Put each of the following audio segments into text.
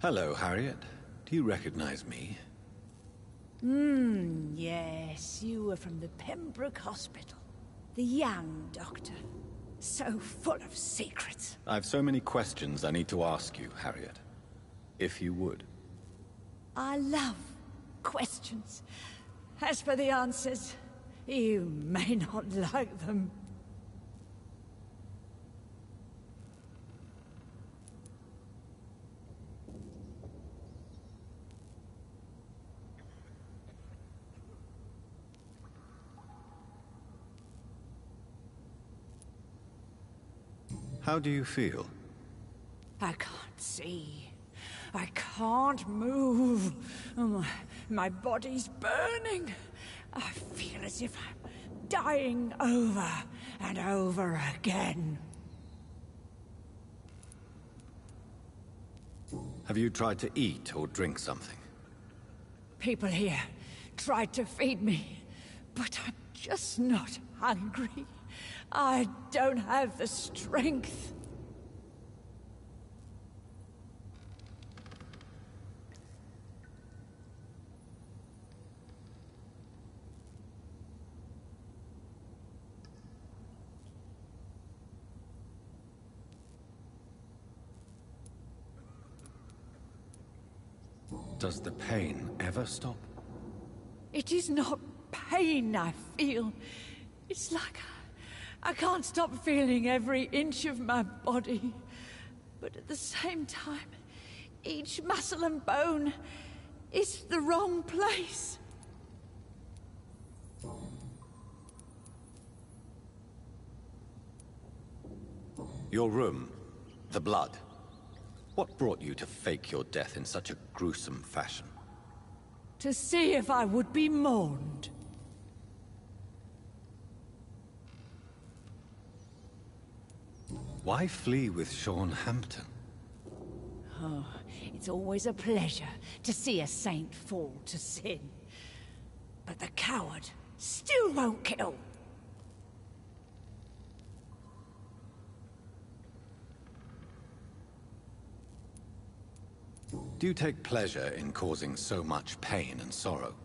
Hello, Harriet. Do you recognize me? Yes, you were from the Pembroke Hospital. The young doctor. So full of secrets. I've so many questions I need to ask you, Harriet. If you would. I love questions. As for the answers, you may not like them. How do you feel? I can't see. I can't move. My body's burning. I feel as if I'm dying over and over again. Have you tried to eat or drink something? People here tried to feed me, but I'm just not hungry. I don't have the strength. Does the pain ever stop? It is not pain I feel. It's like I can't stop feeling every inch of my body. But at the same time, each muscle and bone is the wrong place. Your room, the blood. What brought you to fake your death in such a gruesome fashion? To see if I would be mourned. Why flee with Sean Hampton? Oh, it's always a pleasure to see a saint fall to sin. But the coward still won't kill. Do you take pleasure in causing so much pain and sorrow?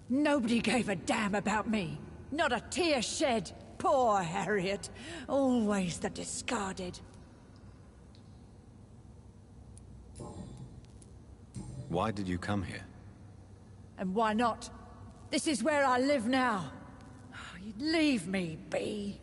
Nobody gave a damn about me. Not a tear shed. Poor Harriet. Always the discarded. Why did you come here? And why not? This is where I live now. Oh, you'd leave me be.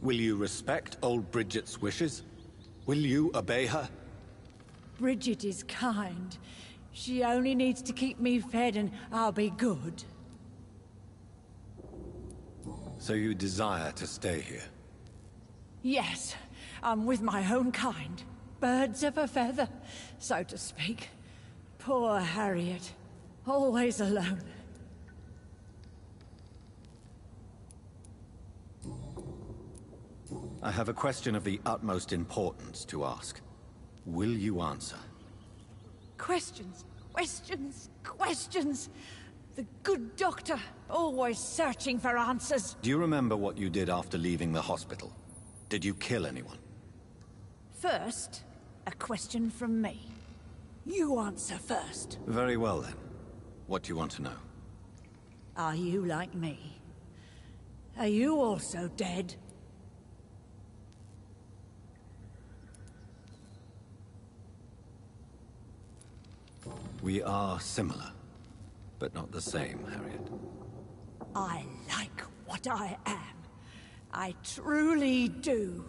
Will you respect old Bridget's wishes? Will you obey her? Bridget is kind. She only needs to keep me fed and I'll be good. So you desire to stay here? Yes, I'm with my own kind. Birds of a feather, so to speak. Poor Harriet. Always alone. I have a question of the utmost importance to ask. Will you answer? Questions, questions, questions. The good doctor, always searching for answers. Do you remember what you did after leaving the hospital? Did you kill anyone? First, a question from me. You answer first. Very well then. What do you want to know? Are you like me? Are you also dead? We are similar, but not the same, Harriet. I like what I am. I truly do.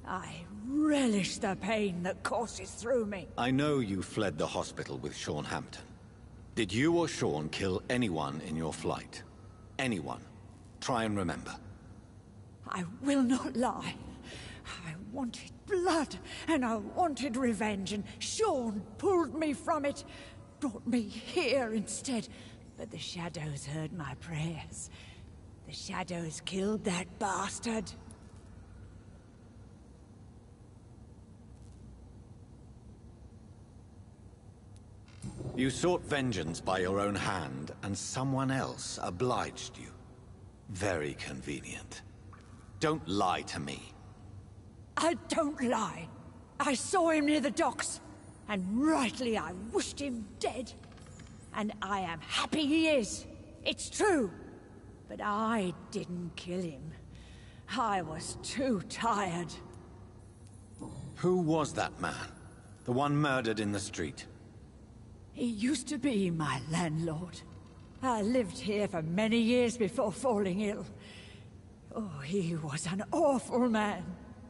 I relish the pain that courses through me. I know you fled the hospital with Sean Hampton. Did you or Sean kill anyone in your flight? Anyone? Try and remember. I will not lie. I wanted blood, and I wanted revenge, and Sean pulled me from it, brought me here instead. But the shadows heard my prayers. The shadows killed that bastard. You sought vengeance by your own hand, and someone else obliged you. Very convenient. Don't lie to me. I don't lie. I saw him near the docks, and rightly I wished him dead. And I am happy he is. It's true. But I didn't kill him. I was too tired. Who was that man? The one murdered in the street? He used to be my landlord. I lived here for many years before falling ill. Oh, he was an awful man.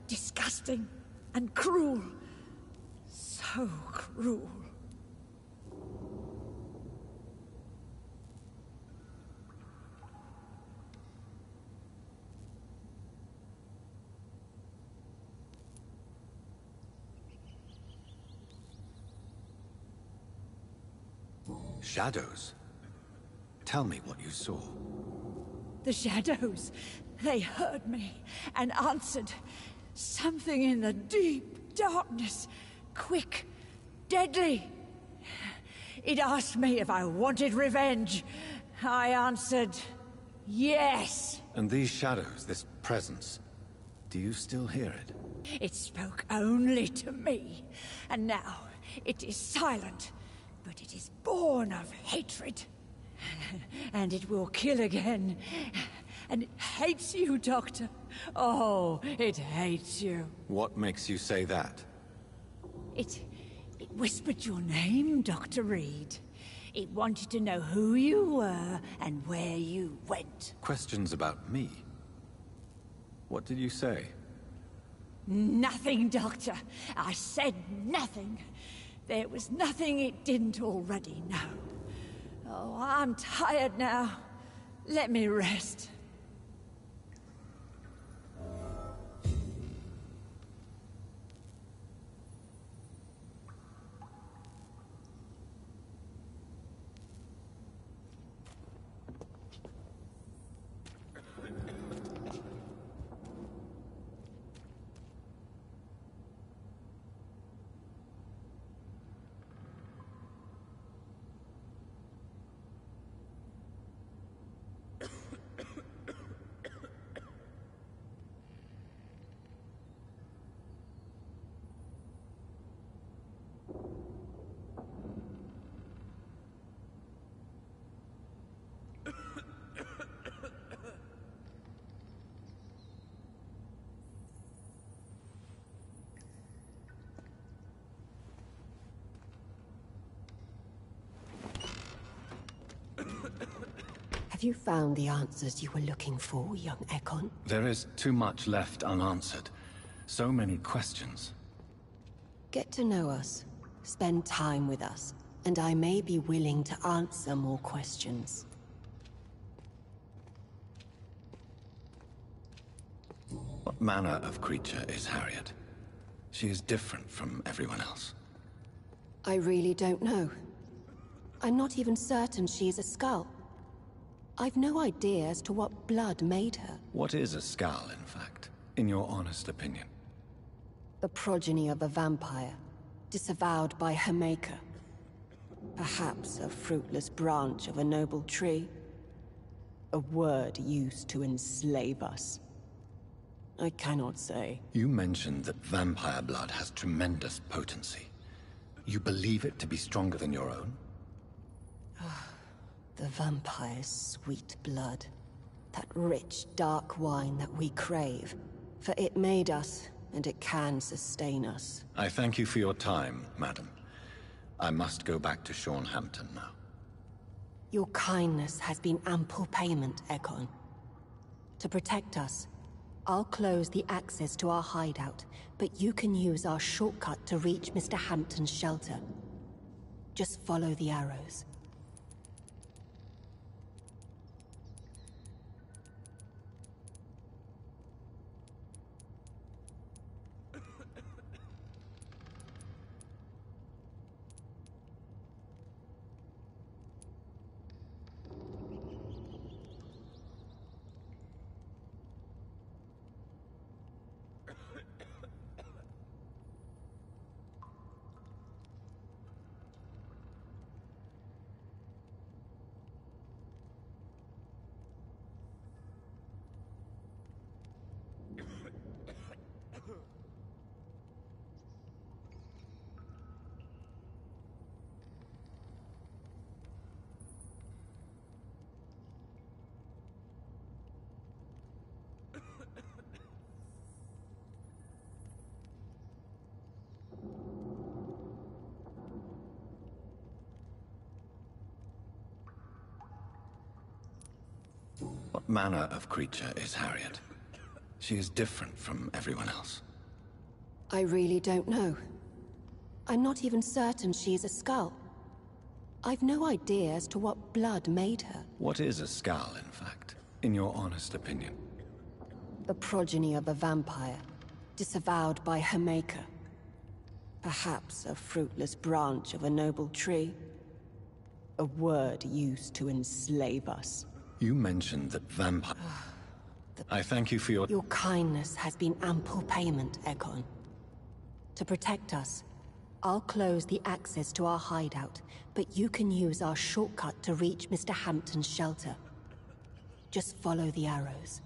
Disgusting and cruel. So cruel. Shadows? Tell me what you saw. The shadows, they heard me and answered. Something in the deep darkness, quick, deadly. It asked me if I wanted revenge. I answered, yes. And these shadows, this presence, do you still hear it? It spoke only to me, and now it is silent, but it is born of hatred. And it will kill again. And it hates you, Doctor. Oh, it hates you. What makes you say that? It whispered your name, Dr. Reed. It wanted to know who you were and where you went. Questions about me? What did you say? Nothing, Doctor. I said nothing. There was nothing it didn't already know. Oh, I'm tired now. Let me rest. Have you found the answers you were looking for, young Ekon? There is too much left unanswered. So many questions. Get to know us, spend time with us, and I may be willing to answer more questions. What manner of creature is Harriet? She is different from everyone else. I really don't know. I'm not even certain she's a skull. I've no idea as to what blood made her. What is a skull, in fact, in your honest opinion? The progeny of a vampire, disavowed by her maker. Perhaps a fruitless branch of a noble tree. A word used to enslave us. I cannot say. You mentioned that vampire blood has tremendous potency. You believe it to be stronger than your own? The vampire's sweet blood. That rich, dark wine that we crave. For it made us, and it can sustain us. I thank you for your time, madam. I must go back to Hampton now. Your kindness has been ample payment, Ekon. To protect us, I'll close the access to our hideout, but you can use our shortcut to reach Mr. Hampton's shelter. Just follow the arrows. manner of creature is Harriet? She is different from everyone else. I really don't know. I'm not even certain she is a skull. I've no idea as to what blood made her. What is a skull, in fact, in your honest opinion? The progeny of a vampire, disavowed by her maker. Perhaps a fruitless branch of a noble tree. A word used to enslave us. You mentioned that vampire... I thank you for your... Your kindness has been ample payment, Ekon. To protect us, I'll close the access to our hideout, but you can use our shortcut to reach Mr. Hampton's shelter. Just follow the arrows.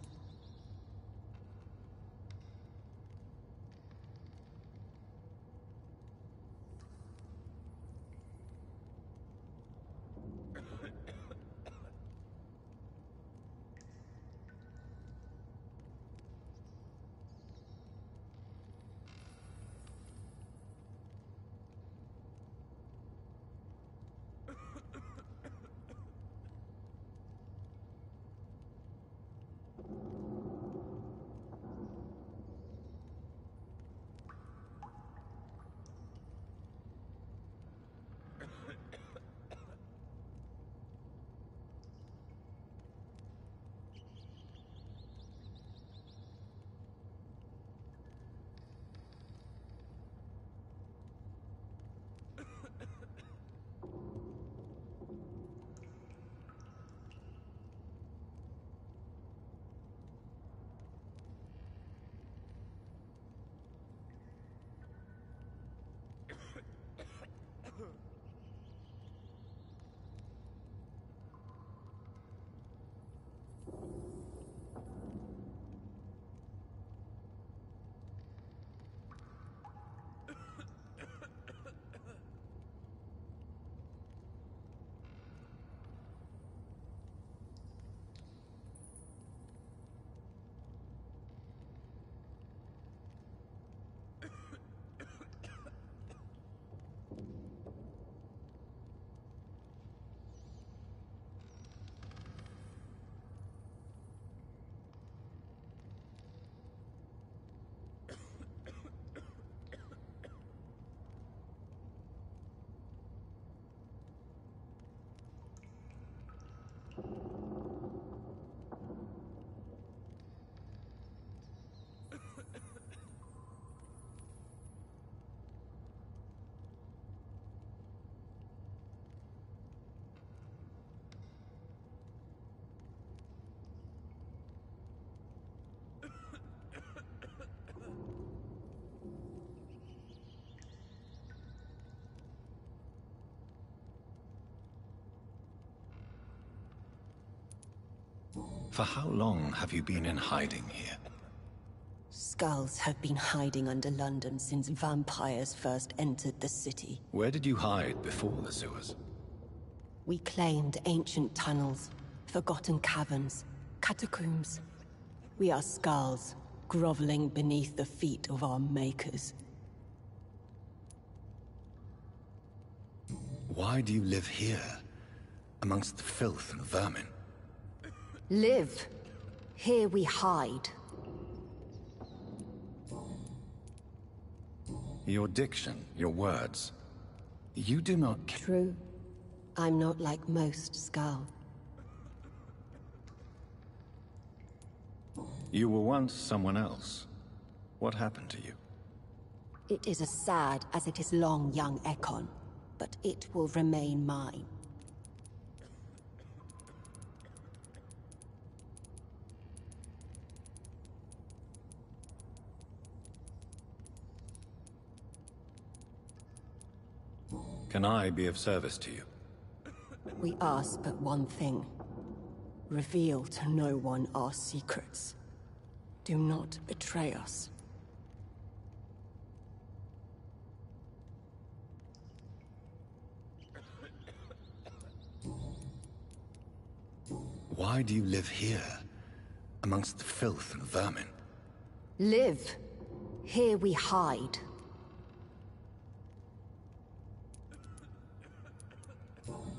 For how long have you been in hiding here? Skulls have been hiding under London since vampires first entered the city. Where did you hide before the sewers? We claimed ancient tunnels, forgotten caverns, catacombs. We are skulls, groveling beneath the feet of our makers. Why do you live here, amongst the filth and vermin? Live. Here we hide. Your diction, your words. You do not... True. I'm not like most Skull. You were once someone else. What happened to you? It is as sad as it is long, young Ekon, but it will remain mine. Can I be of service to you? We ask but one thing. Reveal to no one our secrets. Do not betray us. Why do you live here, amongst the filth and vermin? Live. Here we hide.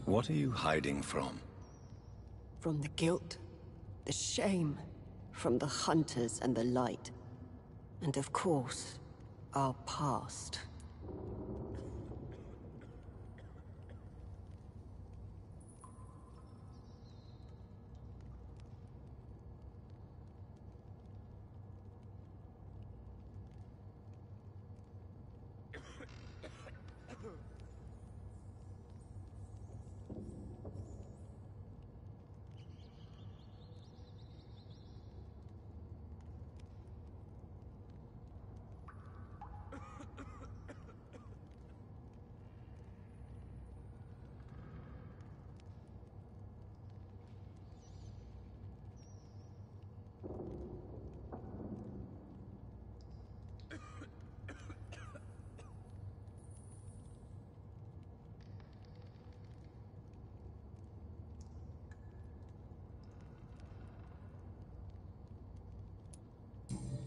What are you hiding from? From the guilt, the shame from the Hunters and the Light. And of course, our past.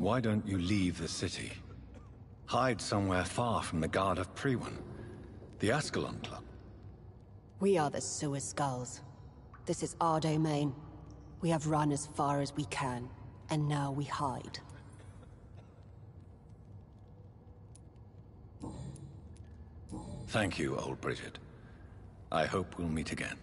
Why don't you leave the city? Hide somewhere far from the guard of Priwen, the Ascalon Club. We are the Sewer Skulls. This is our domain. We have run as far as we can, and now we hide. Thank you, old Bridget. I hope we'll meet again.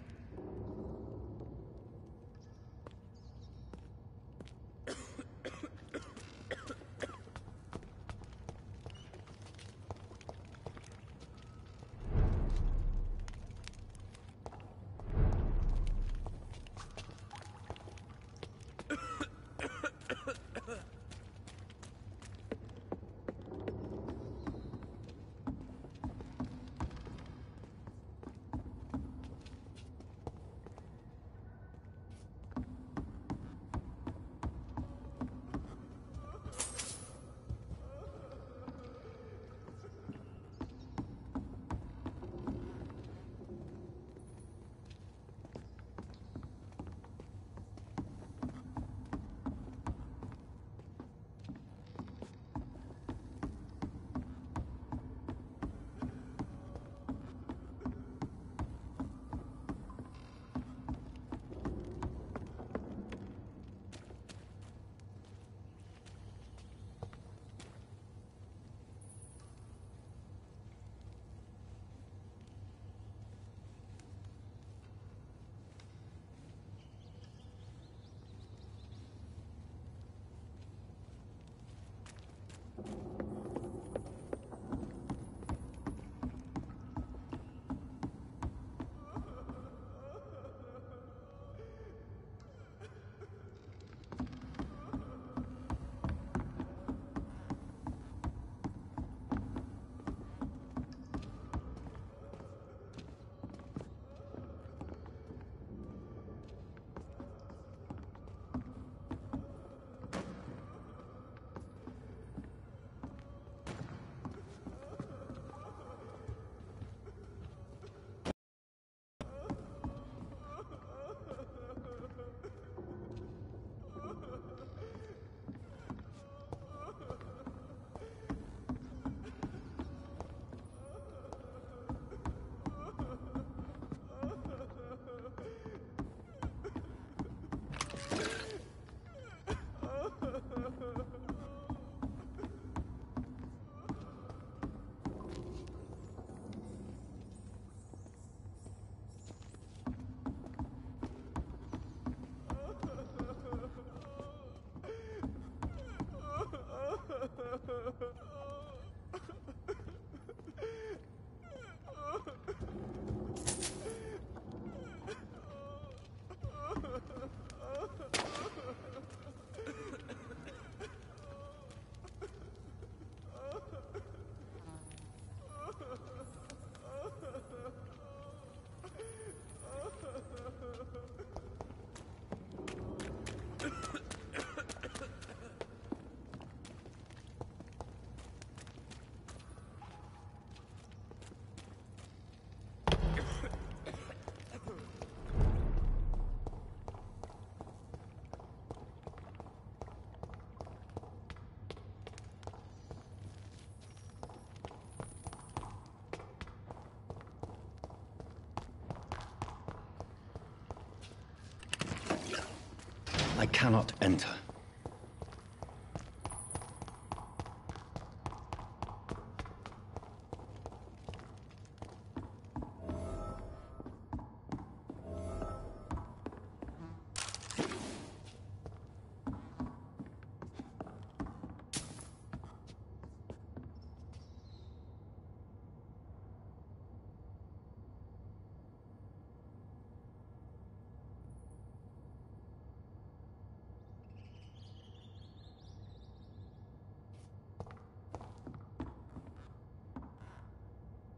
cannot enter.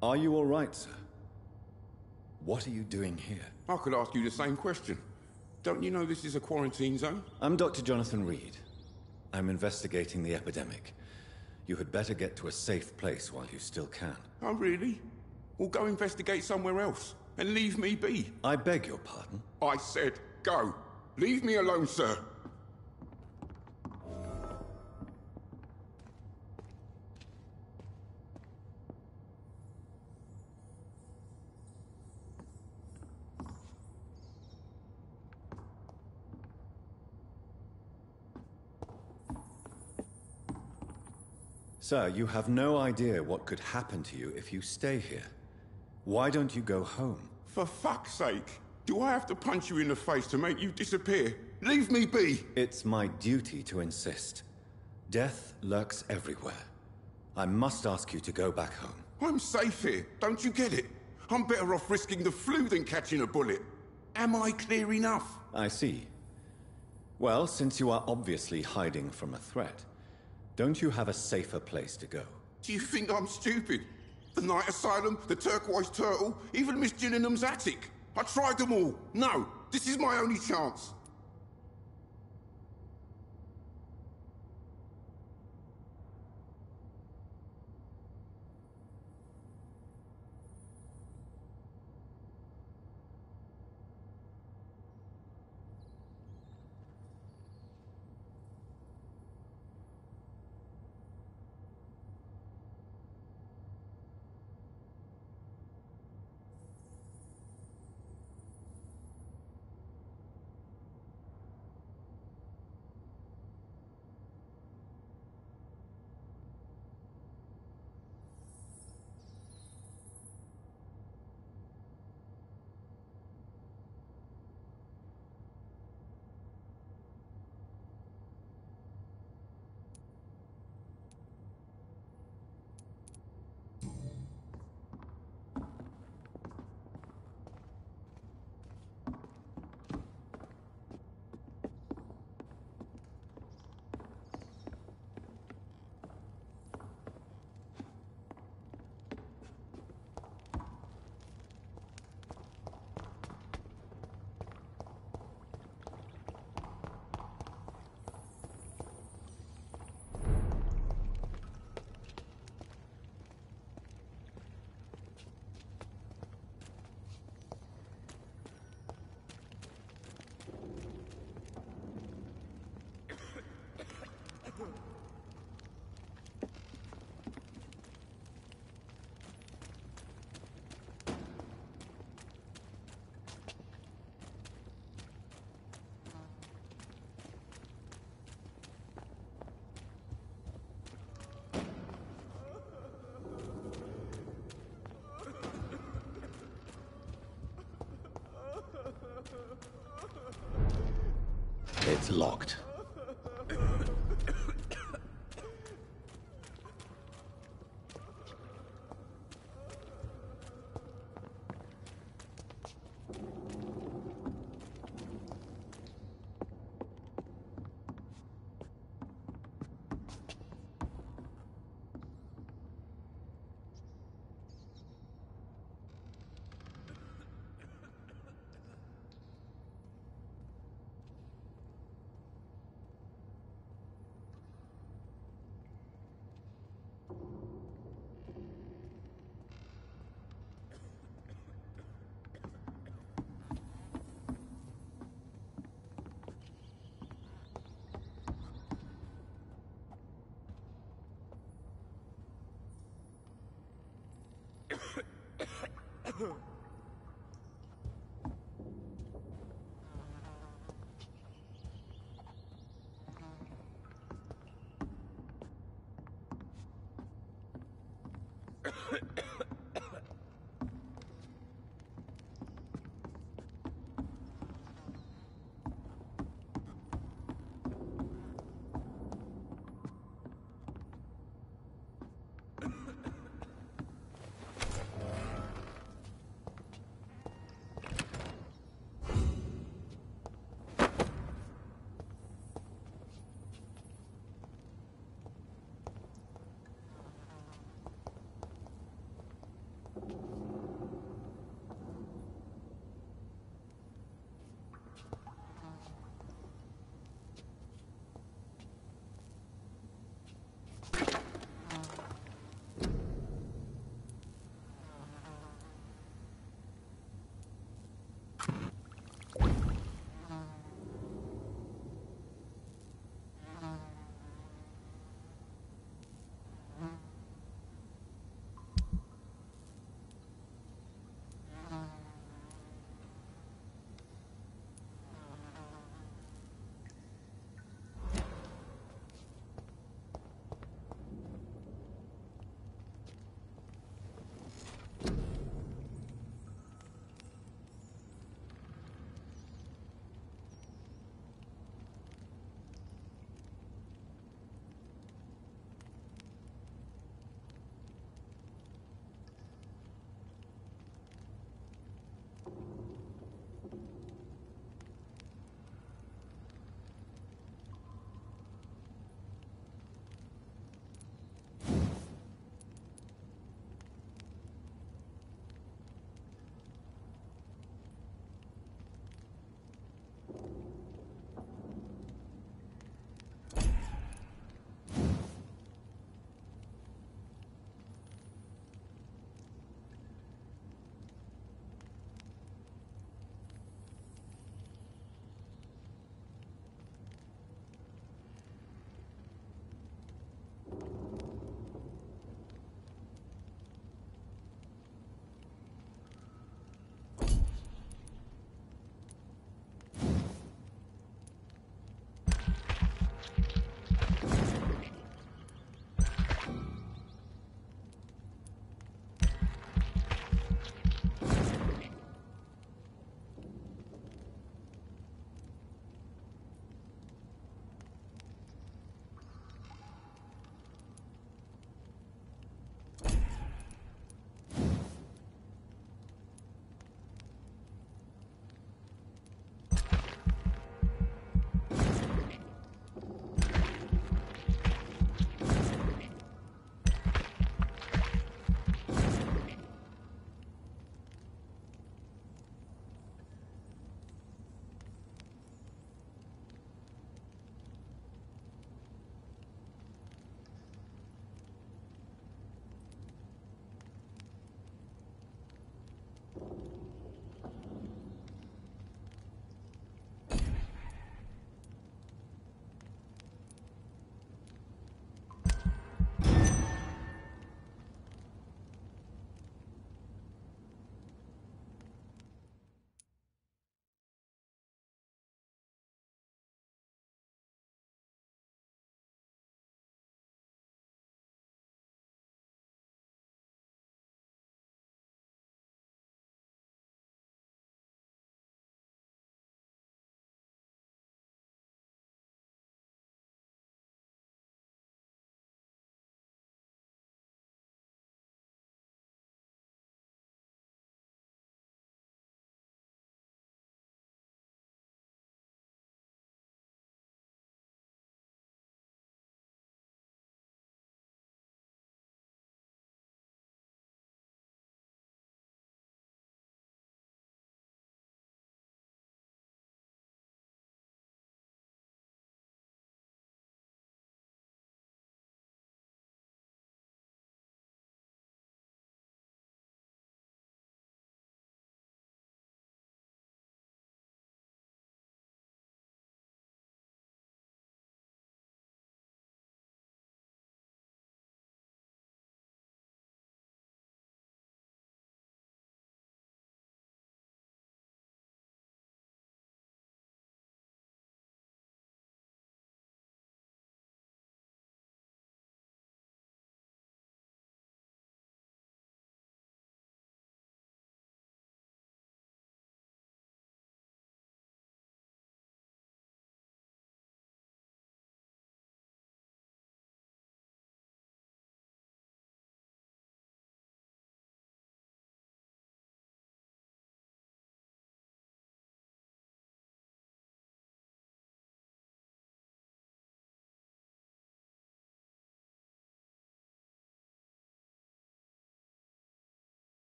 Are you all right, sir? What are you doing here? I could ask you the same question. Don't you know this is a quarantine zone? I'm Dr. Jonathan Reed. I'm investigating the epidemic. You had better get to a safe place while you still can. Oh, really? Well, go investigate somewhere else and leave me be. I beg your pardon? I said go. Leave me alone, sir. Sir, you have no idea what could happen to you if you stay here. Why don't you go home? For fuck's sake. Do I have to punch you in the face to make you disappear? Leave me be! It's my duty to insist. Death lurks everywhere. I must ask you to go back home. I'm safe here, don't you get it? I'm better off risking the flu than catching a bullet. Am I clear enough? I see. Well, since you are obviously hiding from a threat, don't you have a safer place to go? Do you think I'm stupid? The Night Asylum, the Turquoise Turtle, even Miss Gillingham's attic. I tried them all. No, this is my only chance. It's locked.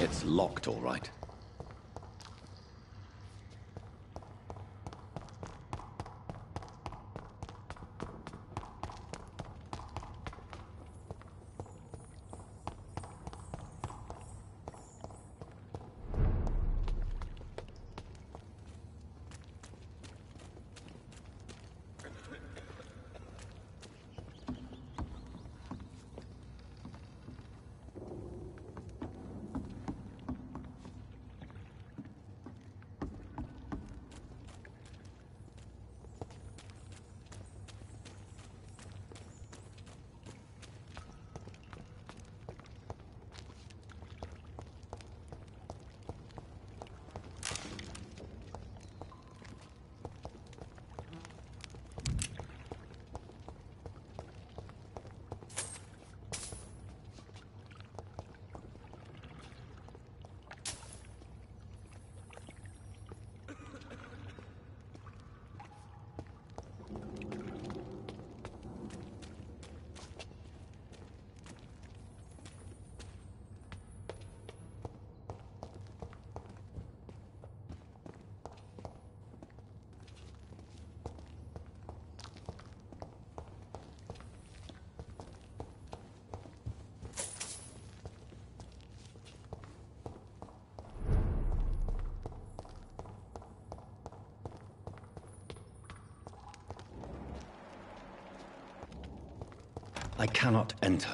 It's locked, all right. I cannot enter.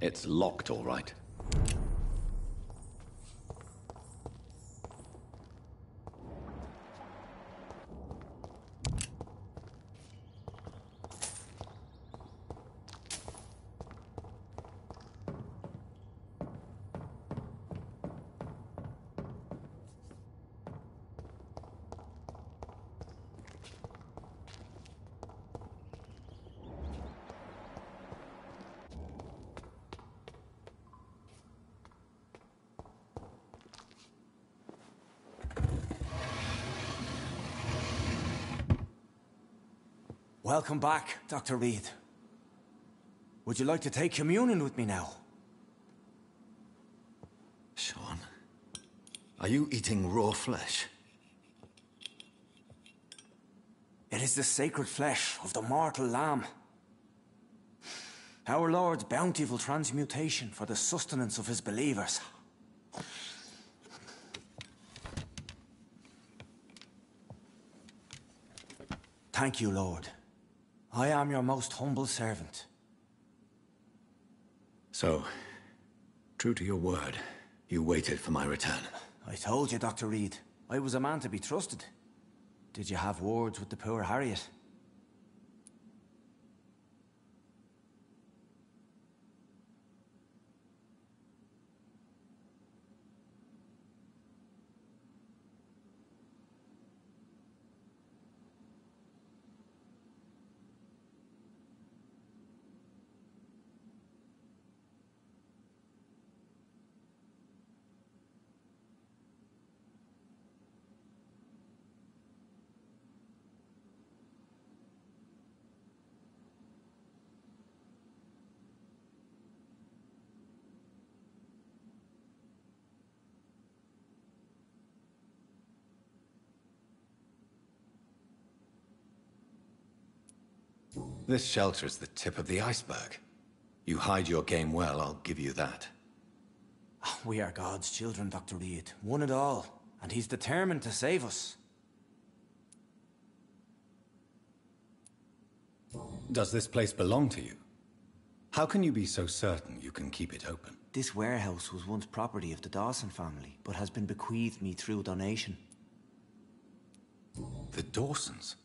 It's locked, all right. Welcome back, Dr. Reed. Would you like to take communion with me now? Sean, are you eating raw flesh? It is the sacred flesh of the mortal lamb. Our Lord's bountiful transmutation for the sustenance of his believers. Thank you, Lord. I am your most humble servant. So, true to your word, you waited for my return. I told you, Dr. Reed, I was a man to be trusted. Did you have words with the poor Harriet? This shelter is the tip of the iceberg. You hide your game well, I'll give you that. We are God's children, Dr. Reed, one and all, and he's determined to save us. Does this place belong to you? How can you be so certain you can keep it open? This warehouse was once property of the Dawson family, but has been bequeathed me through donation. The Dawsons?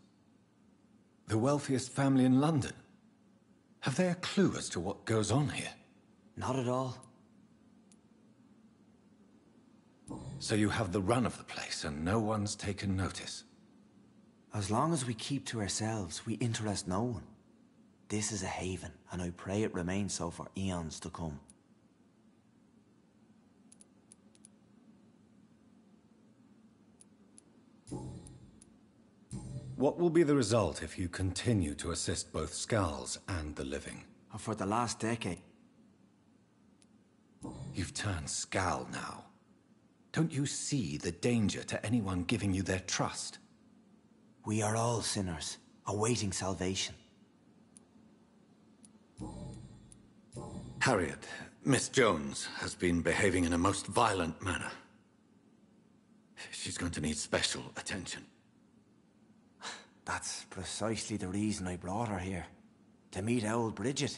The wealthiest family in London? Have they a clue as to what goes on here? Not at all. So you have the run of the place and no one's taken notice? As long as we keep to ourselves, we interest no one. This is a haven, and I pray it remains so for eons to come. What will be the result if you continue to assist both Skulls and the living? For the last decade. You've turned Skull now. Don't you see the danger to anyone giving you their trust? We are all sinners, awaiting salvation. Harriet, Miss Jones, has been behaving in a most violent manner. She's going to need special attention. That's precisely the reason I brought her here. To meet old Bridget.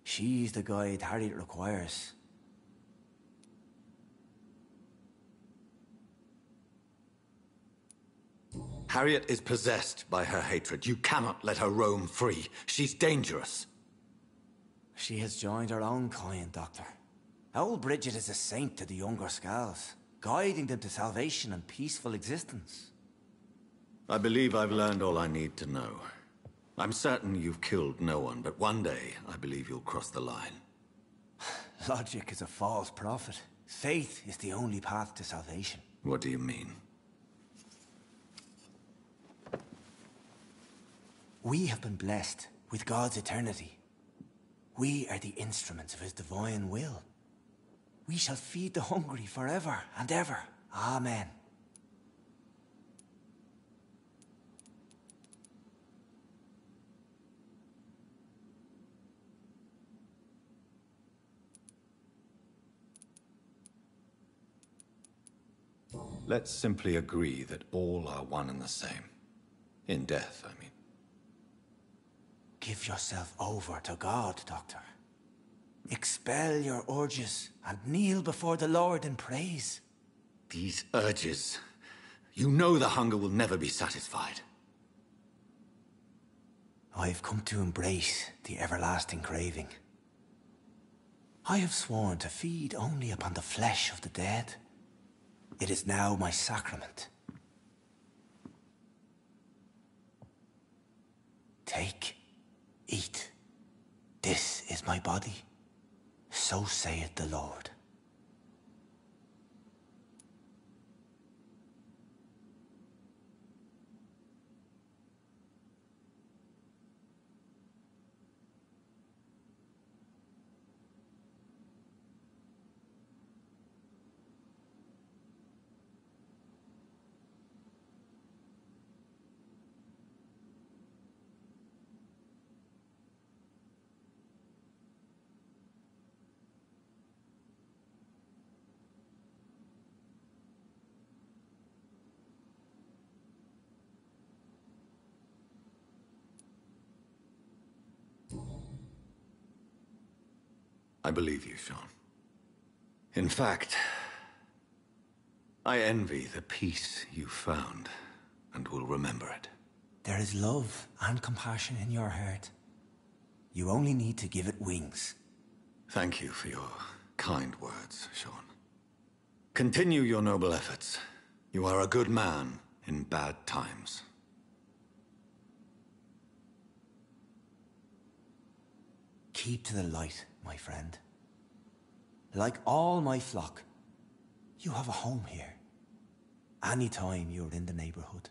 She's the guide Harriet requires. Harriet is possessed by her hatred. You cannot let her roam free. She's dangerous. She has joined her own kind, Doctor. Old Bridget is a saint to the younger Skulls, guiding them to salvation and peaceful existence. I believe I've learned all I need to know. I'm certain you've killed no one, but one day I believe you'll cross the line. Logic is a false prophet. Faith is the only path to salvation. What do you mean? We have been blessed with God's eternity. We are the instruments of his divine will. We shall feed the hungry forever and ever. Amen. Let's simply agree that all are one and the same. In death, I mean. Give yourself over to God, Doctor. Expel your urges and kneel before the Lord in praise. These urges. You know the hunger will never be satisfied. I've come to embrace the everlasting craving. I have sworn to feed only upon the flesh of the dead. It is now my sacrament. Take, eat. This is my body. So saith the Lord. I believe you, Sean. In fact, I envy the peace you found, and will remember it. There is love and compassion in your heart. You only need to give it wings. Thank you for your kind words, Sean. Continue your noble efforts. You are a good man in bad times. Keep to the light, my friend. Like all my flock, you have a home here. Anytime you're in the neighborhood.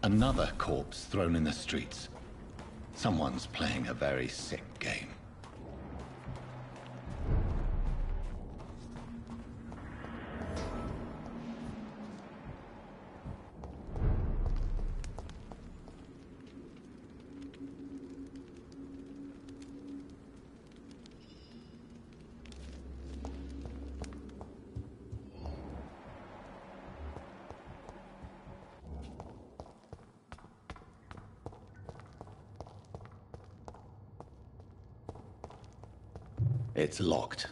Another corpse thrown in the streets. Someone's playing a very sick game. It's locked.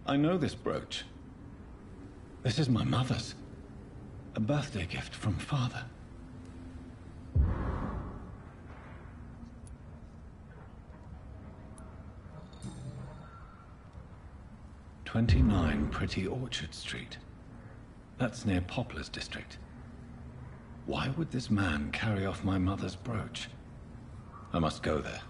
I know this brooch. This is my mother's. A birthday gift from father. "29 Pretty Orchard Street. That's near Poplar's district. Why would this man carry off my mother's brooch? I must go there.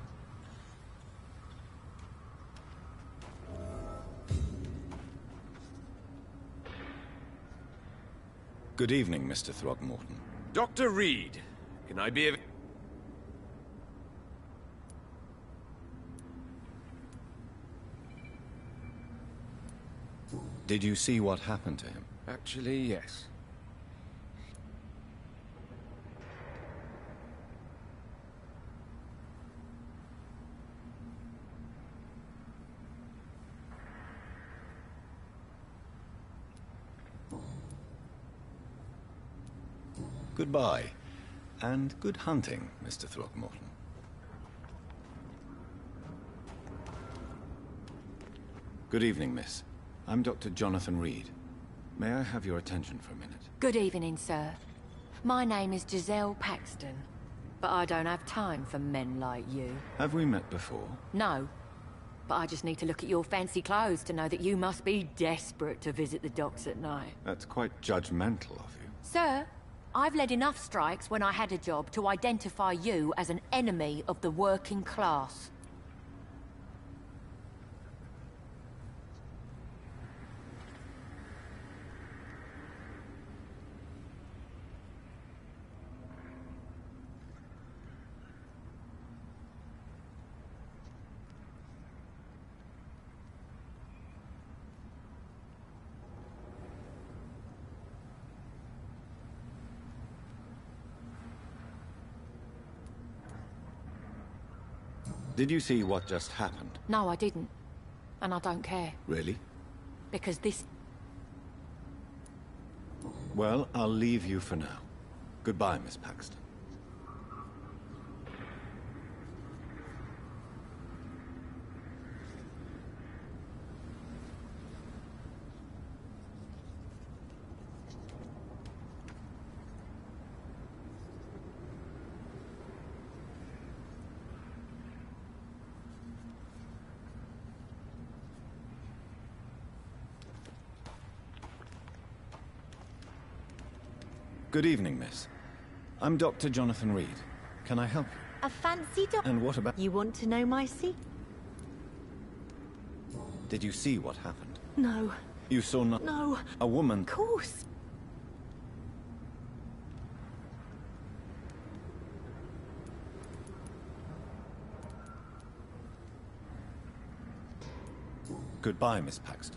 Good evening, Mr. Throgmorton. Dr. Reed, can I be of... Did you see what happened to him? Actually, yes. Goodbye, and good hunting, Mr. Throgmorton. Good evening, miss. I'm Dr. Jonathan Reed. May I have your attention for a minute? Good evening, sir. My name is Giselle Paxton, but I don't have time for men like you. Have we met before? No, but I just need to look at your fancy clothes to know that you must be desperate to visit the docks at night. That's quite judgmental of you. Sir, I've led enough strikes when I had a job to identify you as an enemy of the working class. Did you see what just happened? No, I didn't. And I don't care. Really? Because this... Well, I'll leave you for now. Goodbye, Miss Paxton. Good evening, miss. I'm Dr. Jonathan Reed. Can I help you? A fancy doc... And what about... You want to know my secret? Did you see what happened? No. You saw not... No. A woman... Of course. Goodbye, Miss Paxton.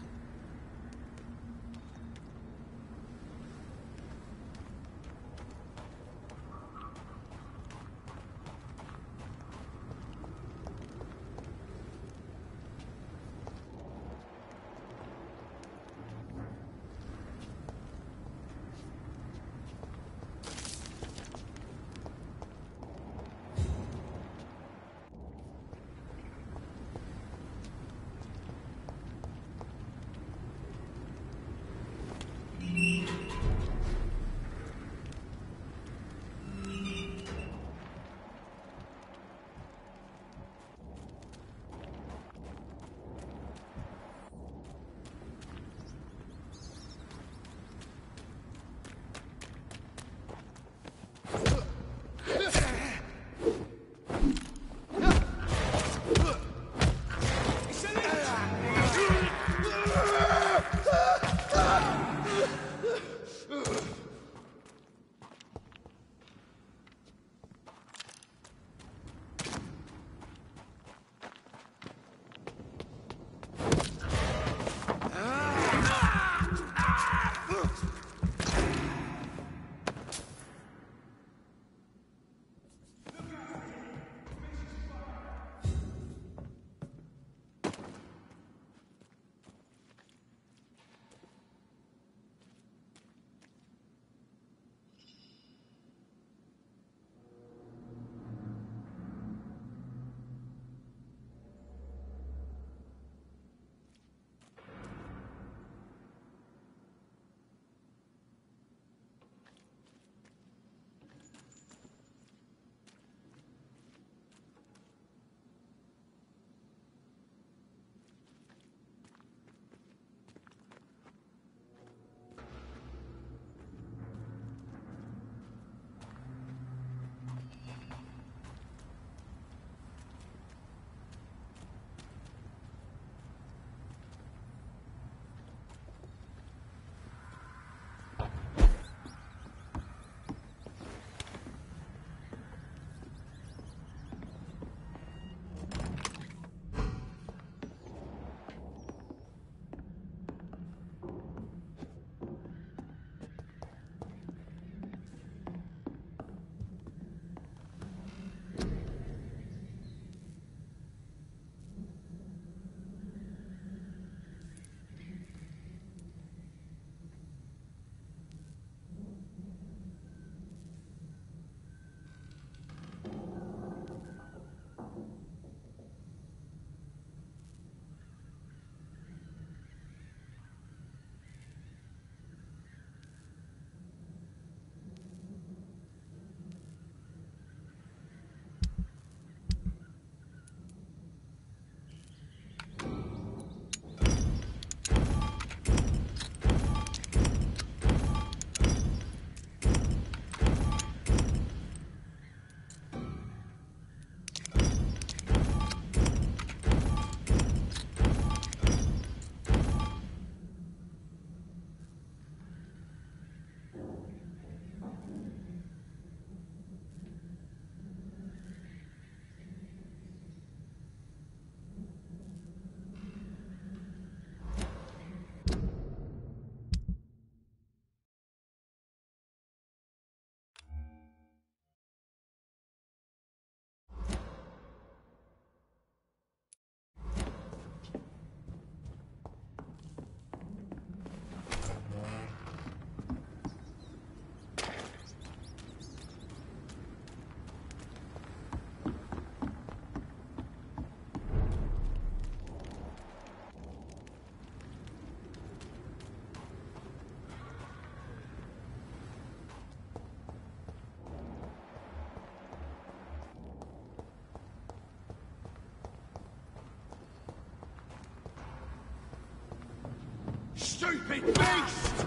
stupid beast!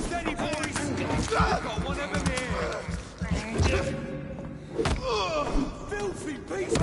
Steady, boys! Got one of them here! Filthy beast!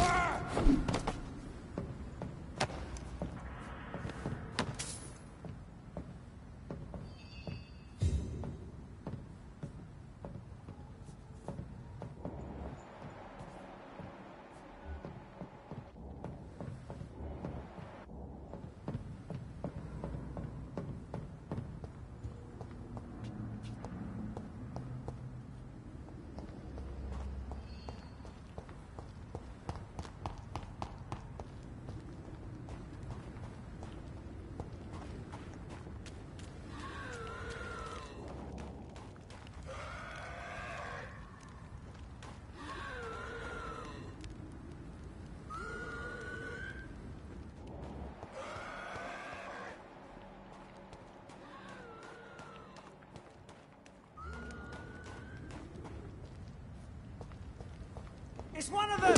It's one of them!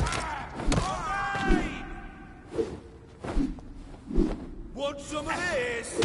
Hey! Want some of this?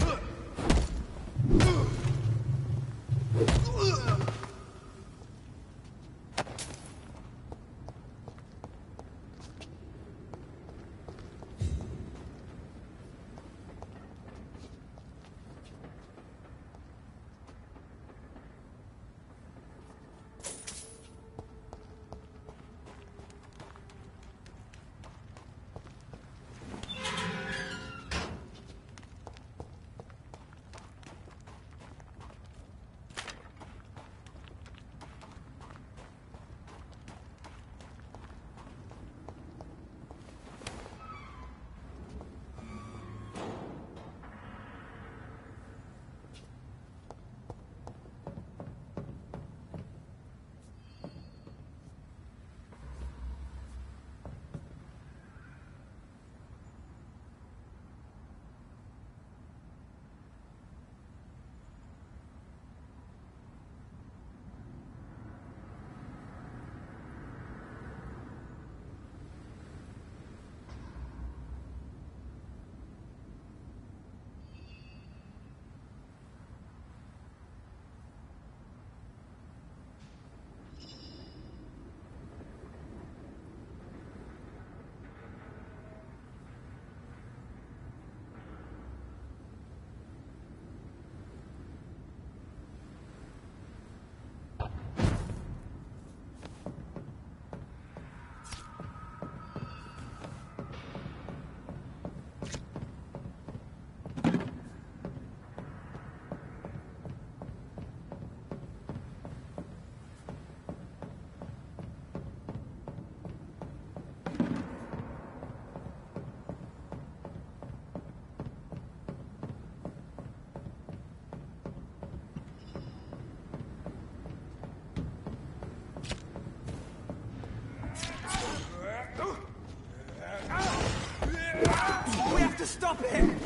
We have to stop it!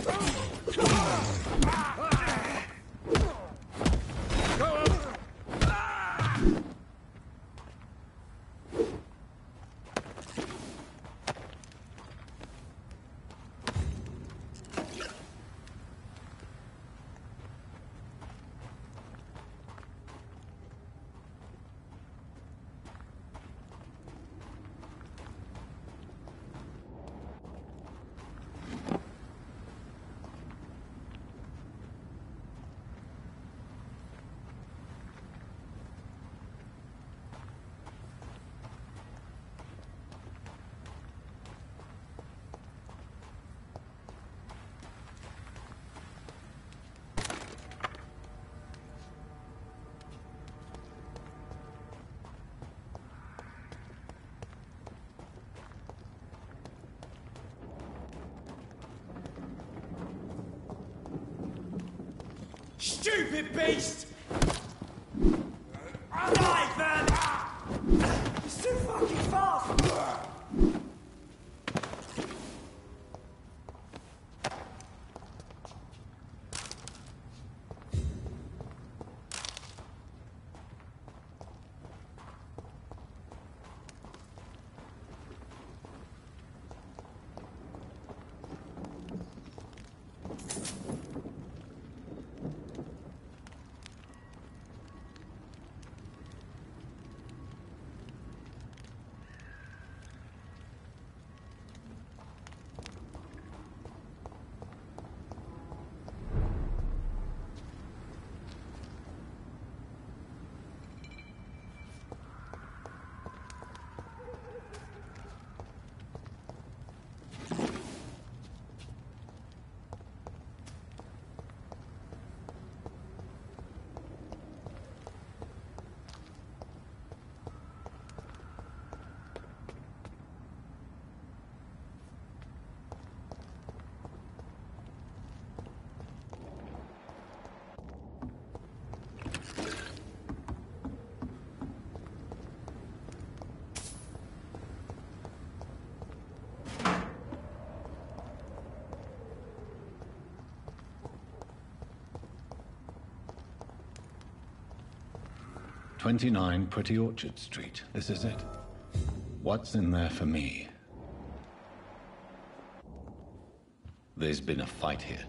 Stupid beast! Die, Van! It's too fucking fast! 29 Pretty Orchard Street. This is it. What's in there for me? There's been a fight here.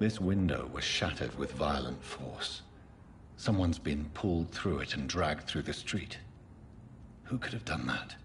This window was shattered with violent force. Someone's been pulled through it and dragged through the street. Who could have done that?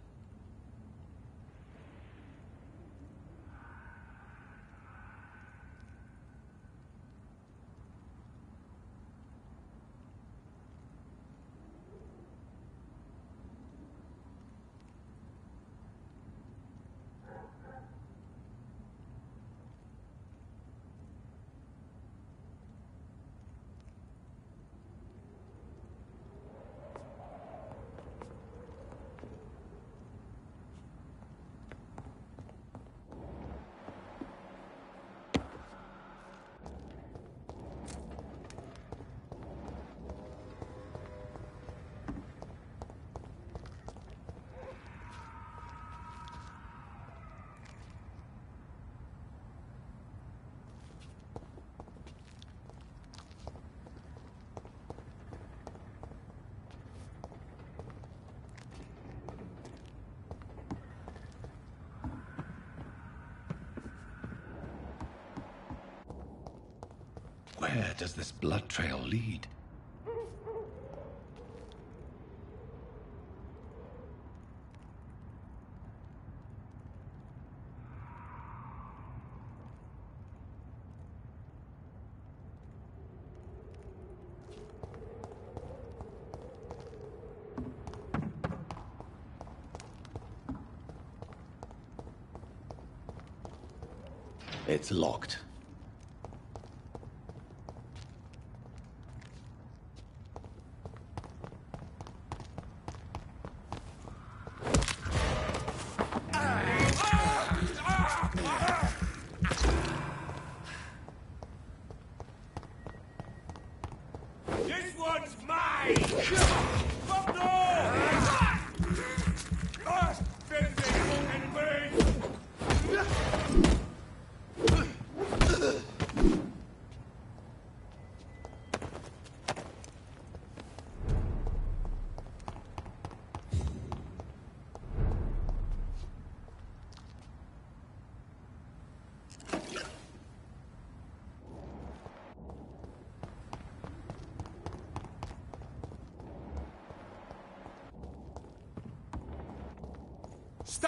Where does this blood trail lead? It's locked.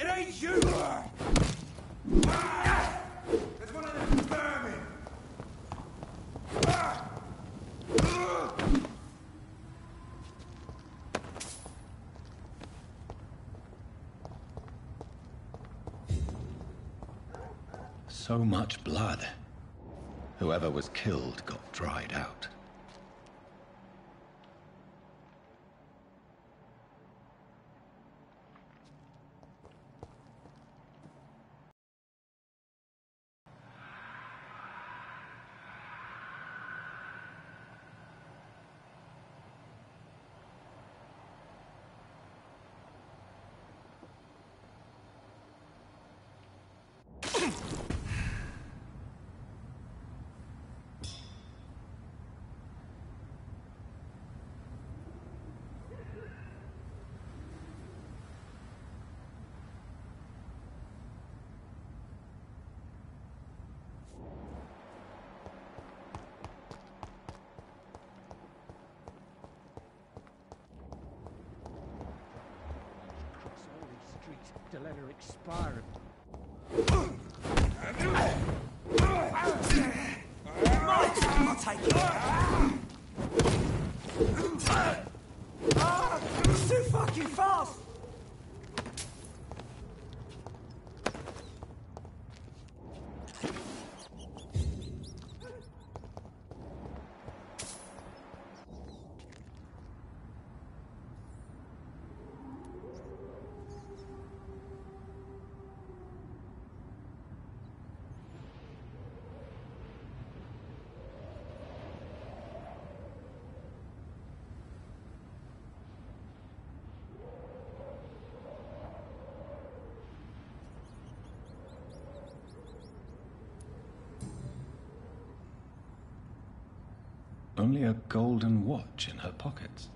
It ain't you! There's one of them vermin! So much blood. Whoever was killed got dried out. have to let her expire. I'll take it. It's too fucking fast! Only a golden watch in her pockets.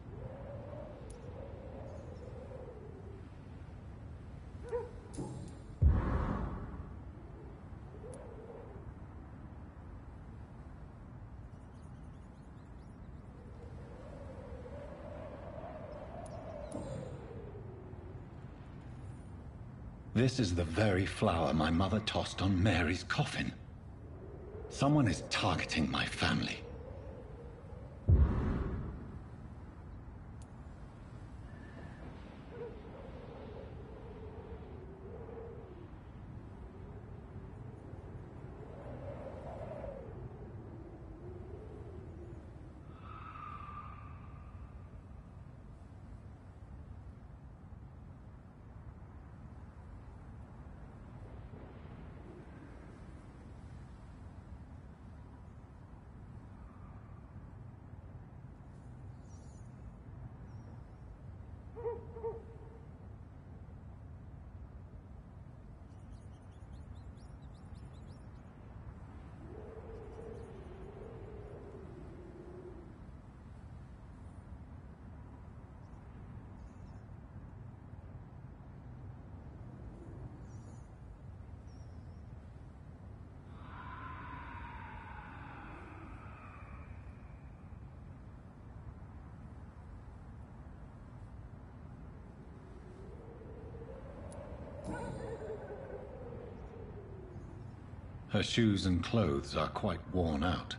This is the very flower my mother tossed on Mary's coffin. Someone is targeting my family. Her shoes and clothes are quite worn out.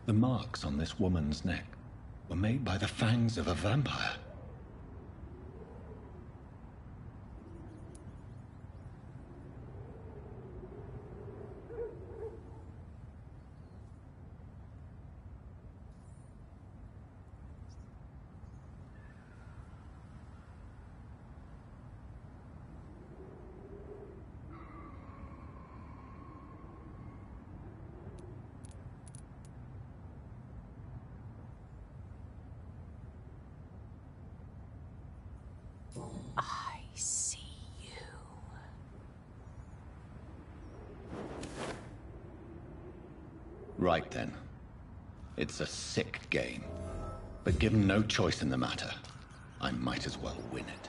The marks on this woman's neck were made by the fangs of a vampire. I see you. Right then. It's a sick game. But given no choice in the matter, I might as well win it.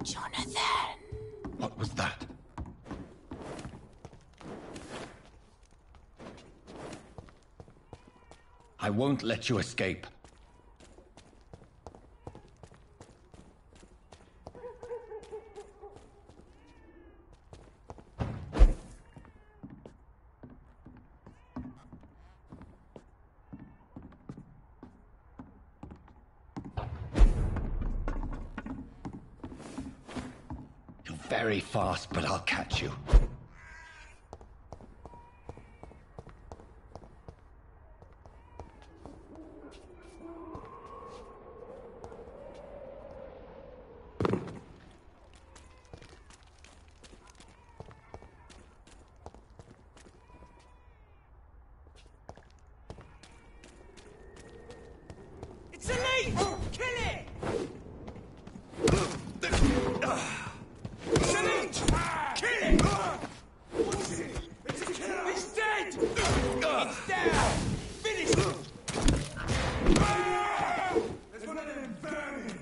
Jonathan! What was that? I won't let you escape. You're very fast, but I'll catch you. It's a leaf! Kill it! It's a leech! Kill it! What's it? It's a killer! It's dead! It's down! Finish it! There's one of them vermin!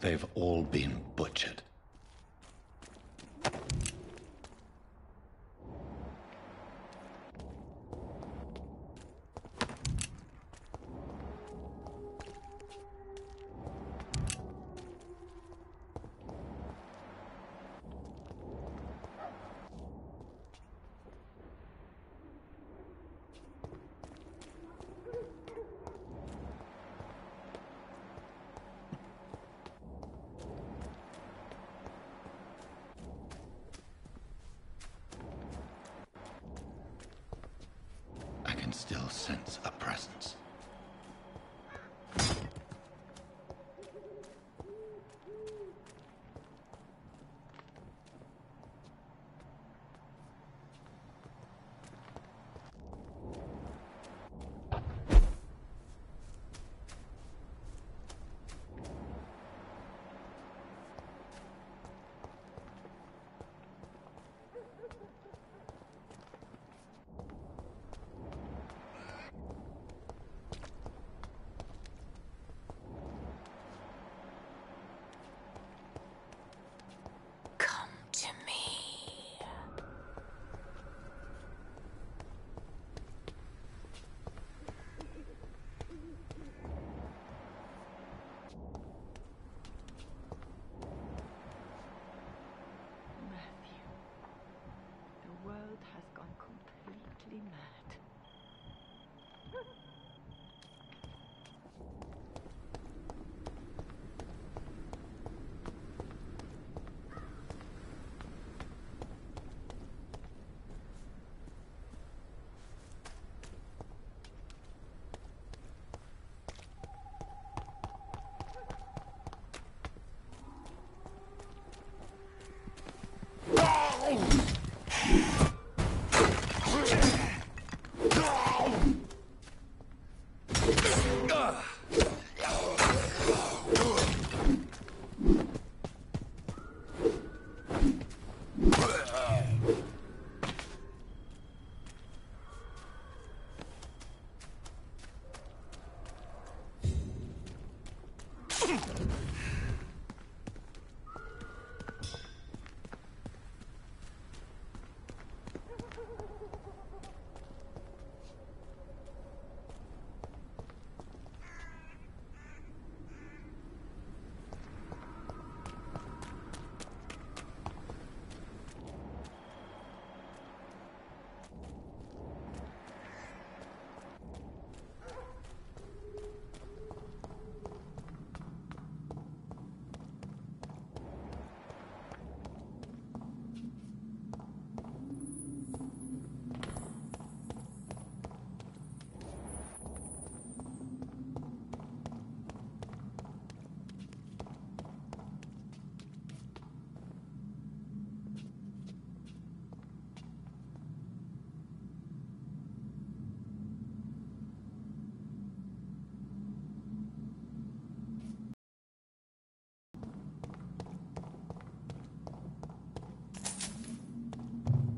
They've all been butchered. I can still sense a presence.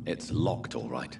It's locked, all right.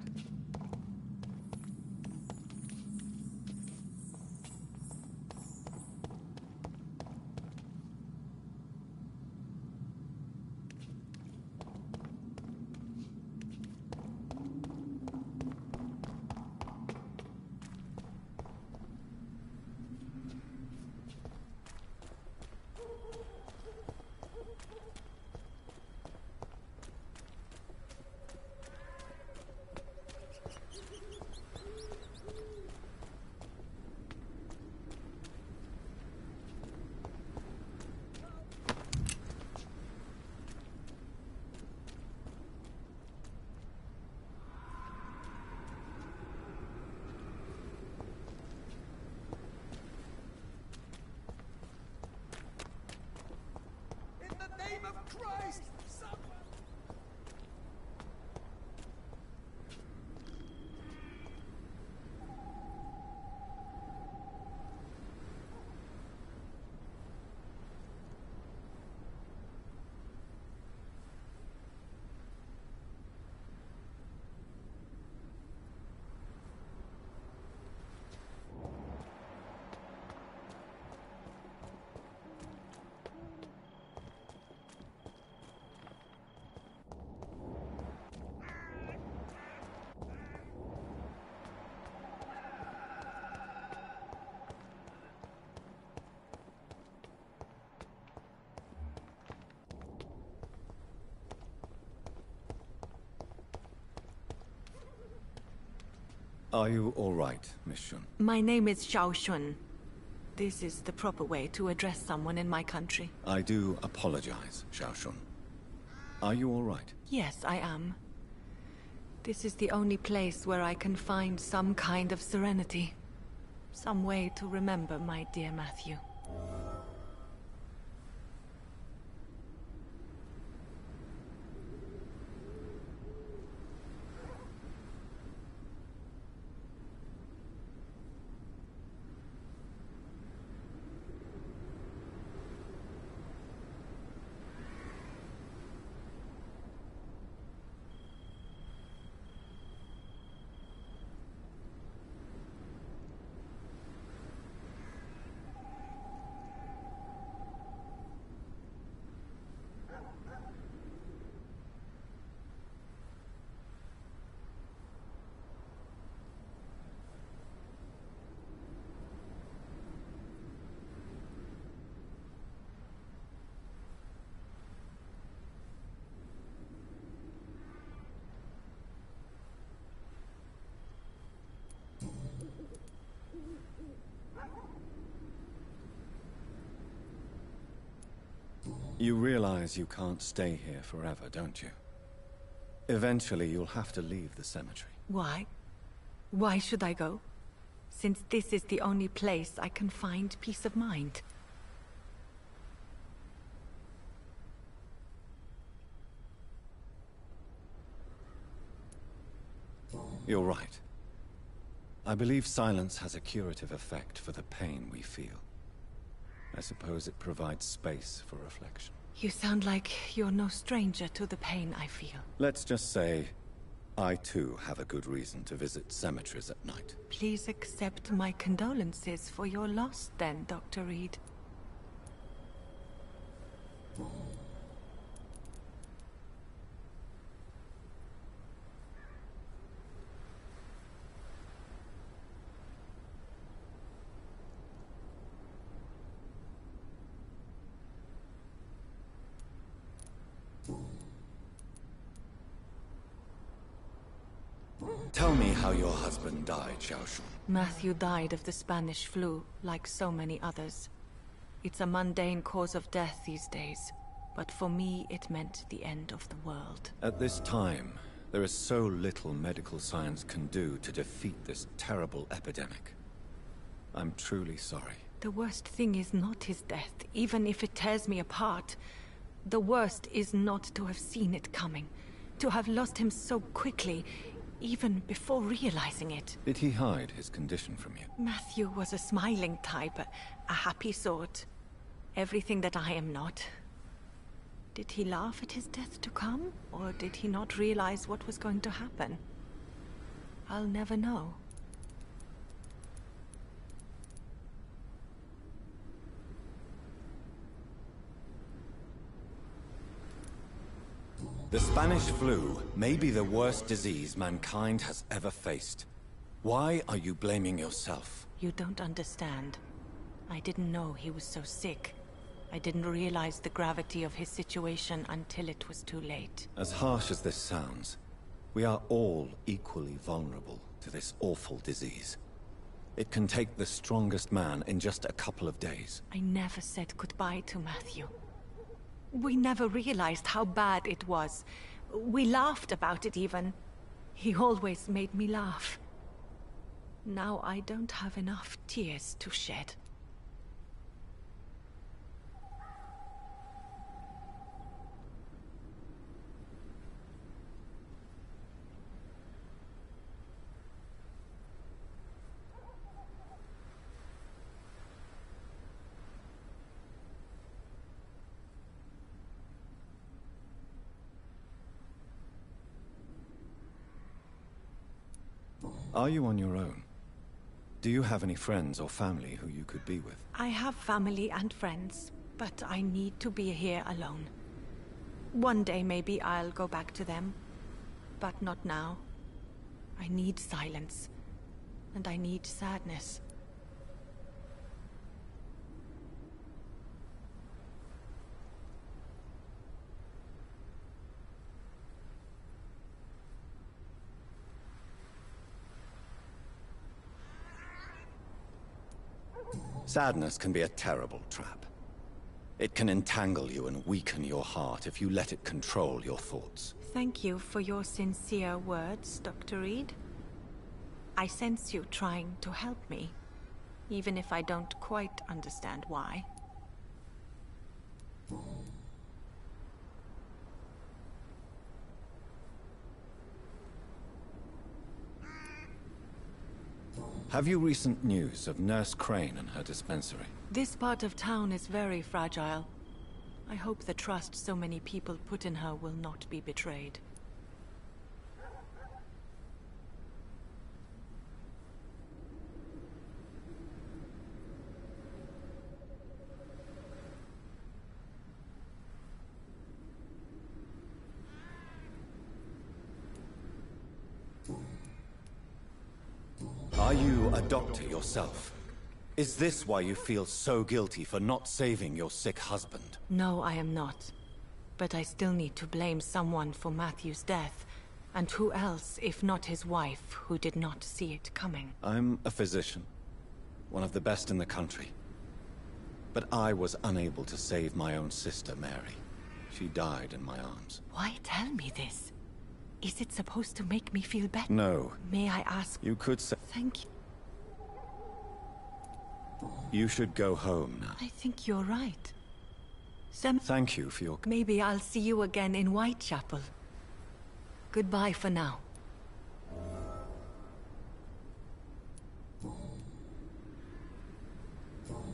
Christ! Someone! Are you all right, Miss Shun? My name is Xiao Shun. This is the proper way to address someone in my country. I do apologize, Xiao Shun. Are you all right? Yes, I am. This is the only place where I can find some kind of serenity. Some way to remember my dear Matthew. You realize you can't stay here forever, don't you? Eventually, you'll have to leave the cemetery. Why? Why should I go? Since this is the only place I can find peace of mind. You're right. I believe silence has a curative effect for the pain we feel. I suppose it provides space for reflection. You sound like you're no stranger to the pain I feel. Let's just say, I too have a good reason to visit cemeteries at night. Please accept my condolences for your loss then, Dr. Reed. Tell me how your husband died, Xiaoshun. Matthew died of the Spanish flu, like so many others. It's a mundane cause of death these days, but for me it meant the end of the world. At this time, there is so little medical science can do to defeat this terrible epidemic. I'm truly sorry. The worst thing is not his death, even if it tears me apart. The worst is not to have seen it coming, to have lost him so quickly, even before realizing it. Did he hide his condition from you? Matthew was a smiling type, a happy sort. Everything that I am not. Did he laugh at his death to come, or did he not realize what was going to happen? I'll never know. The Spanish flu may be the worst disease mankind has ever faced. Why are you blaming yourself? You don't understand. I didn't know he was so sick. I didn't realize the gravity of his situation until it was too late. As harsh as this sounds, we are all equally vulnerable to this awful disease. It can take the strongest man in just a couple of days. I never said goodbye to Matthew. We never realized how bad it was. We laughed about it even. He always made me laugh. Now I don't have enough tears to shed. Are you on your own? Do you have any friends or family who you could be with? I have family and friends, but I need to be here alone. One day maybe I'll go back to them, but not now. I need silence, and I need sadness. Sadness can be a terrible trap. It can entangle you and weaken your heart if you let it control your thoughts. Thank you for your sincere words, Dr. Reed. I sense you trying to help me, even if I don't quite understand why. Have you recent news of Nurse Crane and her dispensary? This part of town is very fragile. I hope the trust so many people put in her will not be betrayed. Are you a doctor yourself? Is this why you feel so guilty for not saving your sick husband? No, I am not. But I still need to blame someone for Matthew's death. And who else, if not his wife, who did not see it coming? I'm a physician, one of the best in the country. But I was unable to save my own sister, Mary. She died in my arms. Why tell me this? Is it supposed to make me feel better? No. May I ask? You could say... Thank you. You should go home now. I think you're right. Thank you for your... Maybe I'll see you again in Whitechapel. Goodbye for now.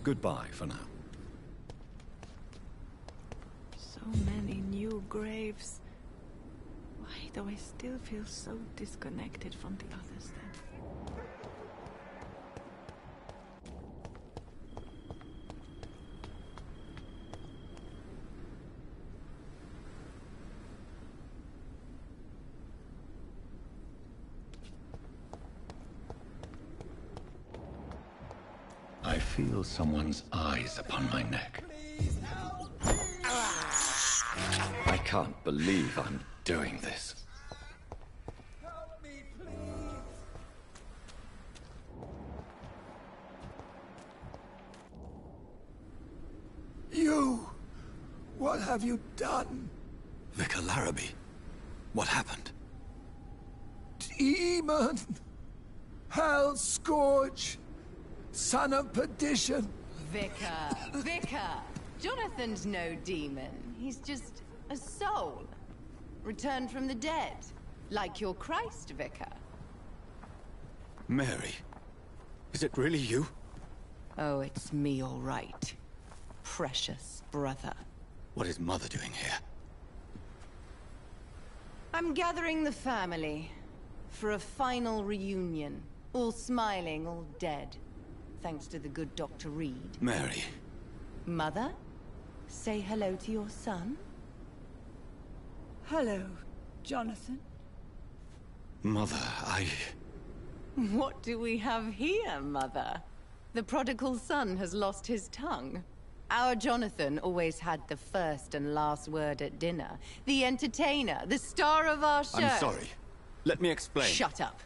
Goodbye for now. So many new graves. Why do I still feel so disconnected from the others then? feel someone's eyes upon my neck. I can't believe I'm doing this. You! What have you done? Vicar Larrabee, what happened? Demon! Hell Scourge! Son of perdition! Vicar! Jonathan's no demon. He's just a soul. Returned from the dead. Like your Christ, Vicar. Mary, is it really you? Oh, it's me, all right. Precious brother. What is Mother doing here? I'm gathering the family for a final reunion. All smiling, all dead. Thanks to the good Dr. Reed. Mary. Mother? Say hello to your son? Hello, Jonathan. Mother, What do we have here, Mother? The prodigal son has lost his tongue. Our Jonathan always had the first and last word at dinner. The entertainer, the star of our show. I'm sorry. Let me explain. Shut up.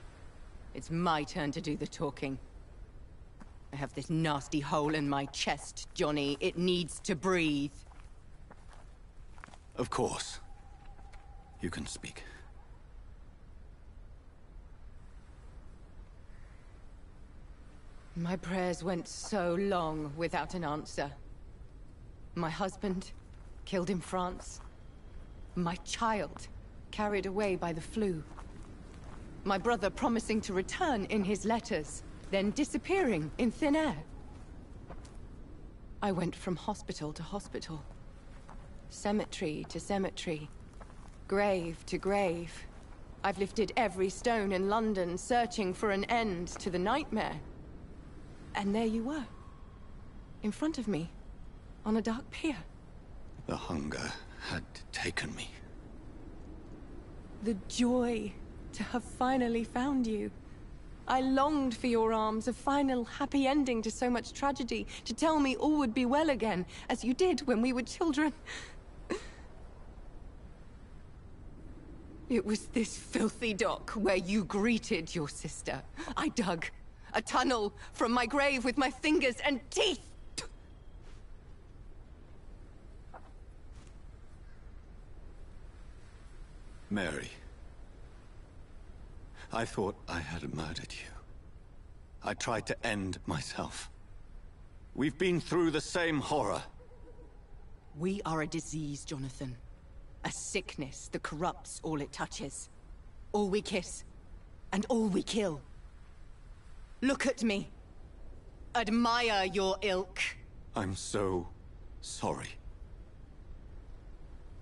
It's my turn to do the talking. I have this nasty hole in my chest, Johnny. It needs to breathe. Of course. You can speak. My prayers went so long without an answer. My husband, killed in France. My child, carried away by the flu. My brother promising to return in his letters, then disappearing in thin air. I went from hospital to hospital. Cemetery to cemetery. Grave to grave. I've lifted every stone in London, searching for an end to the nightmare. And there you were. In front of me. On a dark pier. The hunger had taken me. The joy to have finally found you. I longed for your arms, a final happy ending to so much tragedy, to tell me all would be well again, as you did when we were children. It was this filthy dock where you greeted your sister. I dug a tunnel from my grave with my fingers and teeth. Mary. I thought I had murdered you. I tried to end myself. We've been through the same horror. We are a disease, Jonathan. A sickness that corrupts all it touches. All we kiss, and all we kill. Look at me. Admire your ilk. I'm so sorry.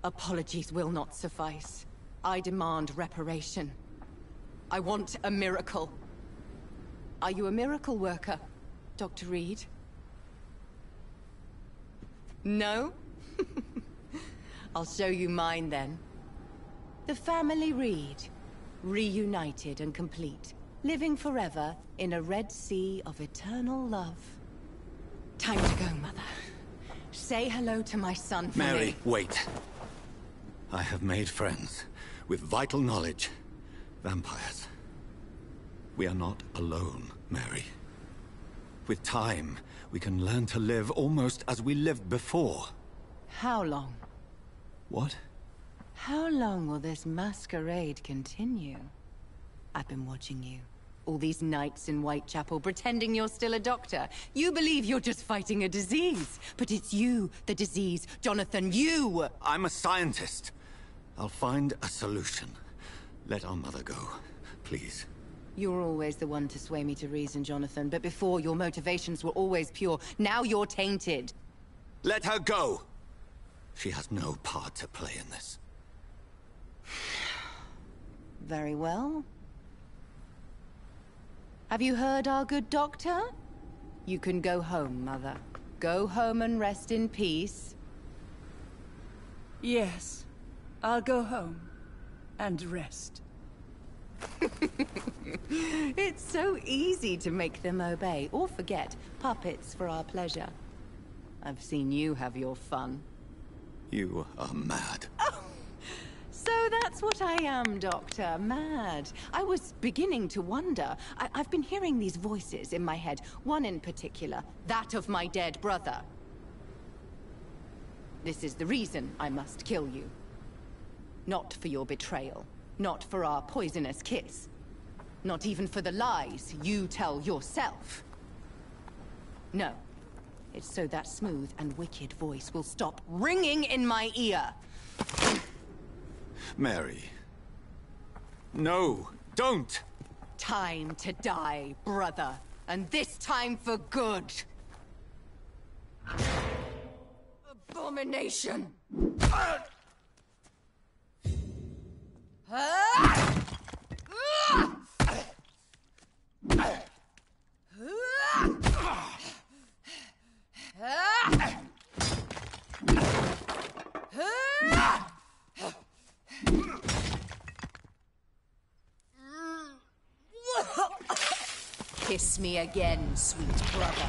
Apologies will not suffice. I demand reparation. I want a miracle. Are you a miracle worker, Dr. Reed? No? I'll show you mine then. The family Reed, reunited and complete, living forever in a red sea of eternal love. Time to go, Mother. Say hello to my son for me. Mary, wait. I have made friends with vital knowledge. Vampires. We are not alone, Mary. With time, we can learn to live almost as we lived before. How long? What? How long will this masquerade continue? I've been watching you. All these nights in Whitechapel, pretending you're still a doctor. You believe you're just fighting a disease. But it's you, the disease. Jonathan, you! I'm a scientist. I'll find a solution. Let our mother go, please. You're always the one to sway me to reason, Jonathan. But before, your motivations were always pure. Now you're tainted. Let her go! She has no part to play in this. Very well. Have you heard our good doctor? You can go home, Mother. Go home and rest in peace. Yes, I'll go home and rest. It's so easy to make them obey or forget. Puppets for our pleasure. I've seen you have your fun. You are mad. So that's what I am, Doctor. Mad. I was beginning to wonder. I've been hearing these voices in my head. One in particular. That of my dead brother. This is the reason I must kill you. Not for your betrayal. Not for our poisonous kiss. Not even for the lies you tell yourself. No. It's so that smooth and wicked voice will stop ringing in my ear. Mary. No, don't! Time to die, brother. And this time for good. Abomination! Kiss me again, sweet brother.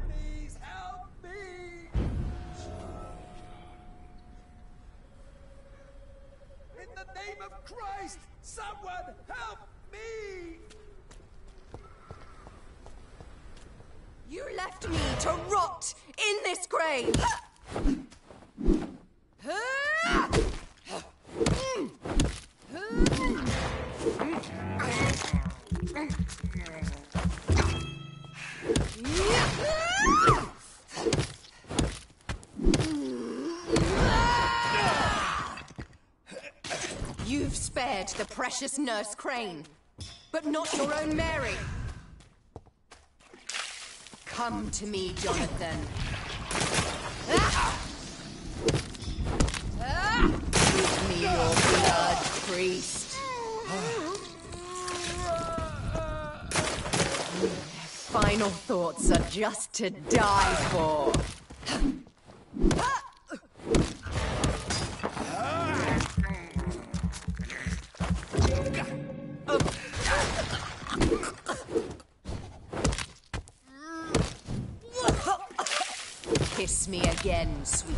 Please help me! In the name of Christ, someone help me! You left me to rot in this grave! You've spared the precious Nurse Crane, but not your own Mary. Come to me, Jonathan. Give me your blood, priest. Final thoughts are just to die for. Kiss me again, sweet.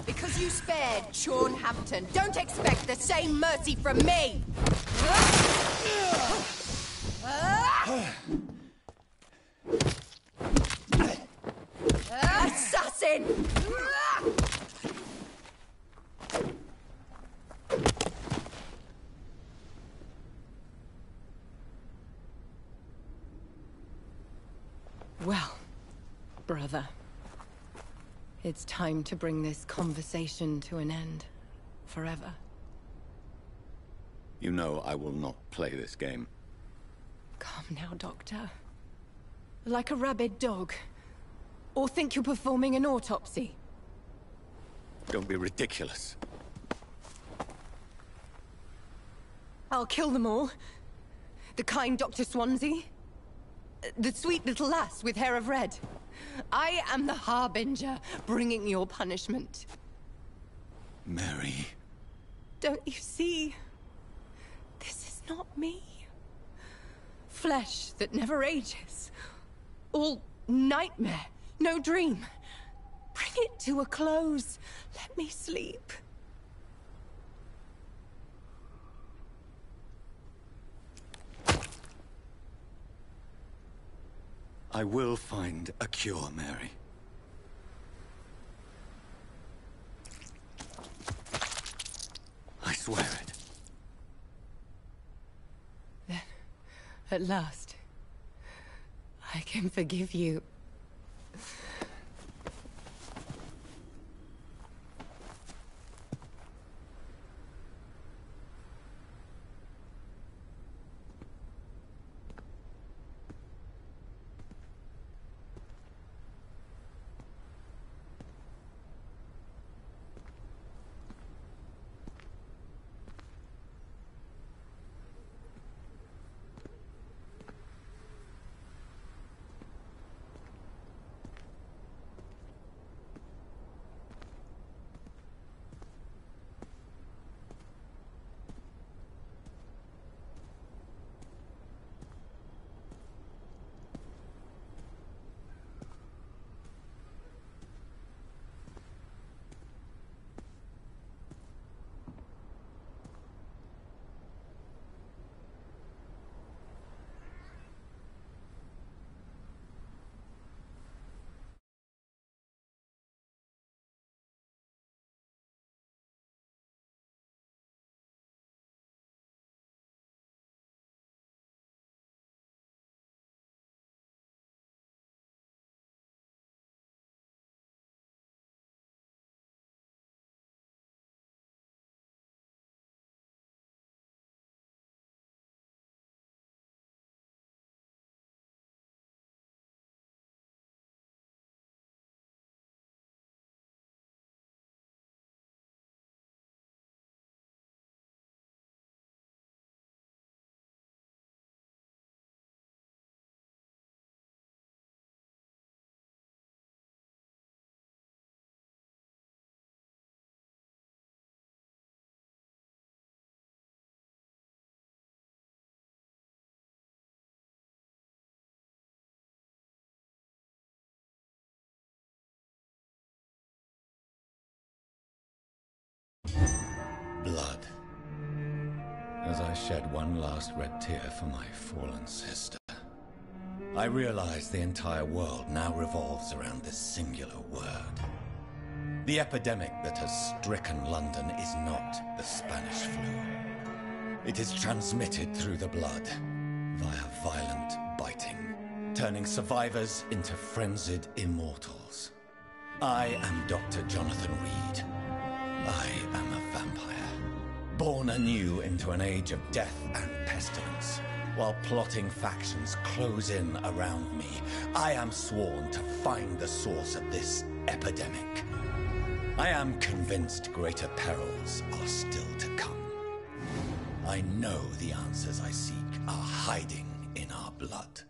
Because you spared Sean Hampton, don't expect the same mercy from me! Assassin! Well, brother, it's time to bring this conversation to an end. Forever. You know I will not play this game. Come now, Doctor. Like a rabid dog. Or think you're performing an autopsy. Don't be ridiculous. I'll kill them all. The kind Dr. Swansea. The sweet little lass with hair of red. I am the Harbinger, bringing your punishment. Mary. Don't you see? This is not me. Flesh that never ages. All nightmare, no dream. Bring it to a close. Let me sleep. I will find a cure, Mary. I swear it. Then, at last, I can forgive you. Blood. As I shed one last red tear for my fallen sister, I realize the entire world now revolves around this singular word. The epidemic that has stricken London is not the Spanish flu. It is transmitted through the blood, via violent biting, turning survivors into frenzied immortals. I am Dr. Jonathan Reed. I am a vampire, born anew into an age of death and pestilence. While plotting factions close in around me, I am sworn to find the source of this epidemic. I am convinced greater perils are still to come. I know the answers I seek are hiding in our blood.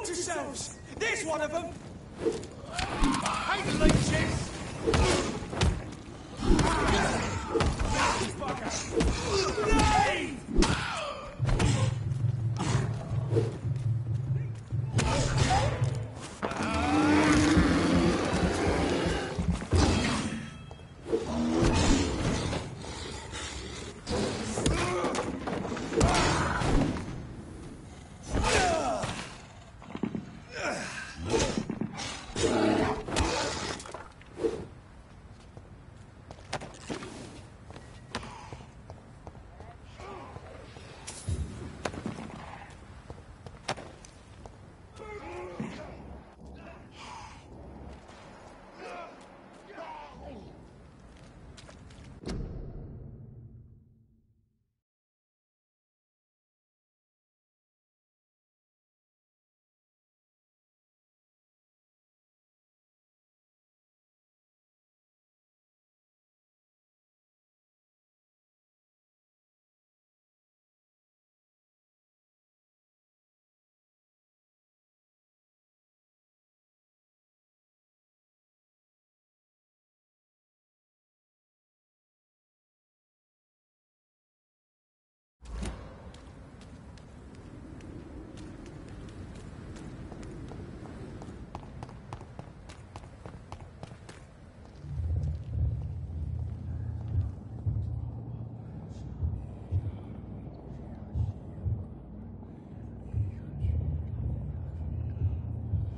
yourselves! There's one of them! Hey, leeches! Leave!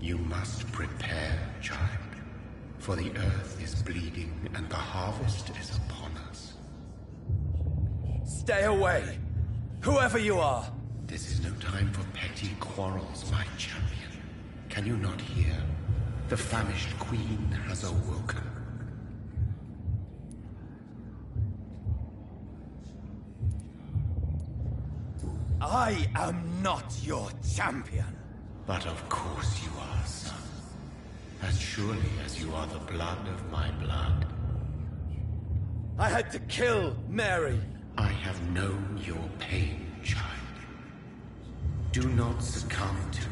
You must prepare, child, for the earth is bleeding and the harvest is upon us. Stay away! Whoever you are! This is no time for petty quarrels, my champion. Can you not hear? The famished queen has awoken. I am not your champion. But of course you are, son. As surely as you are the blood of my blood. I had to kill Mary. I have known your pain, child. Do not succumb to...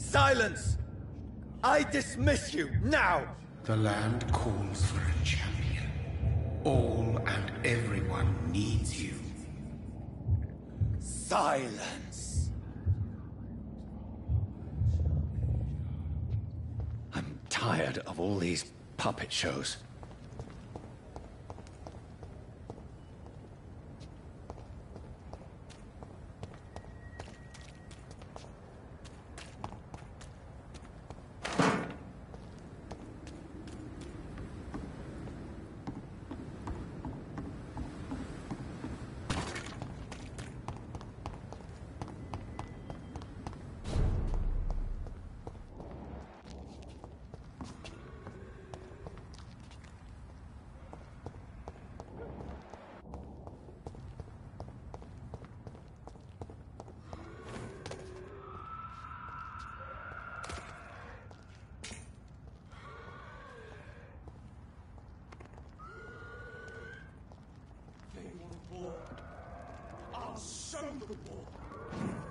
Silence! I dismiss you, now! The land calls for a champion. All and everyone needs you. Silence! I'm tired of all these puppet shows.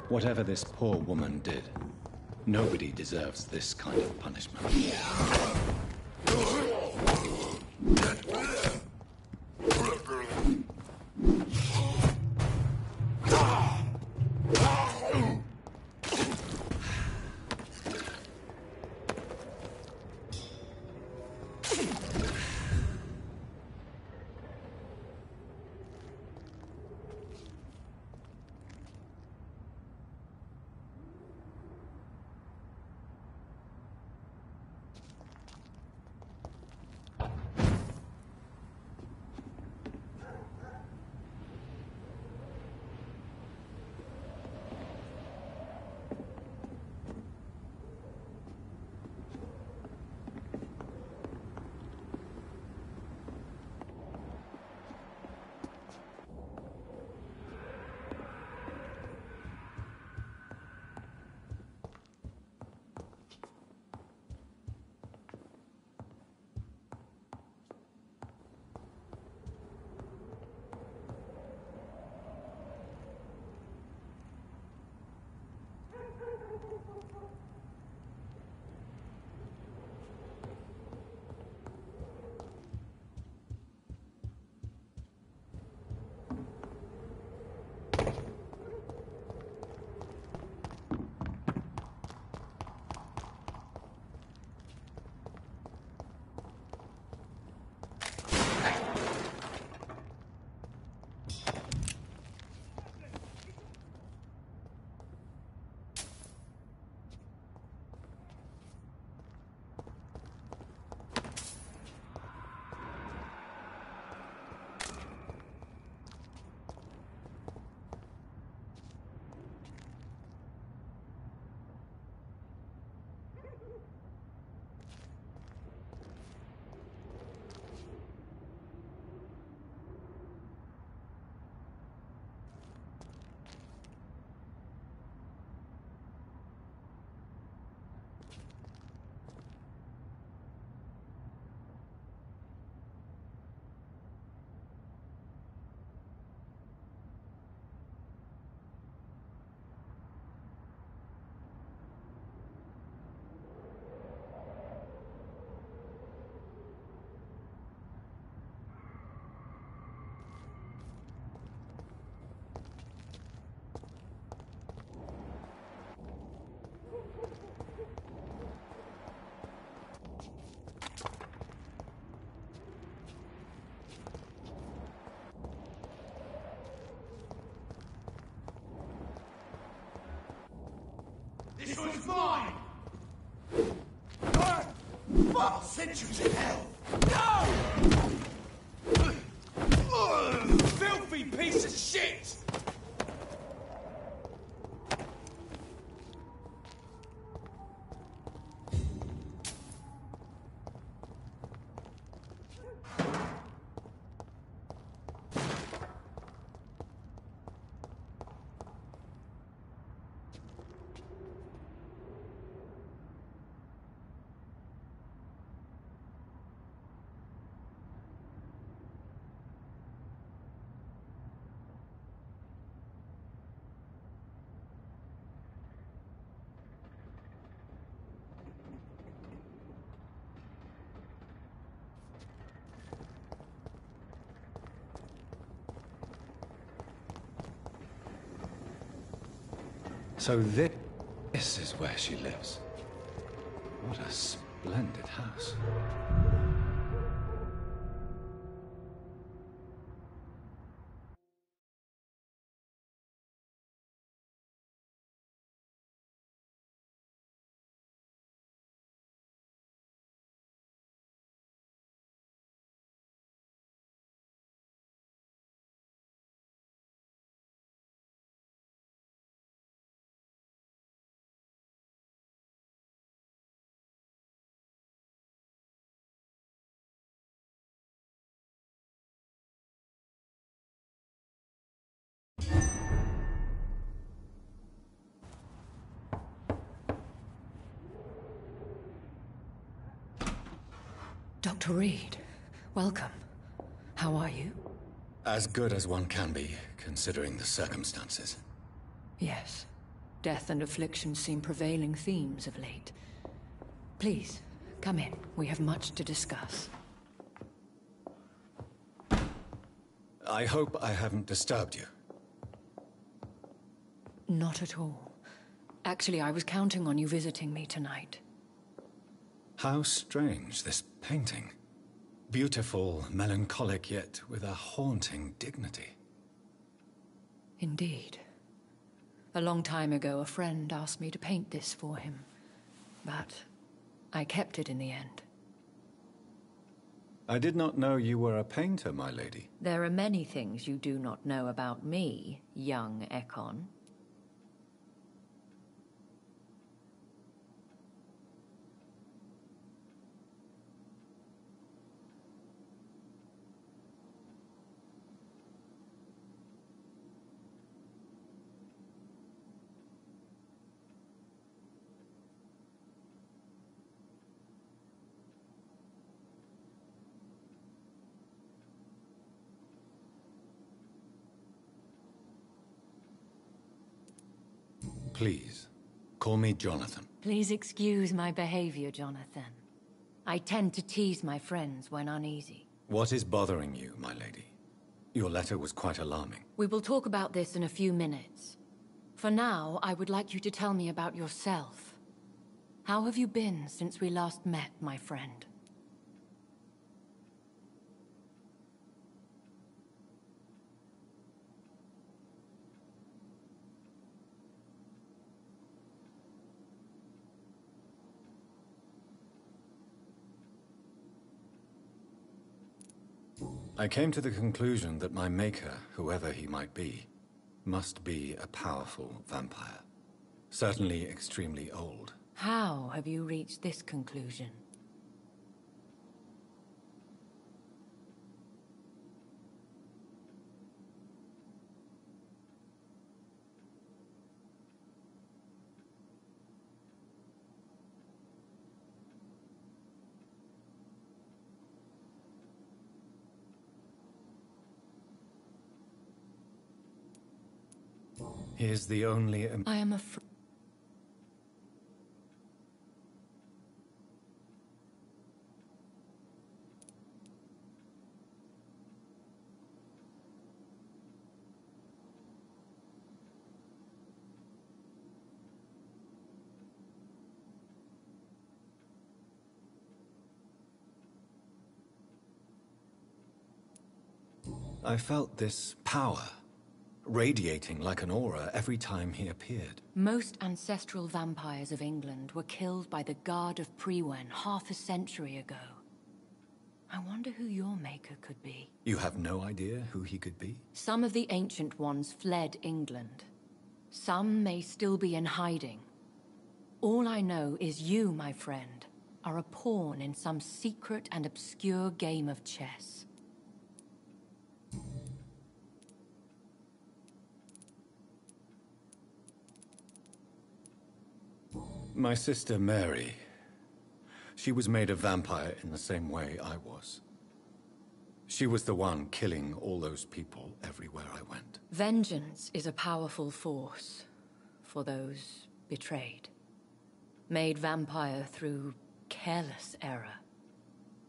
Whatever this poor woman did, nobody deserves this kind of punishment. This one's mine! I'll send you to hell! No! Filthy piece of shit! So this is where she lives. What a splendid house. Dr. Reed, welcome. How are you? As good as one can be, considering the circumstances. Yes. Death and affliction seem prevailing themes of late. Please, come in. We have much to discuss. I hope I haven't disturbed you. Not at all. Actually, I was counting on you visiting me tonight. How strange, this painting. Beautiful, melancholic, yet with a haunting dignity. Indeed. A long time ago, a friend asked me to paint this for him. But I kept it in the end. I did not know you were a painter, my lady. There are many things you do not know about me, young Ekon. Please, call me Jonathan. Please excuse my behavior, Jonathan. I tend to tease my friends when uneasy. What is bothering you, my lady? Your letter was quite alarming. We will talk about this in a few minutes. For now, I would like you to tell me about yourself. How have you been since we last met, my friend? I came to the conclusion that my maker, whoever he might be, must be a powerful vampire. Certainly extremely old. How have you reached this conclusion? He is the only... I am afraid... I felt this power radiating like an aura every time he appeared. Most ancestral vampires of England were killed by the Guard of Priwen half a century ago. I wonder who your maker could be. You have no idea who he could be? Some of the Ancient Ones fled England. Some may still be in hiding. All I know is you, my friend, are a pawn in some secret and obscure game of chess. My sister Mary. She was made a vampire in the same way I was. She was the one killing all those people everywhere I went. Vengeance is a powerful force for those betrayed. Made vampire through careless error.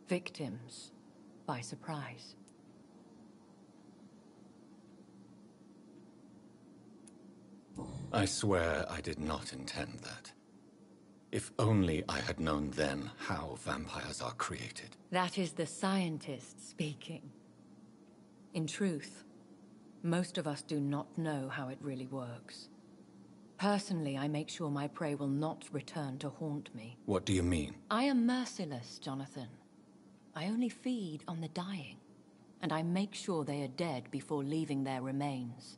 Victims by surprise. I swear I did not intend that. If only I had known then how vampires are created. That is the scientist speaking. In truth, most of us do not know how it really works. Personally, I make sure my prey will not return to haunt me. What do you mean? I am merciless, Jonathan. I only feed on the dying, and I make sure they are dead before leaving their remains.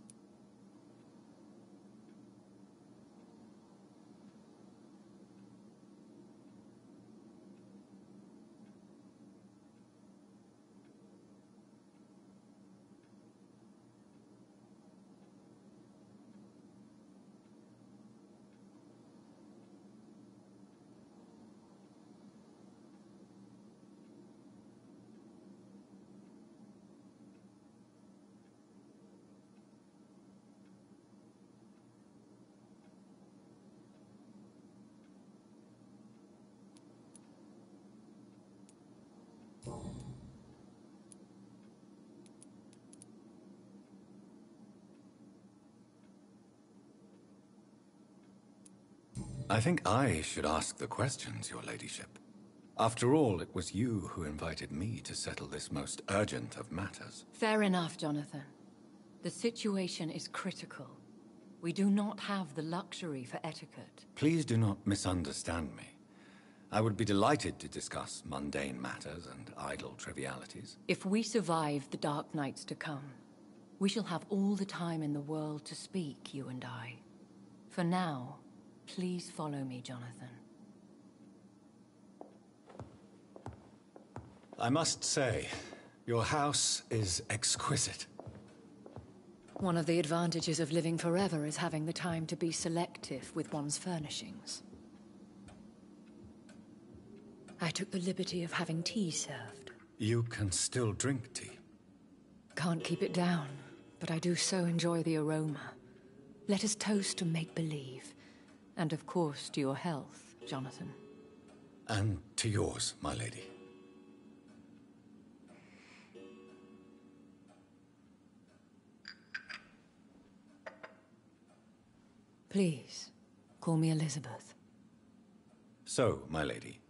I think I should ask the questions, your ladyship. After all, it was you who invited me to settle this most urgent of matters. Fair enough, Jonathan. The situation is critical. We do not have the luxury for etiquette. Please do not misunderstand me. I would be delighted to discuss mundane matters and idle trivialities. If we survive the dark nights to come, we shall have all the time in the world to speak, you and I. For now, please follow me, Jonathan. I must say, your house is exquisite. One of the advantages of living forever is having the time to be selective with one's furnishings. I took the liberty of having tea served. You can still drink tea. Can't keep it down, but I do so enjoy the aroma. Let us toast to make-believe. And of course, to your health, Jonathan. And to yours, my lady. Please, call me Elizabeth. So, my lady,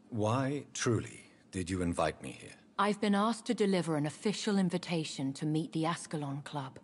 why, truly, did you invite me here? I've been asked to deliver an official invitation to meet the Ascalon Club.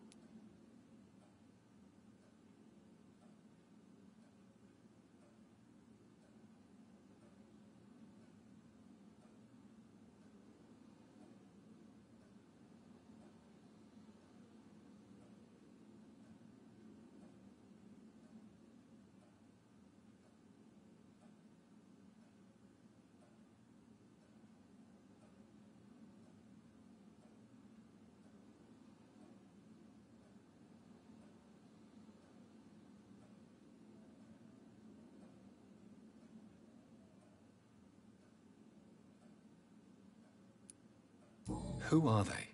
Who are they?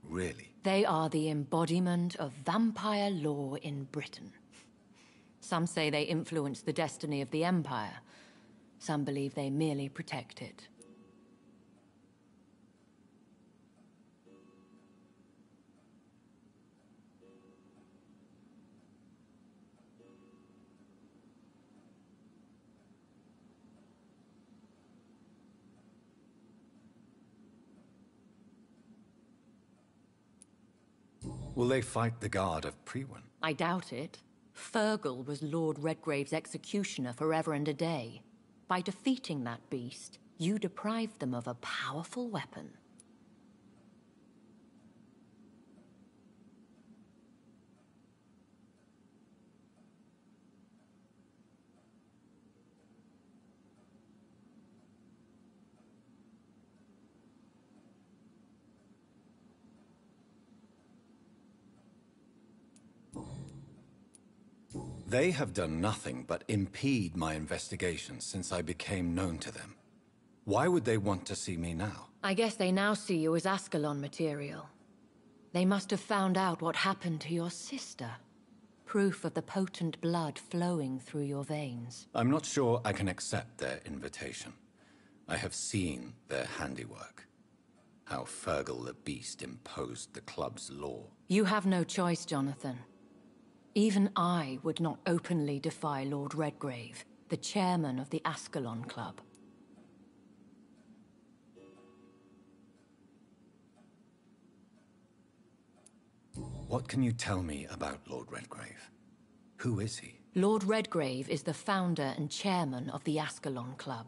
Really? They are the embodiment of vampire law in Britain. Some say they influence the destiny of the Empire. Some believe they merely protect it. Will they fight the guard of Priwen? I doubt it. Fergal was Lord Redgrave's executioner forever and a day. By defeating that beast, you deprived them of a powerful weapon. They have done nothing but impede my investigations since I became known to them. Why would they want to see me now? I guess they now see you as Ascalon material. They must have found out what happened to your sister. Proof of the potent blood flowing through your veins. I'm not sure I can accept their invitation. I have seen their handiwork. How Fergal the Beast imposed the club's law. You have no choice, Jonathan. Even I would not openly defy Lord Redgrave, the chairman of the Ascalon Club. What can you tell me about Lord Redgrave? Who is he? Lord Redgrave is the founder and chairman of the Ascalon Club.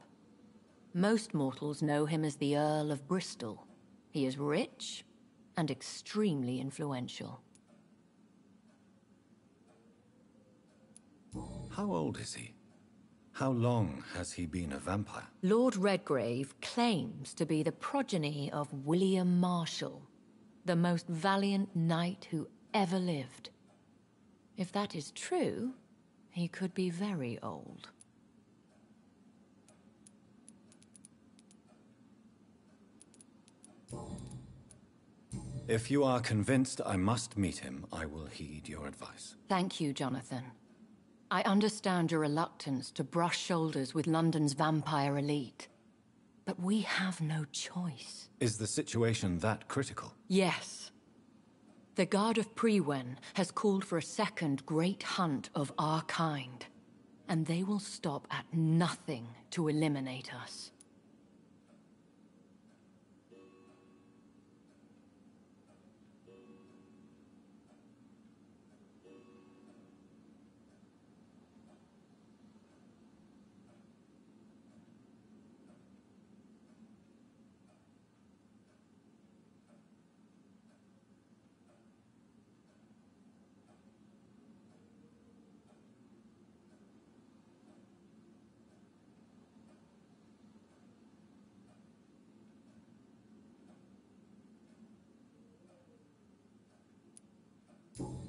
Most mortals know him as the Earl of Bristol. He is rich and extremely influential. How old is he? How long has he been a vampire? Lord Redgrave claims to be the progeny of William Marshall, the most valiant knight who ever lived. If that is true, he could be very old. If you are convinced I must meet him, I will heed your advice. Thank you, Jonathan. I understand your reluctance to brush shoulders with London's vampire elite. But we have no choice. Is the situation that critical? Yes. The Guard of Priwen has called for a second great hunt of our kind. And they will stop at nothing to eliminate us.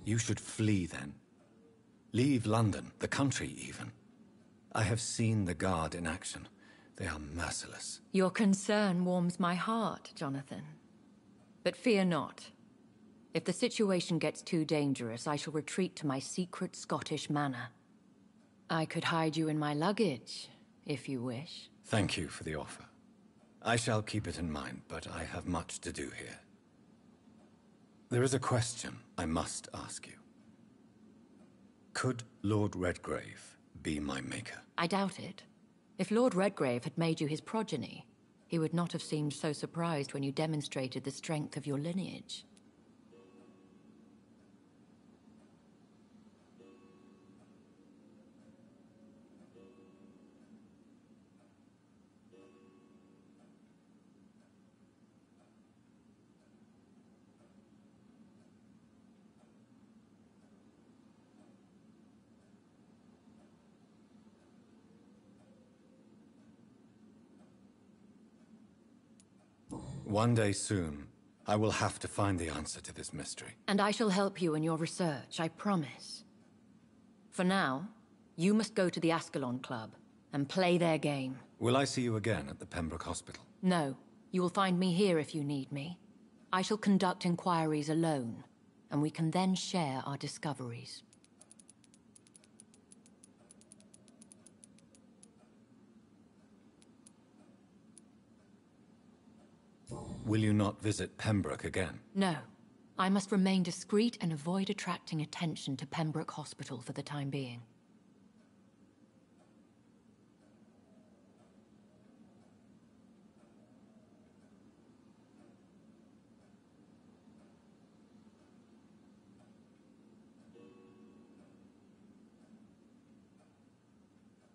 You should flee then. Leave London, the country even. I have seen the Guard in action. They are merciless. Your concern warms my heart, Jonathan. But fear not. If the situation gets too dangerous, I shall retreat to my secret Scottish manor. I could hide you in my luggage, if you wish. Thank you for the offer. I shall keep it in mind, but I have much to do here. There is a question I must ask you. Could Lord Redgrave be my maker? I doubt it. If Lord Redgrave had made you his progeny, he would not have seemed so surprised when you demonstrated the strength of your lineage. One day soon, I will have to find the answer to this mystery. And I shall help you in your research, I promise. For now, you must go to the Ascalon Club and play their game. Will I see you again at the Pembroke Hospital? No, you will find me here if you need me. I shall conduct inquiries alone, and we can then share our discoveries. Will you not visit Pembroke again? No. I must remain discreet and avoid attracting attention to Pembroke Hospital for the time being.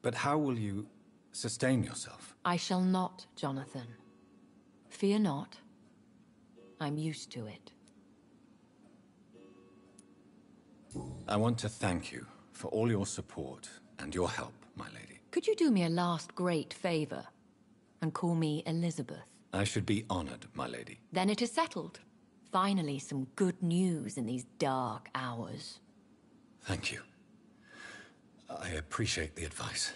But how will you sustain yourself? I shall not, Jonathan. Fear not. I'm used to it. I want to thank you for all your support and your help, my lady. Could you do me a last great favor and call me Elizabeth? I should be honored, my lady. Then it is settled. Finally, some good news in these dark hours. Thank you. I appreciate the advice.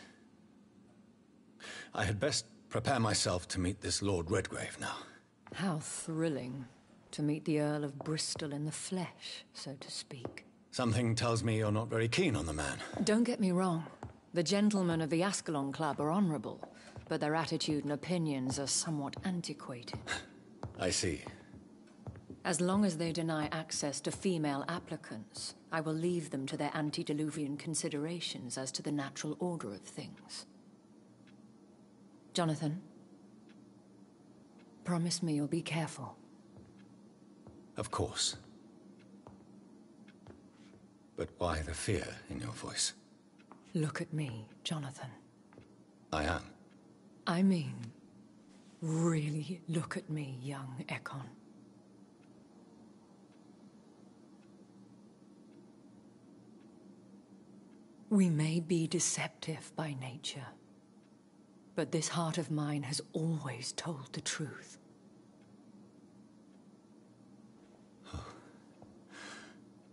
I had best prepare myself to meet this Lord Redgrave now. How thrilling to meet the Earl of Bristol in the flesh, so to speak. Something tells me you're not very keen on the man. Don't get me wrong. The gentlemen of the Ascalon Club are honorable, but their attitude and opinions are somewhat antiquated. I see. As long as they deny access to female applicants, I will leave them to their antediluvian considerations as to the natural order of things. Jonathan, promise me you'll be careful. Of course. But why the fear in your voice? Look at me, Jonathan. I am. I mean, really look at me, young Ekon. We may be deceptive by nature, but this heart of mine has always told the truth. Oh.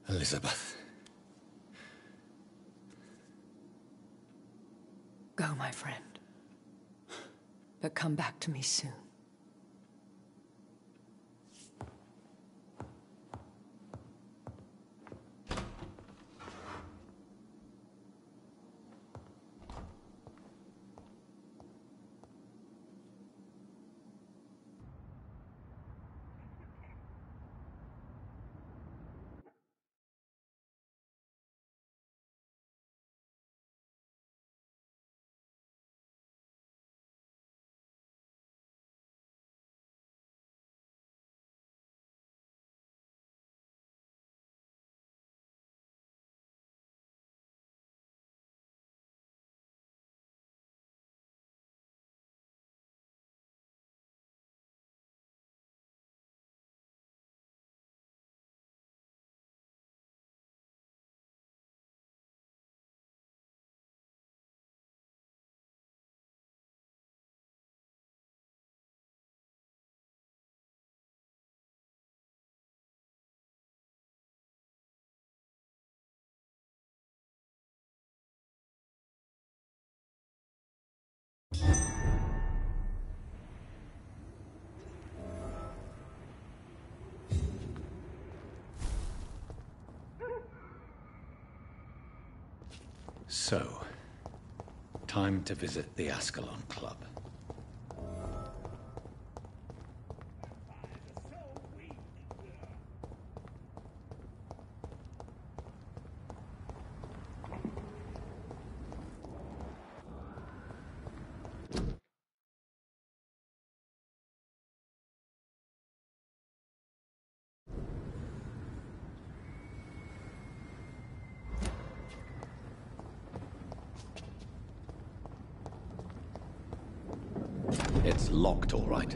Elizabeth. Go, my friend. But come back to me soon. So, time to visit the Ascalon Club. It's locked, all right.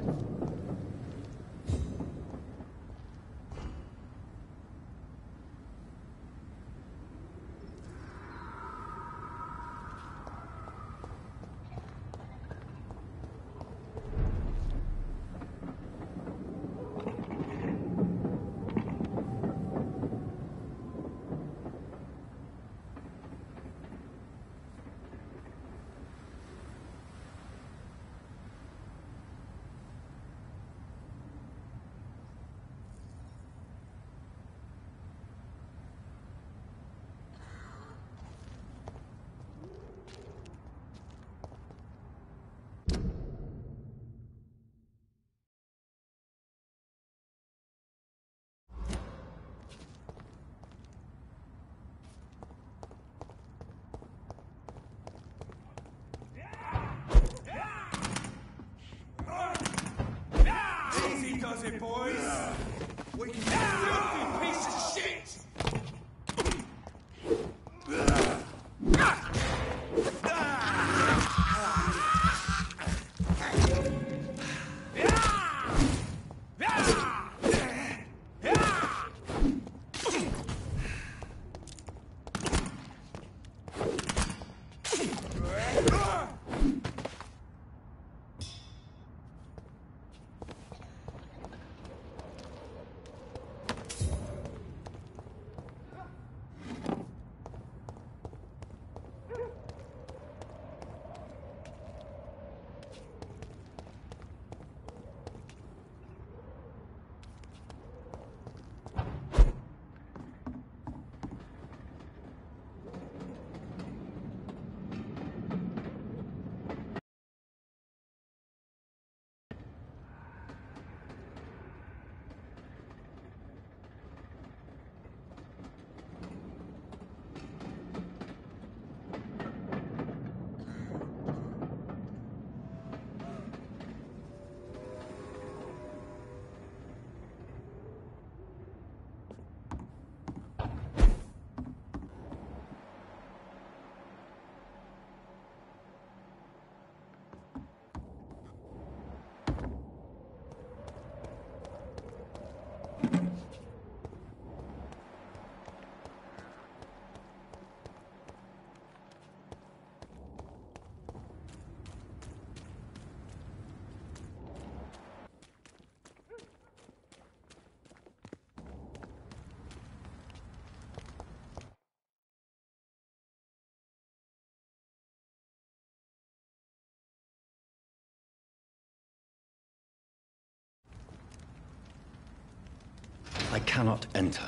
I cannot enter.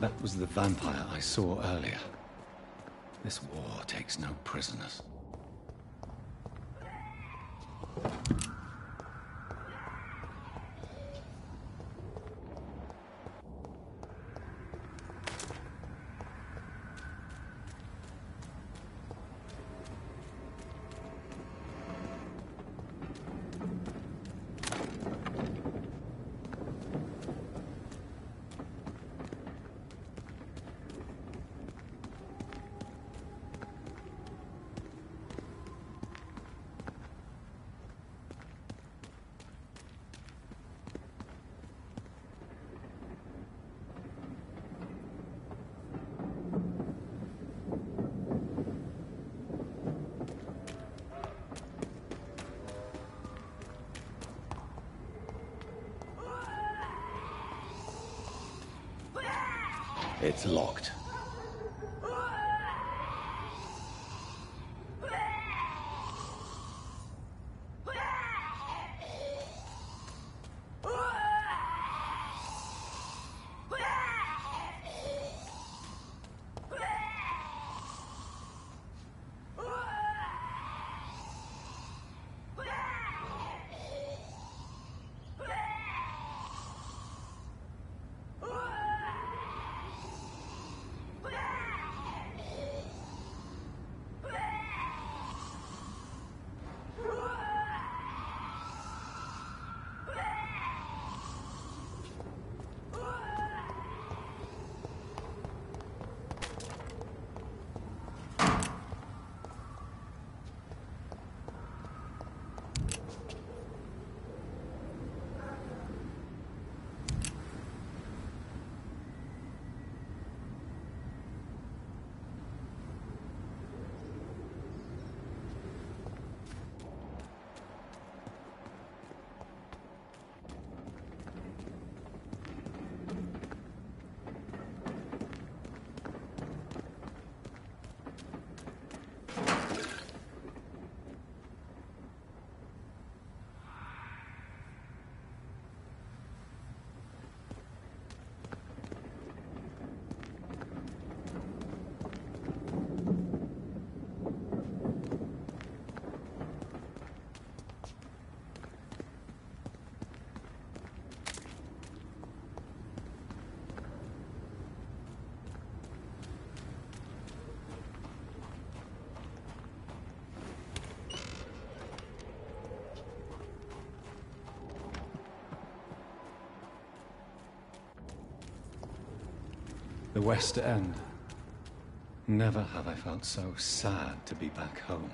That was the vampire I saw earlier. This war takes no prisoners. It's locked. The West End. Never have I felt so sad to be back home.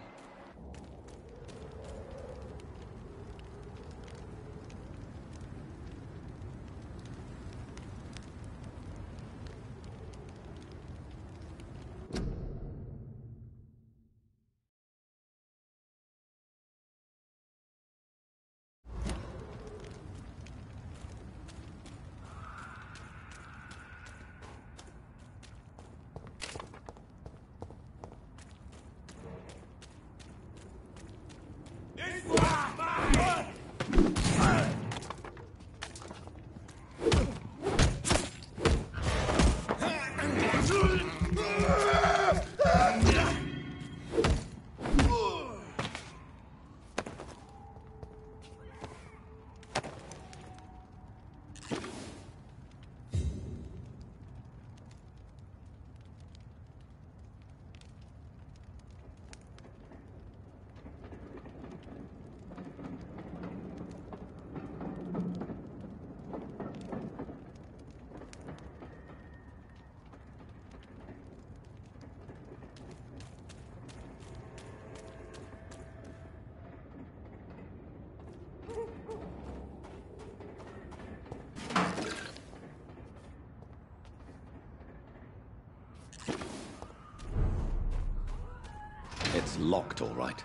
It's locked, all right.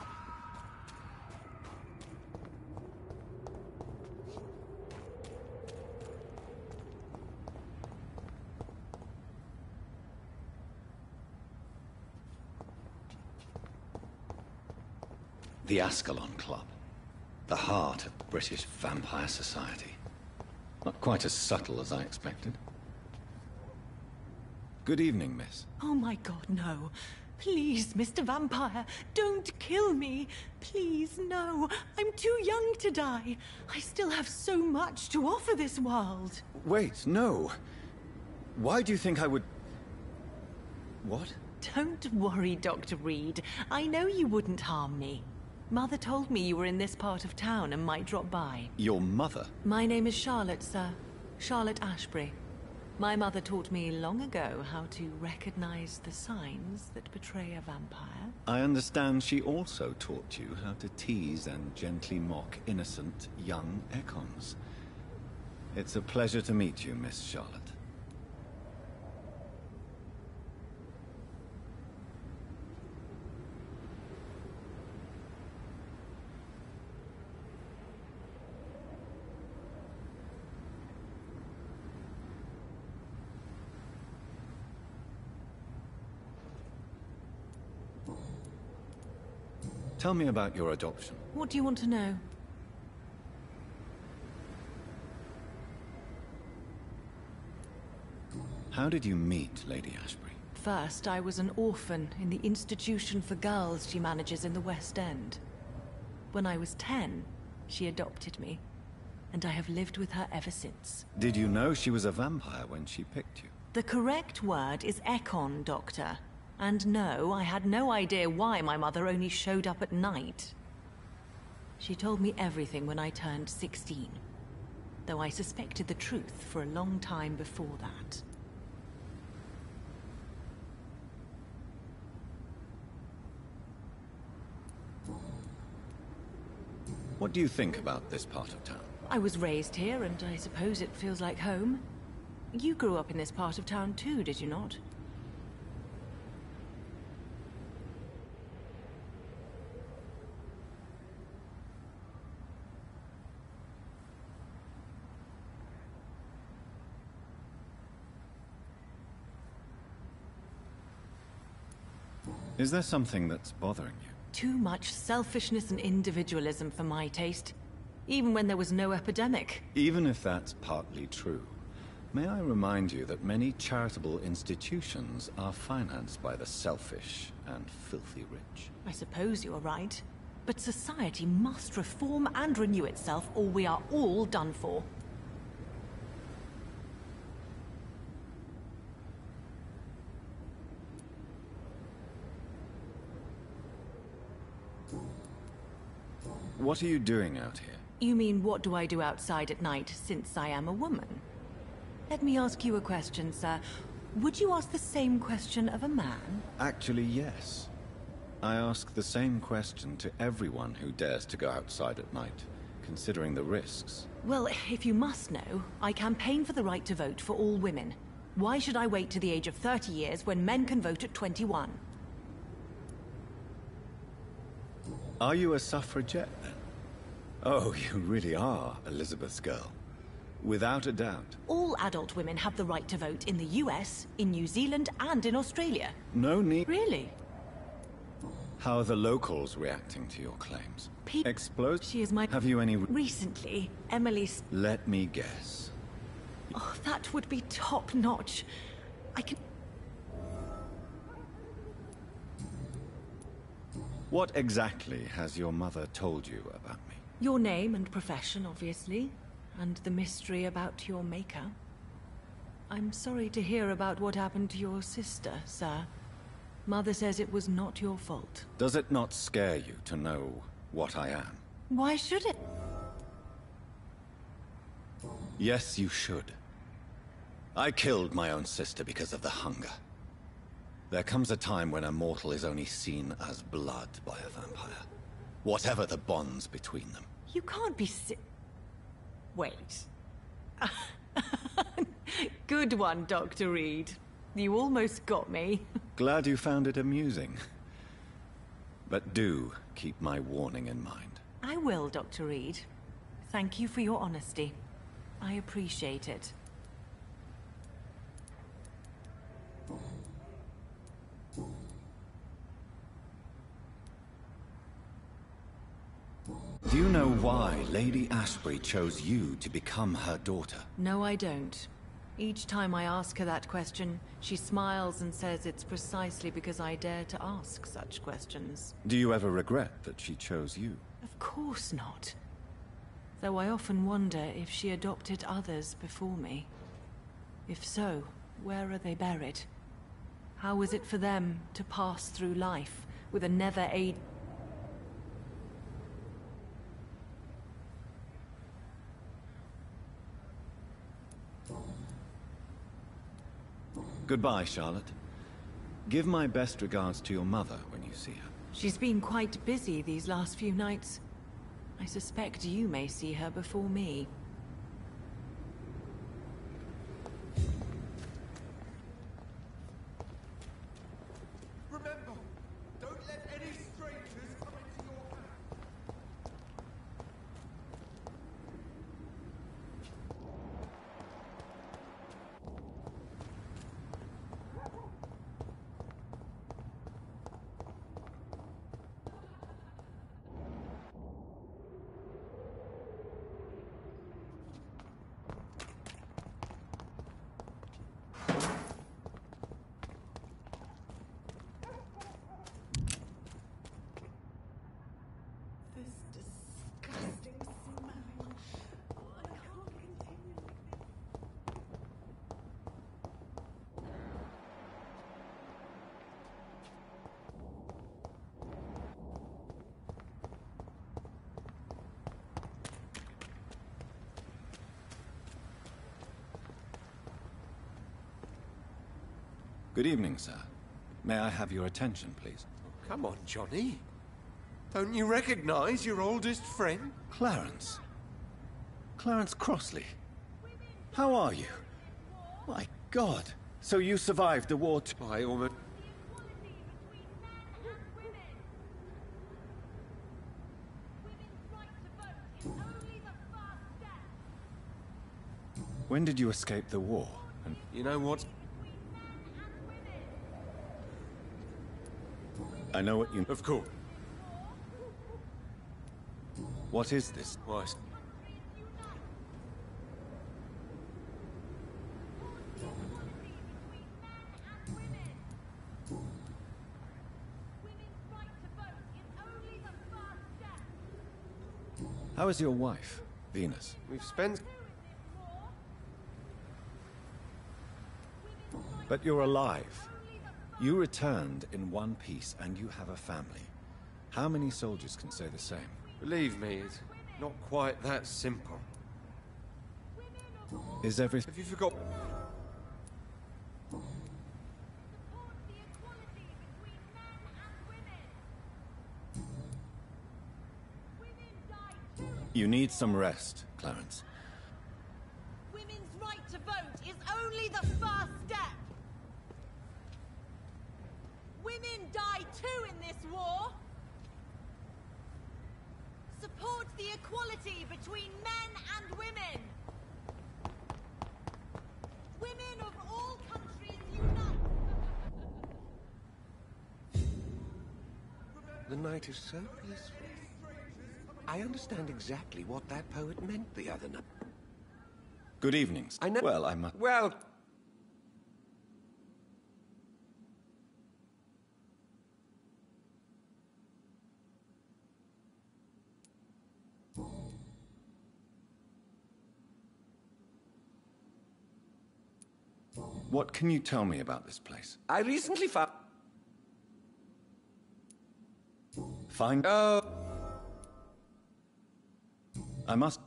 The Ascalon Club. The heart of British vampire society. Not quite as subtle as I expected. Good evening, miss. Oh my god, no. Please, Mr. Vampire, don't kill me. Please, no. I'm too young to die. I still have so much to offer this world. Wait, no. Why do you think I would... What? Don't worry, Dr. Reed. I know you wouldn't harm me. Mother told me you were in this part of town and might drop by. Your mother? My name is Charlotte, sir. Charlotte Ashbury. My mother taught me long ago how to recognize the signs that betray a vampire. I understand she also taught you how to tease and gently mock innocent young Ekons. It's a pleasure to meet you, Miss Charlotte. Tell me about your adoption. What do you want to know? How did you meet Lady Ashbury? First, I was an orphan in the institution for girls she manages in the West End. When I was 10, she adopted me, and I have lived with her ever since. Did you know she was a vampire when she picked you? The correct word is Ekon, Doctor. And no, I had no idea why my mother only showed up at night. She told me everything when I turned 16, though I suspected the truth for a long time before that. What do you think about this part of town? I was raised here, and I suppose it feels like home. You grew up in this part of town too, did you not? Is there something that's bothering you? Too much selfishness and individualism for my taste. Even when there was no epidemic. Even if that's partly true, may I remind you that many charitable institutions are financed by the selfish and filthy rich. I suppose you're right. But society must reform and renew itself, or we are all done for. What are you doing out here? You mean, what do I do outside at night, since I am a woman? Let me ask you a question, sir. Would you ask the same question of a man? Actually, yes. I ask the same question to everyone who dares to go outside at night, considering the risks. Well, if you must know, I campaign for the right to vote for all women. Why should I wait to the age of 30 years when men can vote at 21? Are you a suffragette, then? Oh, you really are Elizabeth's girl. Without a doubt. All adult women have the right to vote in the US, in New Zealand, and in Australia. No need... Really? How are the locals reacting to your claims? Explode? She is my... Have you any... Recently, Emily's... Let me guess. Oh, that would be top-notch. I can... What exactly has your mother told you about me? Your name and profession, obviously. And the mystery about your maker. I'm sorry to hear about what happened to your sister, sir. Mother says it was not your fault. Does it not scare you to know what I am? Why should it? Yes, you should. I killed my own sister because of the hunger. There comes a time when a mortal is only seen as blood by a vampire. Whatever the bonds between them. You can't be Wait. Good one, Dr. Reed. You almost got me. Glad you found it amusing. But do keep my warning in mind. I will, Dr. Reed. Thank you for your honesty. I appreciate it. Do you know why Lady Ashbury chose you to become her daughter? No, I don't. Each time I ask her that question, she smiles and says it's precisely because I dare to ask such questions. Do you ever regret that she chose you? Of course not. Though I often wonder if she adopted others before me. If so, where are they buried? How was it for them to pass through life with a never-aid... Goodbye, Charlotte. Give my best regards to your mother when you see her. She's been quite busy these last few nights. I suspect you may see her before me. Remember, don't let any strangers come into your house. Good evening, sir. May I have your attention, please? Oh, come on, Johnny. Don't you recognize your oldest friend? Clarence. Clarence Crossley. How are you? My God. So you survived the war too? I almost... When did you escape the war? And You know what? I know what you... Of course. What is this? Why? How is your wife, Venus? We've spent... But you're alive. You returned in one piece, and you have a family. How many soldiers can say the same? Believe me, it's not quite that simple. Is everything... Have you forgot? You need some rest, Clarence. Women's right to vote is only the first step. Women die too in this war. Support the equality between men and women. Women of all countries unite. The night is so peaceful. I understand exactly what that poet meant the other night. Good evenings. I know. Well, I must... Well... What can you tell me about this place? I recently found... Find... I must...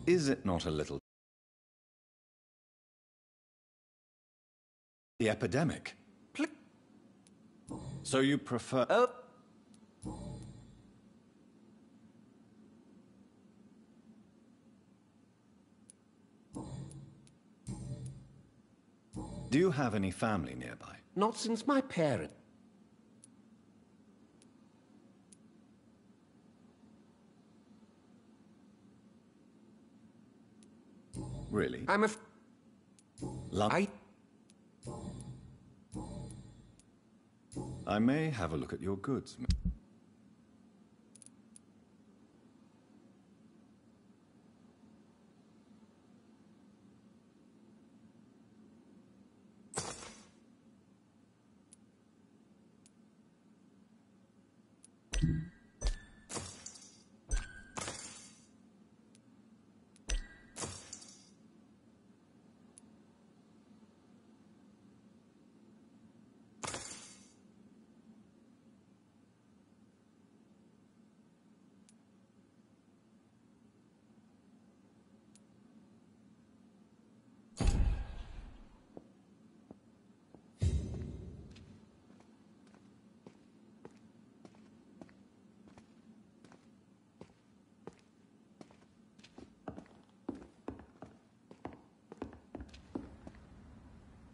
Is it not a little... The epidemic? So you prefer... Do you have any family nearby? Not since my parent... Really? I'm a... I may have a look at your goods.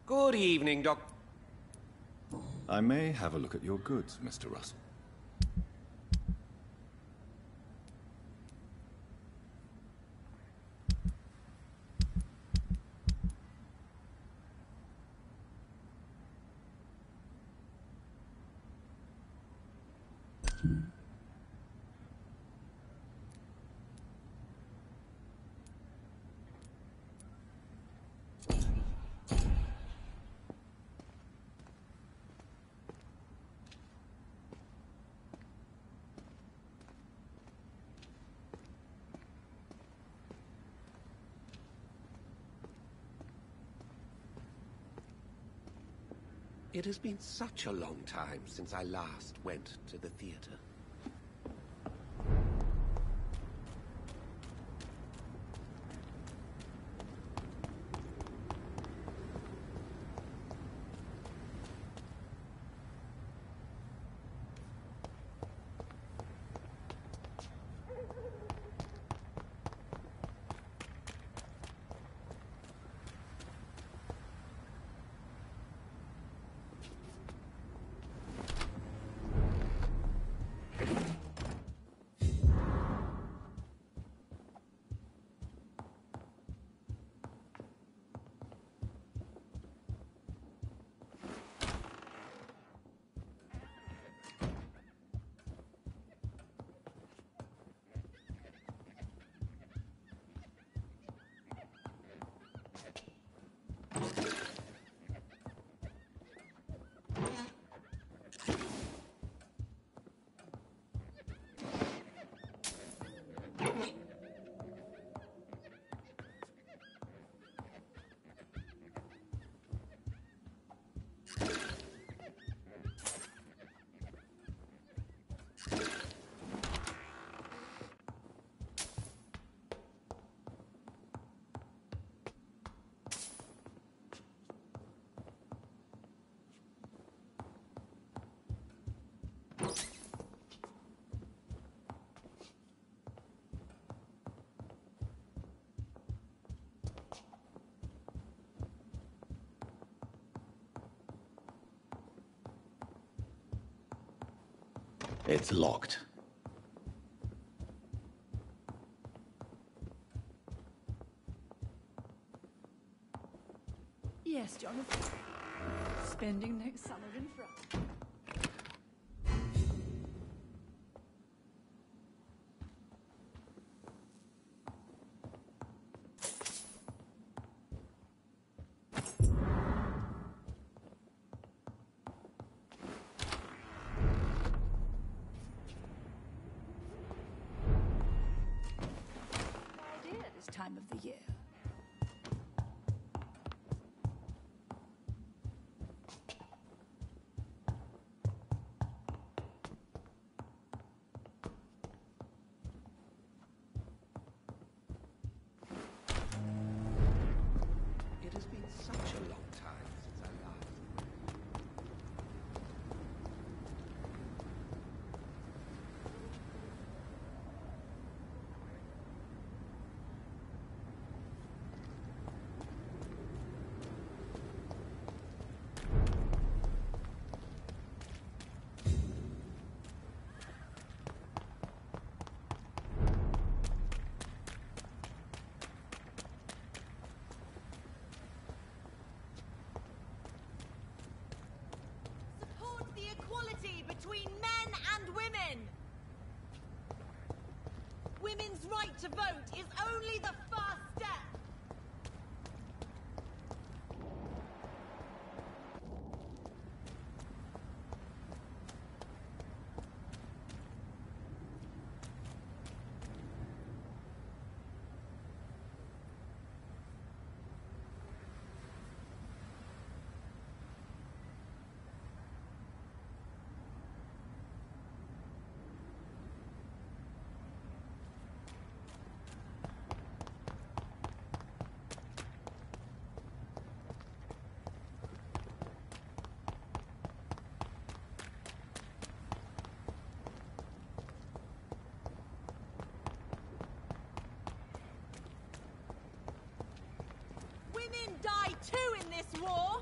Good evening, Doc. I may have a look at your goods, Mr. Russell. It has been such a long time since I last went to the theater. It's locked. Yes, Jonathan. Spending next summer in France. Idea this time of the year. It has been such a long time since I last. Support the equality between men and women! Women's right to vote is only the first step! Women die too in this war!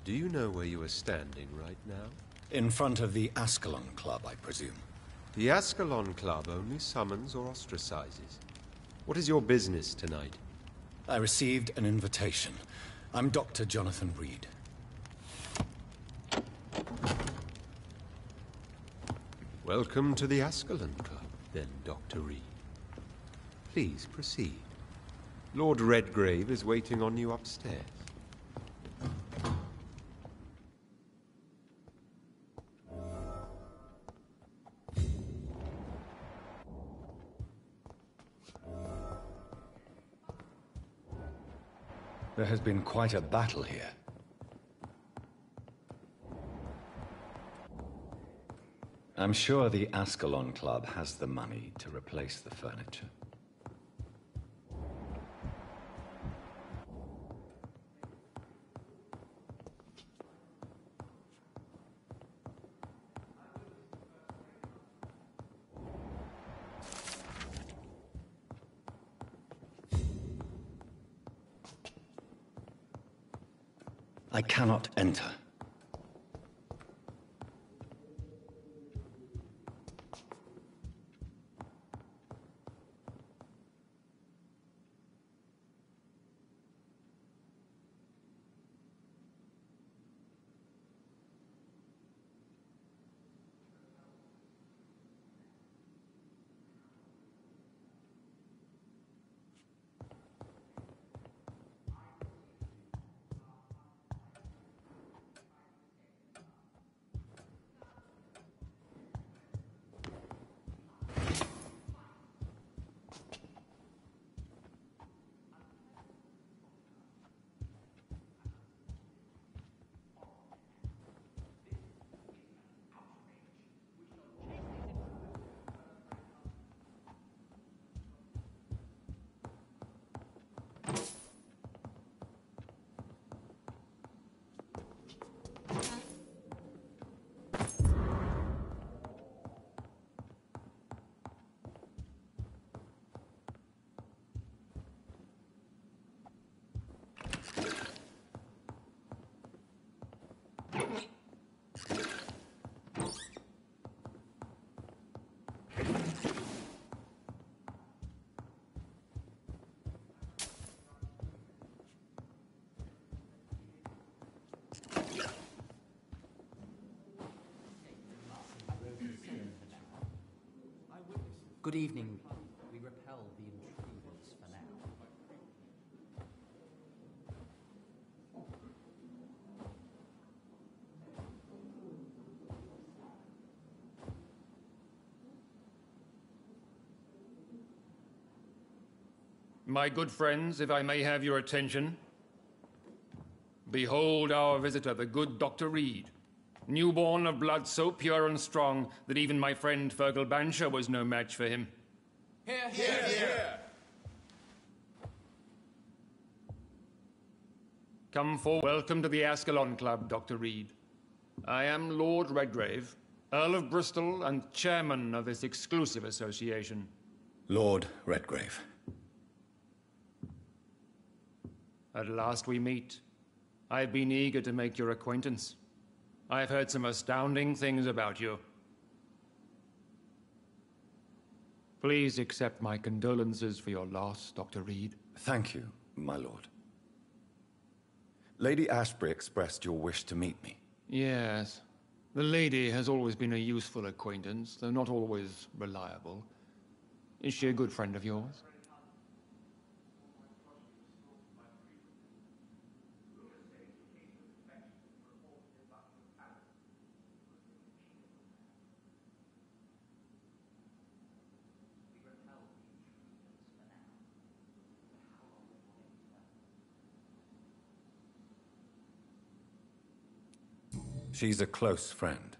Do you know where you are standing right now? In front of the Ascalon Club, I presume. The Ascalon Club only summons or ostracizes. What is your business tonight? I received an invitation. I'm Dr. Jonathan Reed. Welcome to the Ascalon Club, then, Dr. Reed. Please proceed. Lord Redgrave is waiting on you upstairs. There has been quite a battle here. I'm sure the Ascalon Club has the money to replace the furniture. I cannot enter. Good evening. We repel the intruders for now. My good friends, if I may have your attention. Behold our visitor, the good Dr. Reed. Newborn of blood so pure and strong that even my friend Fergal Bansher was no match for him. Hear, hear, hear! Come forward. Welcome to the Ascalon Club, Dr. Reed. I am Lord Redgrave, Earl of Bristol and chairman of this exclusive association. Lord Redgrave. At last we meet. I've been eager to make your acquaintance. I've heard some astounding things about you. Please accept my condolences for your loss, Dr. Reed. Thank you, my lord. Lady Ashbury expressed your wish to meet me. Yes. The lady has always been a useful acquaintance, though not always reliable. Is she a good friend of yours? She's a close friend,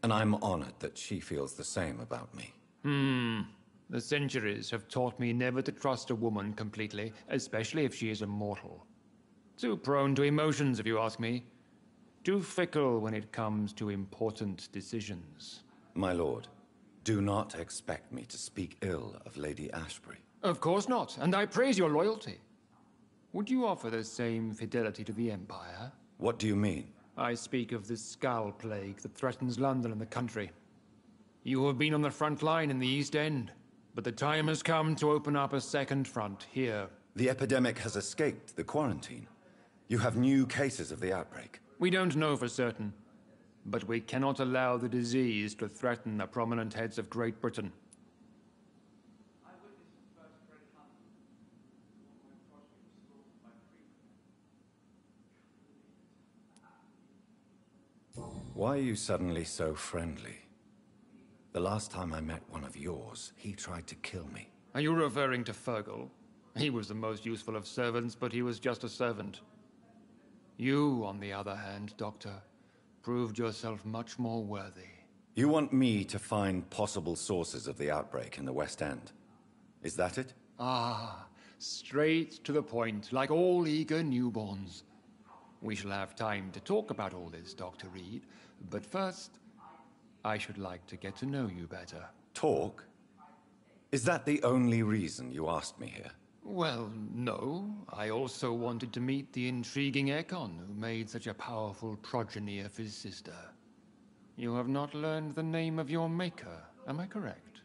and I'm honored that she feels the same about me. The centuries have taught me never to trust a woman completely, especially if she is a mortal. Too prone to emotions, if you ask me. Too fickle when it comes to important decisions. My lord, do not expect me to speak ill of Lady Ashbury. Of course not, and I praise your loyalty. Would you offer the same fidelity to the Empire? What do you mean? I speak of the Skull Plague that threatens London and the country. You have been on the front line in the East End, but the time has come to open up a second front here. The epidemic has escaped the quarantine. You have new cases of the outbreak. We don't know for certain, but we cannot allow the disease to threaten the prominent heads of Great Britain. Why are you suddenly so friendly? The last time I met one of yours, he tried to kill me. Are you referring to Fergal? He was the most useful of servants, but he was just a servant. You, on the other hand, Doctor, proved yourself much more worthy. You want me to find possible sources of the outbreak in the West End? Is that it? Ah, straight to the point, like all eager newborns. We shall have time to talk about all this, Dr. Reed, but first, I should like to get to know you better. Talk? Is that the only reason you asked me here? Well, no. I also wanted to meet the intriguing Ekon, who made such a powerful progeny of his sister. You have not learned the name of your maker, am I correct?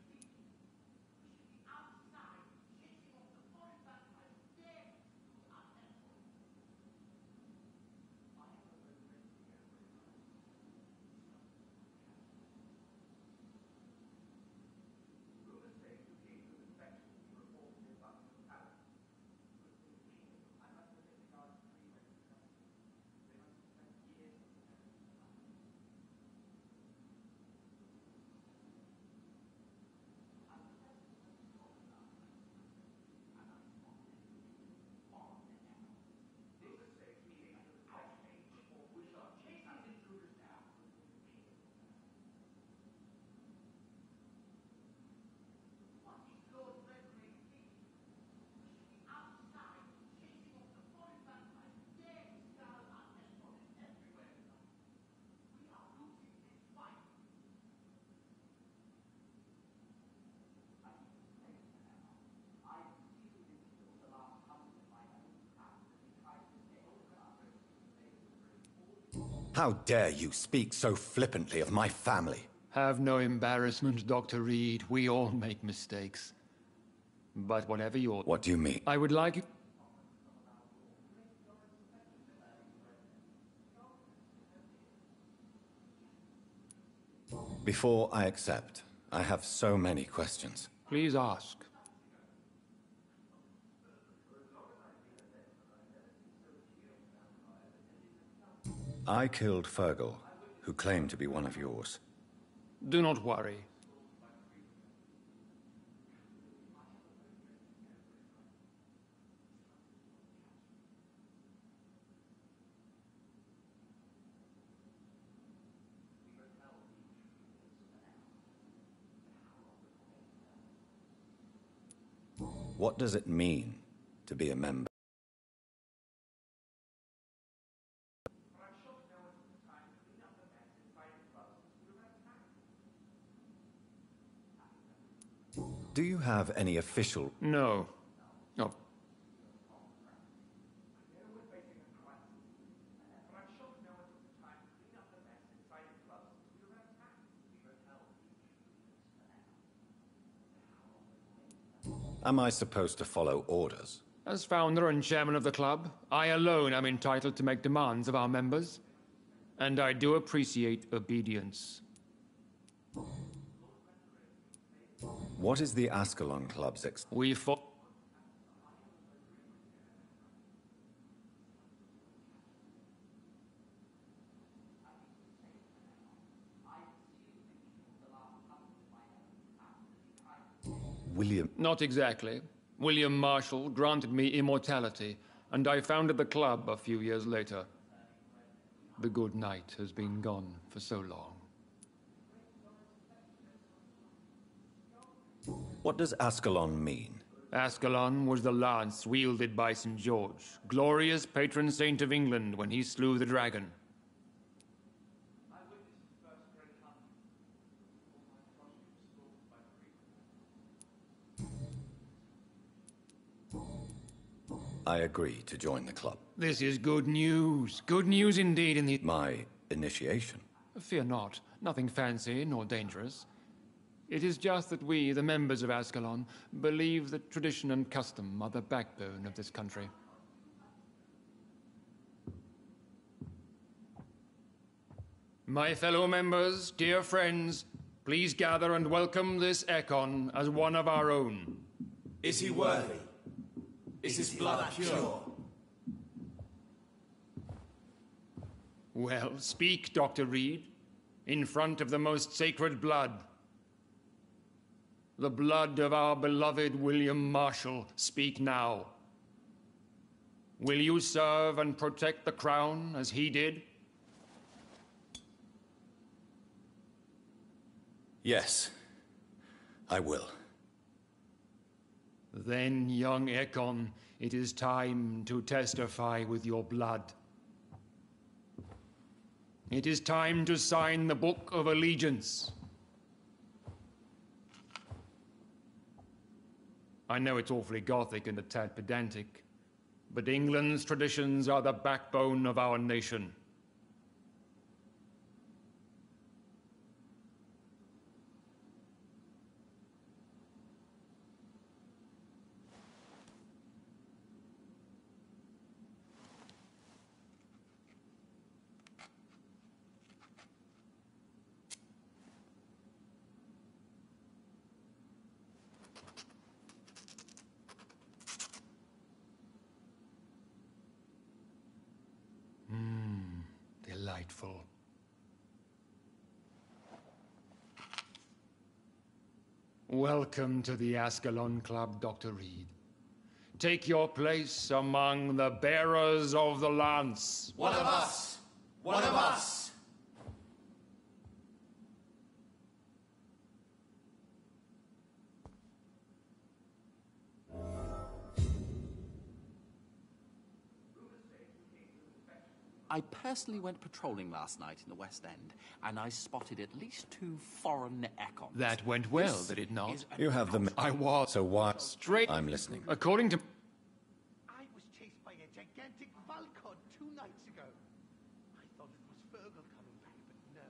How dare you speak so flippantly of my family? Have no embarrassment, Dr. Reed. We all make mistakes. But whatever your... What do you mean? I would like you... Before I accept, I have so many questions. Please ask. I killed Fergal, who claimed to be one of yours. Do not worry. What does it mean to be a member? Do you have any official... No. No. Am I supposed to follow orders? As founder and chairman of the club, I alone am entitled to make demands of our members. And I do appreciate obedience. What is the Ascalon Club's We fought... William... Not exactly. William Marshall granted me immortality, and I founded the club a few years later. The good knight has been gone for so long. What does Ascalon mean? Ascalon was the lance wielded by St. George, glorious patron saint of England when he slew the dragon. I agree to join the club. This is good news. Good news indeed in the... My initiation? Fear not. Nothing fancy nor dangerous. It is just that we, the members of Ascalon, believe that tradition and custom are the backbone of this country. My fellow members, dear friends, please gather and welcome this Ekon as one of our own. Is he worthy? Is his blood pure? Well, speak, Dr. Reed, in front of the most sacred blood. The blood of our beloved William Marshall. Speak now. Will you serve and protect the crown as he did? Yes, I will. Then, young Ekon, it is time to testify with your blood. It is time to sign the Book of Allegiance. I know it's awfully gothic and a tad pedantic, but England's traditions are the backbone of our nation. Delightful. Welcome to the Ascalon Club, Dr. Reed. Take your place among the bearers of the lance. One of us! One of us! I personally went patrolling last night in the West End, and I spotted at least 2 foreign Ekons. That went well, did it not? You have them. I was. So what? Straight. I'm listening. According to... I was chased by a gigantic Valcod 2 nights ago. I thought it was Fergal coming back, but no.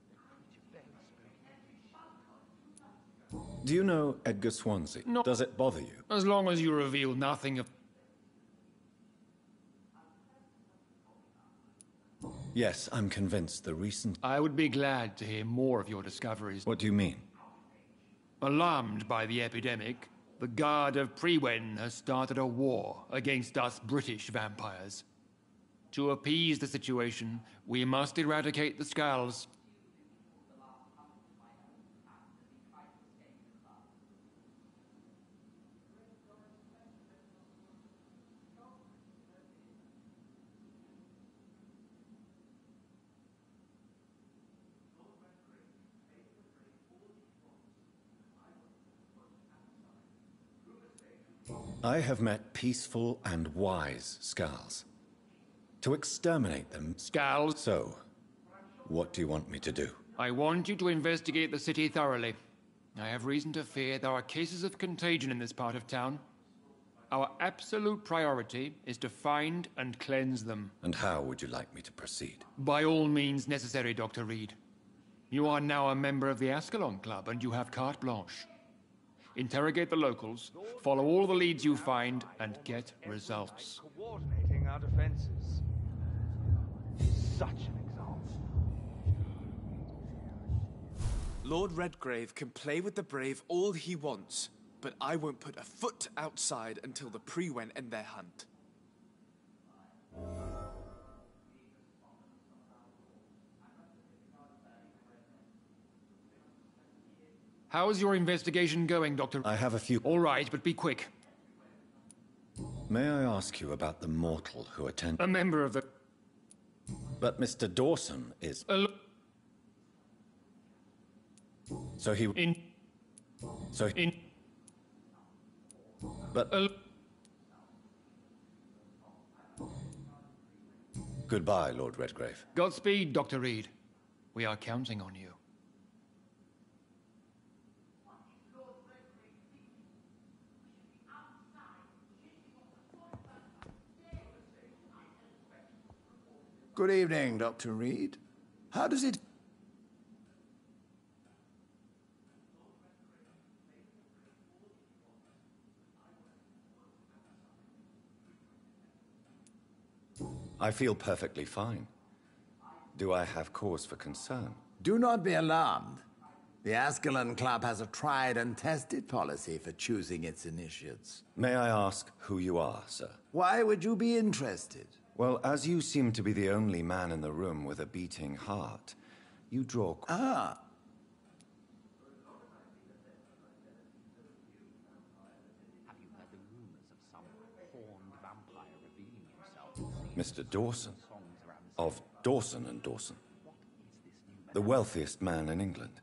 The creature barely spoke English. Do you know Edgar Swansea? No. Does it bother you? As long as you reveal nothing of... Yes, I'm convinced the recent... I would be glad to hear more of your discoveries. What do you mean? Alarmed by the epidemic, the Guard of Priwen has started a war against us British vampires. To appease the situation, we must eradicate the Skulls. I have met peaceful and wise Skulls. To exterminate them... Skulls? So, what do you want me to do? I want you to investigate the city thoroughly. I have reason to fear there are cases of contagion in this part of town. Our absolute priority is to find and cleanse them. And how would you like me to proceed? By all means necessary, Dr. Reed. You are now a member of the Ascalon Club, and you have carte blanche. Interrogate the locals, follow all the leads you find, and get results. Coordinating our defenses. Such an example. Lord Redgrave can play with the brave all he wants, but I won't put a foot outside until the Priwen end their hunt. How's your investigation going, Doctor? I have a few... All right, but be quick. May I ask you about the mortal who attended... A member of the... But Mr. Dawson is... So he... But... Goodbye, Lord Redgrave. Godspeed, Dr. Reed. We are counting on you. Good evening, Dr. Reed. How does it... I feel perfectly fine. Do I have cause for concern? Do not be alarmed. The Ascalon Club has a tried and tested policy for choosing its initiates. May I ask who you are, sir? Why would you be interested? Well, as you seem to be the only man in the room with a beating heart, you draw... Ah. Have you heard the rumors of some horned vampire revealing himself? Mr. Dawson, of Dawson and Dawson, the wealthiest man in England.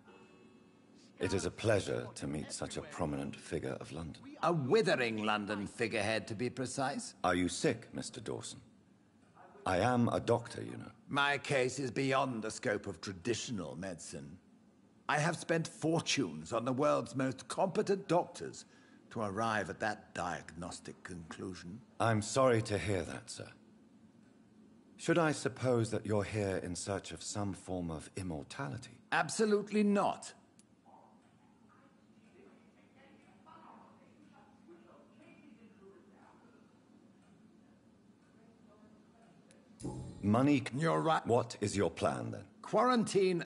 It is a pleasure to meet such a prominent figure of London. A withering London figurehead, to be precise. Are you sick, Mr. Dawson? I am a doctor, you know. My case is beyond the scope of traditional medicine. I have spent fortunes on the world's most competent doctors to arrive at that diagnostic conclusion. I'm sorry to hear that, sir. Should I suppose that you're here in search of some form of immortality? Absolutely not. Money... You're right. What is your plan, then? Quarantine...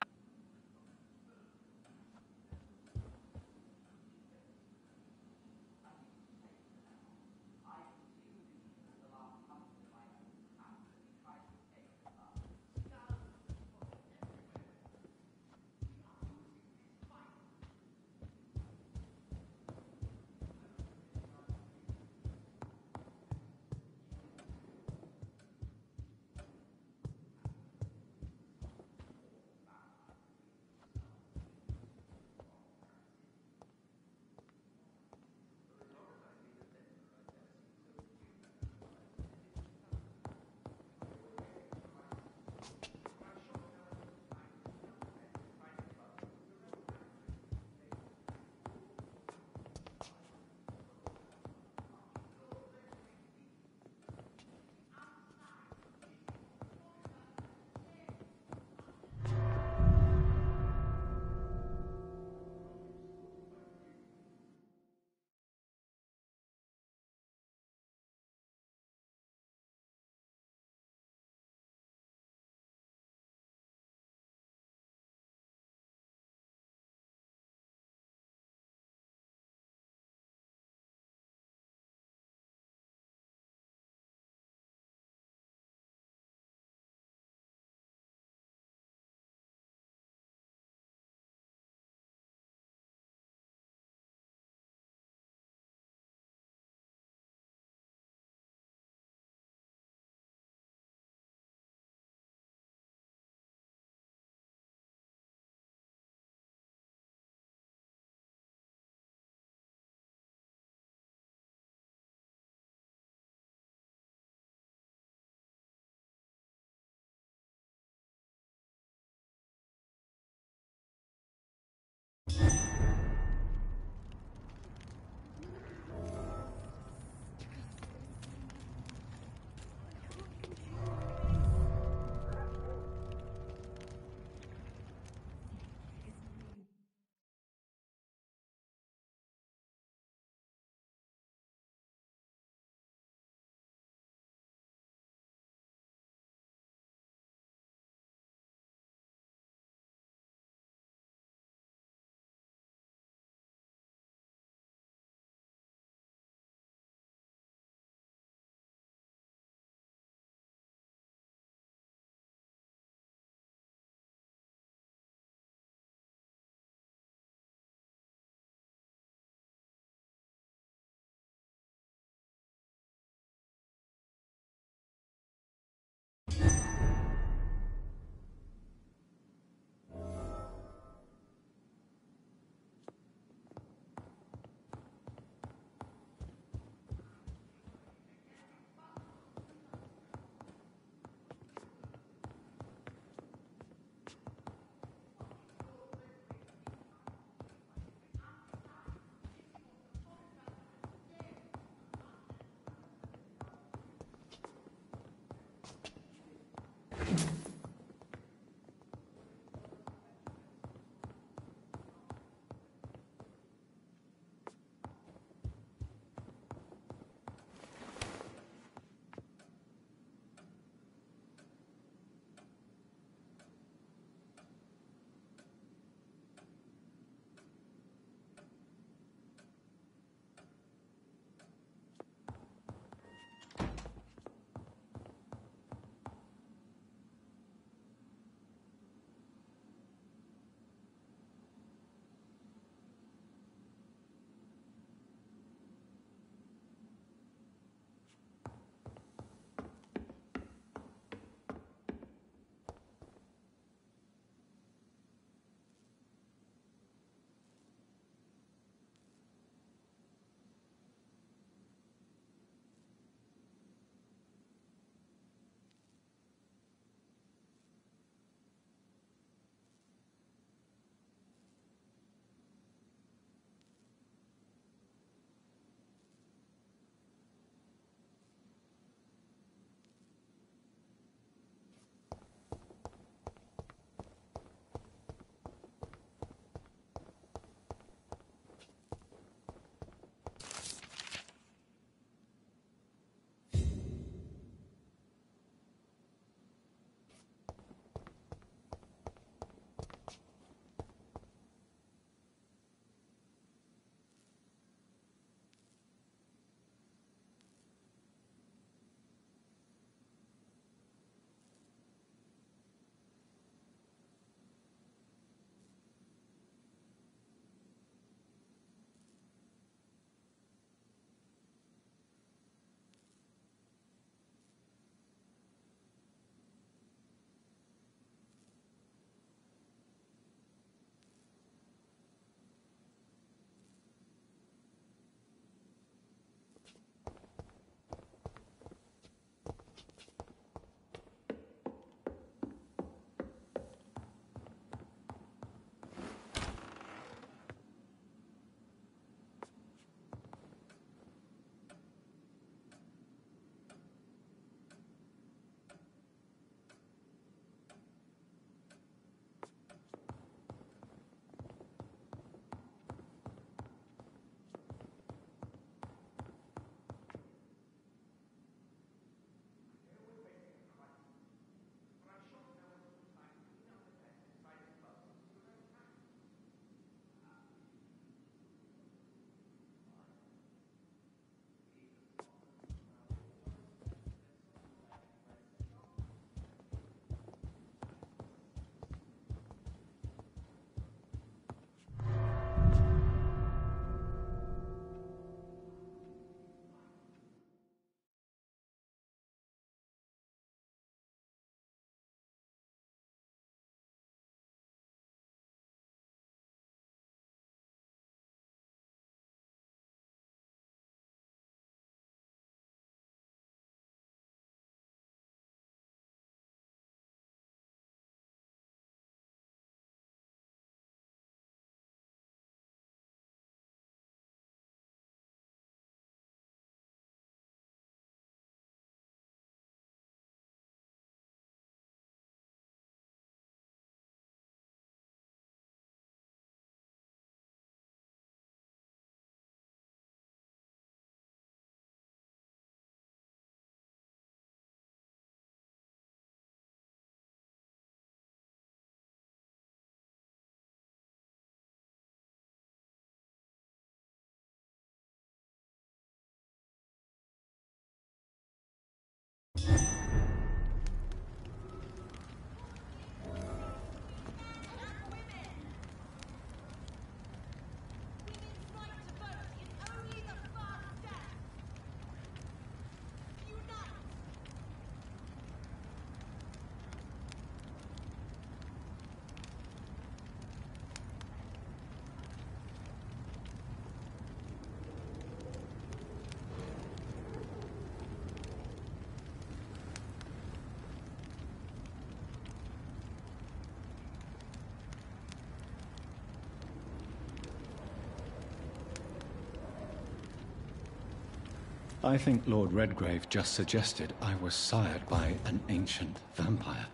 I think Lord Redgrave just suggested I was sired by an ancient vampire.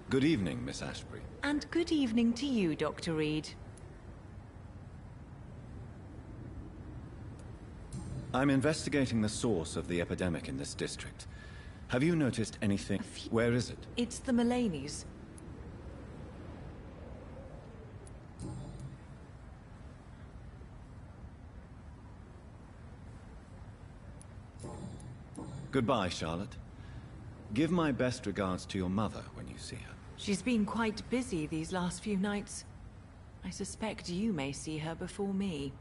Good evening, Miss Ashbury. And good evening to you, Dr. Reed. I'm investigating the source of the epidemic in this district. Have you noticed anything? Where is it? It's the Mullaneys. Goodbye, Charlotte. Give my best regards to your mother when you see her. She's been quite busy these last few nights. I suspect you may see her before me.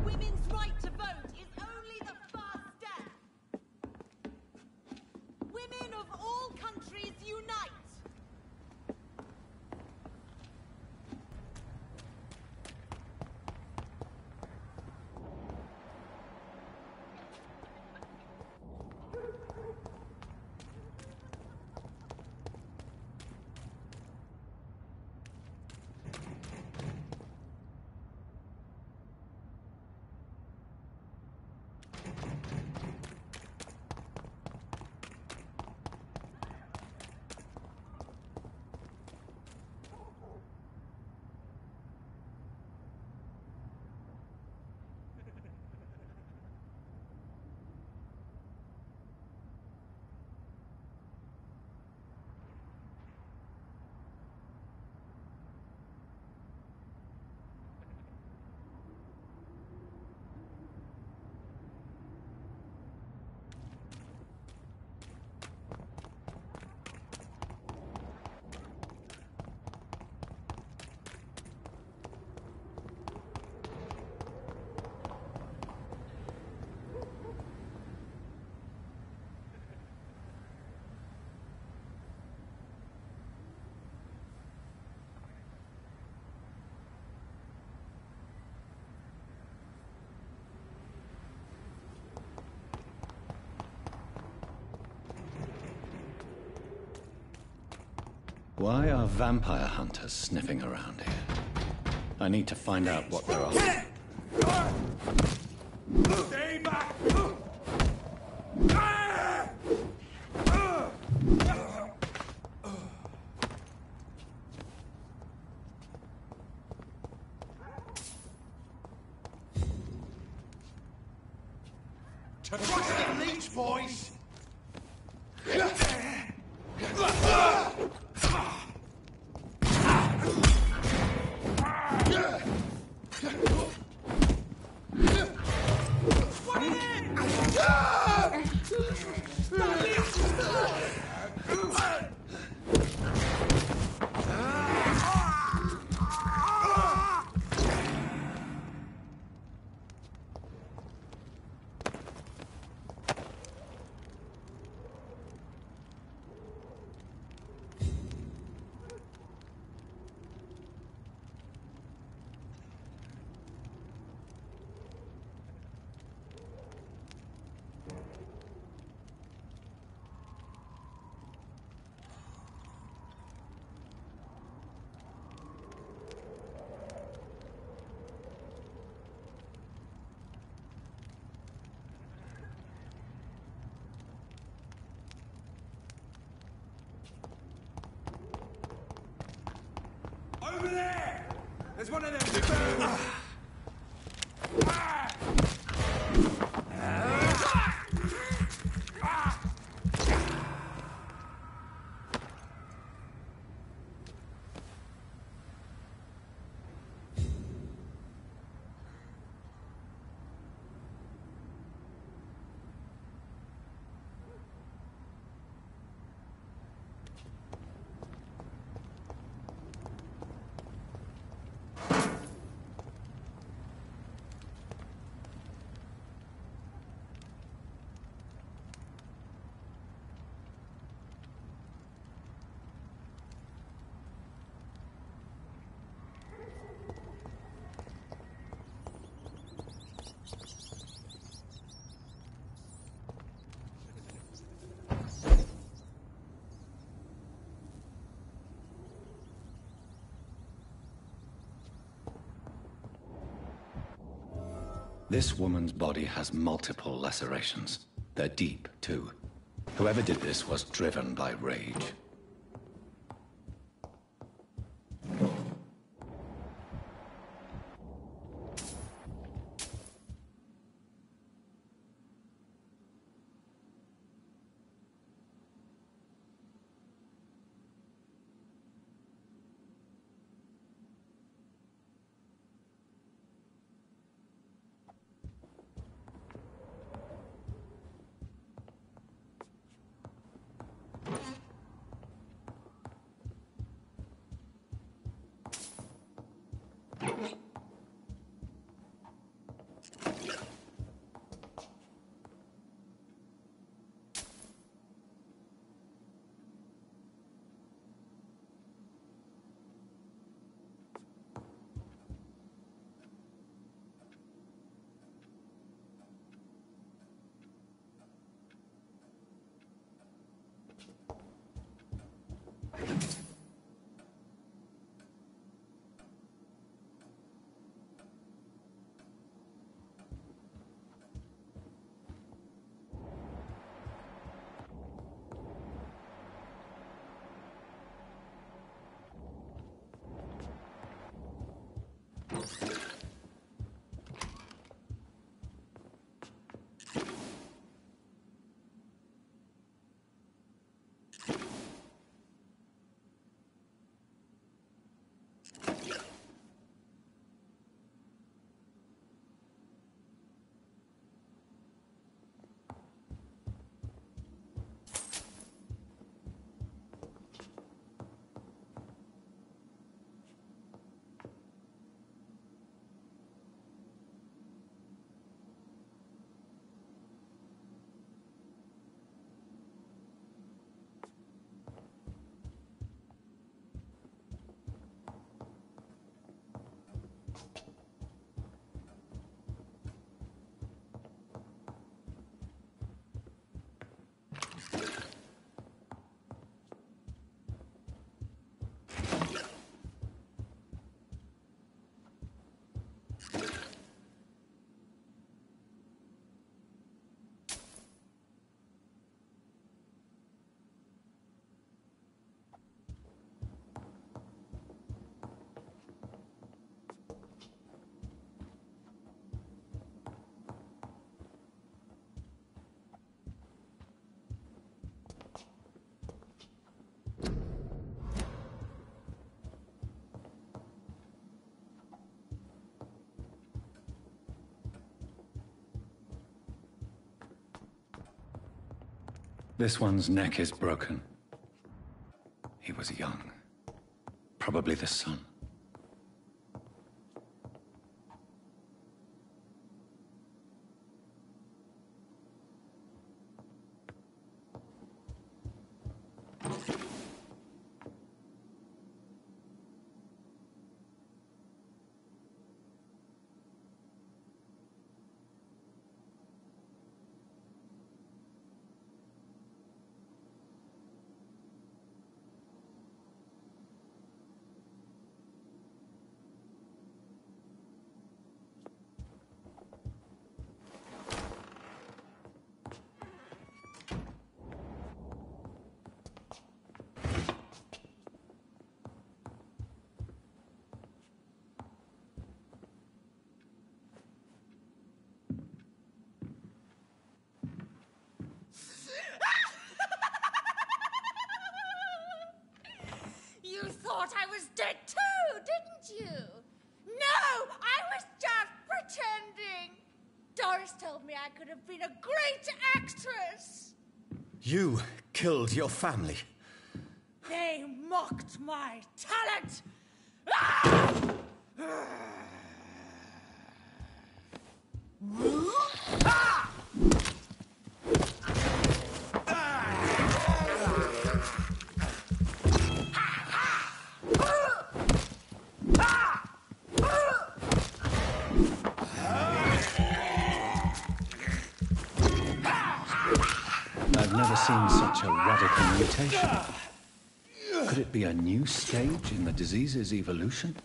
Women's right to vote is only the first step. Women of all countries unite! Why are vampire hunters sniffing around here? I need to find out what they're after. Stay back! Trust the leech, boys! Over there! There's one of them! This woman's body has multiple lacerations. They're deep, too. Whoever did this was driven by rage. This one's neck is broken. He was young. Probably the son. You thought I was dead too, didn't you? No, I was just pretending. Doris told me I could have been a great actress. You killed your family. They mocked my talent. Ah! Ah! I've never seen such a radical mutation. Could it be a new stage in the disease's evolution?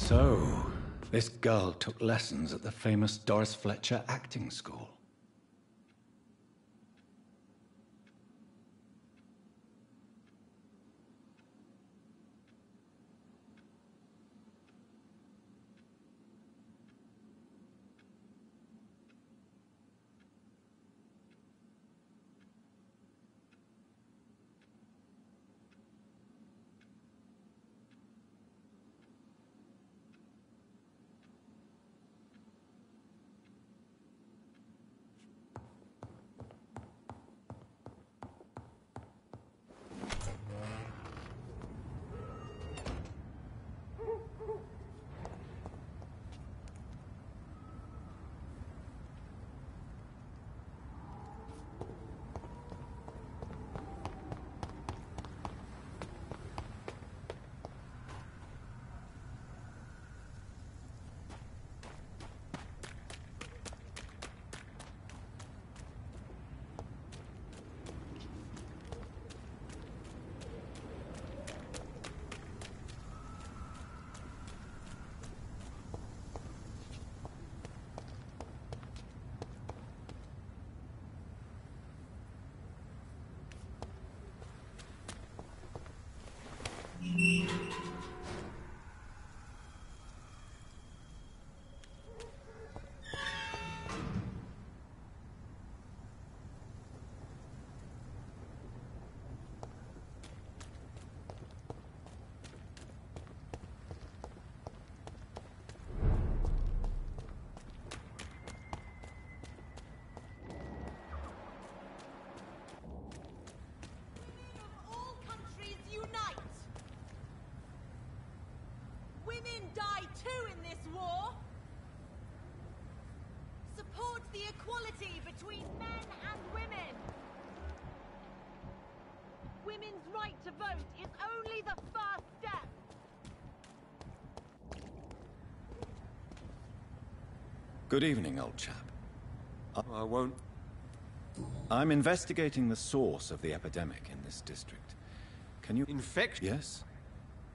So, this girl took lessons at the famous Doris Fletcher acting school. Women die too in this war. Support the equality between men and women. Women's right to vote is only the first step. Good evening, old chap. I won't. I'm investigating the source of the epidemic in this district. Can you... Infect? Yes?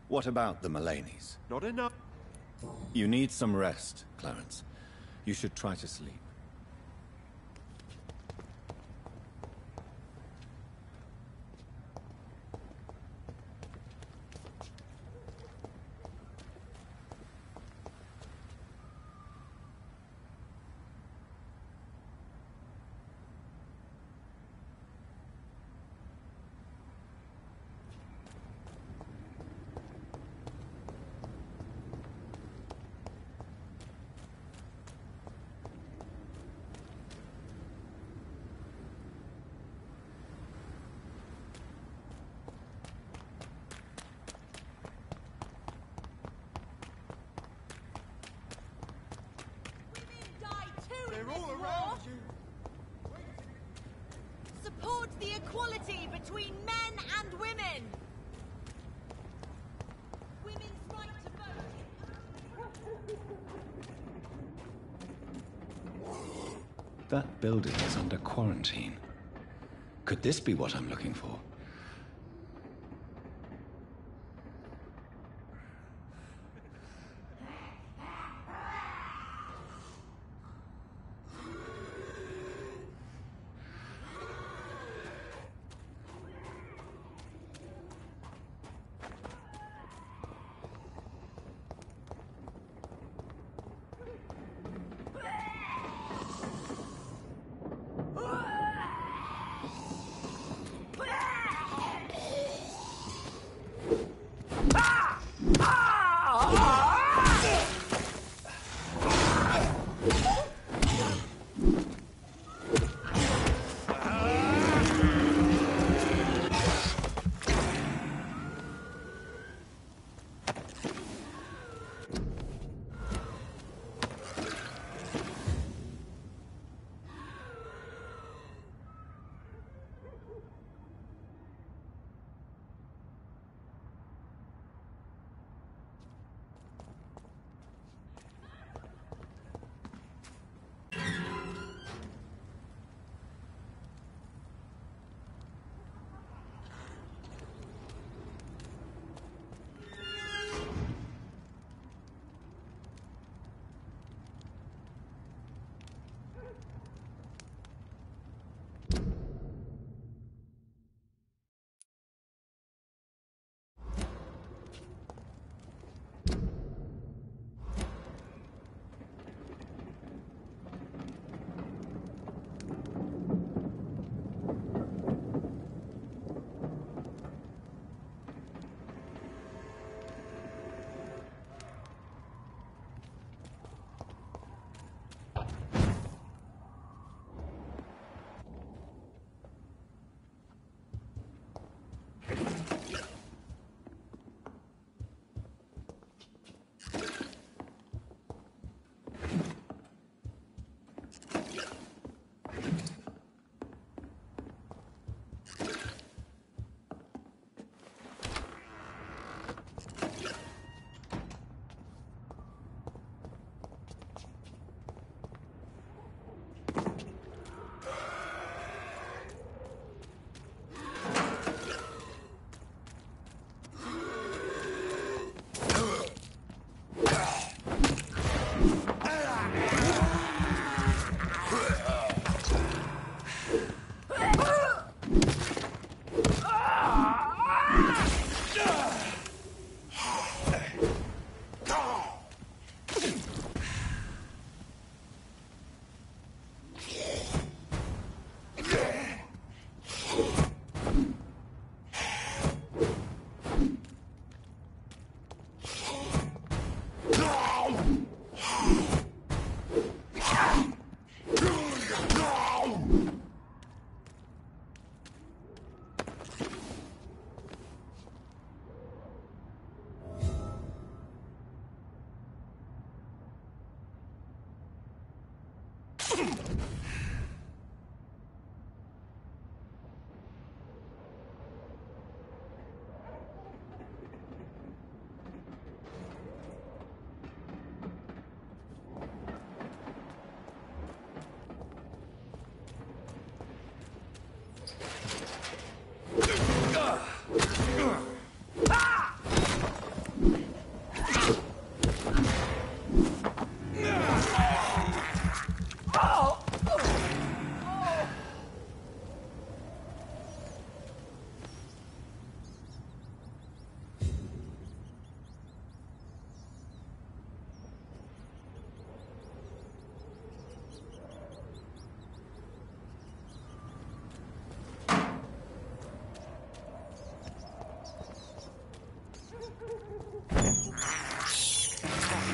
What about the Mullaneys? Not enough. You need some rest, Clarence. You should try to sleep. Support the equality between men and women. Women's right to vote. That building is under quarantine. Could this be what I'm looking for?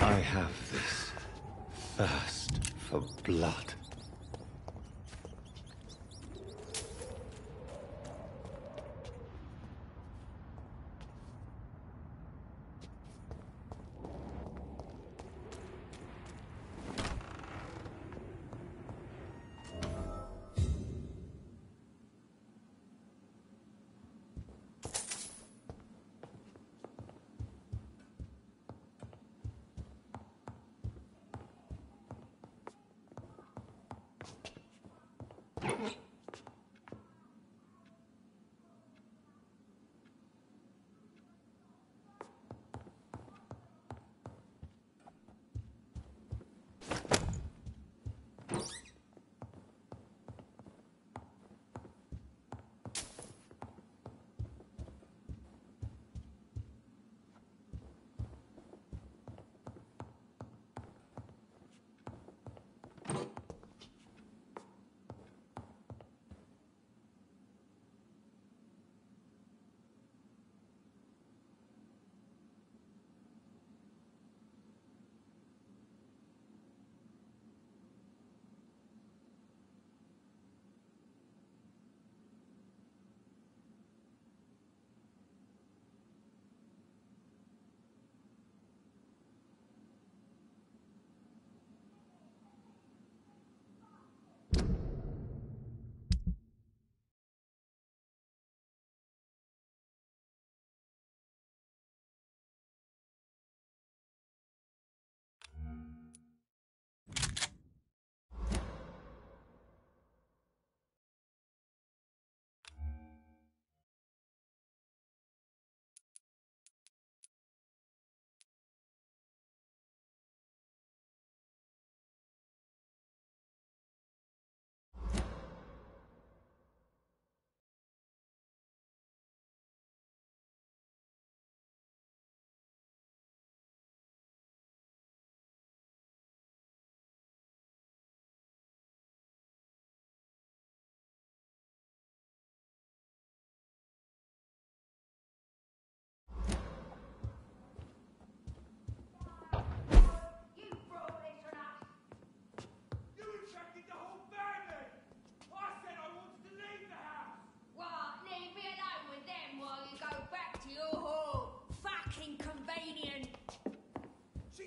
I have this thirst for blood.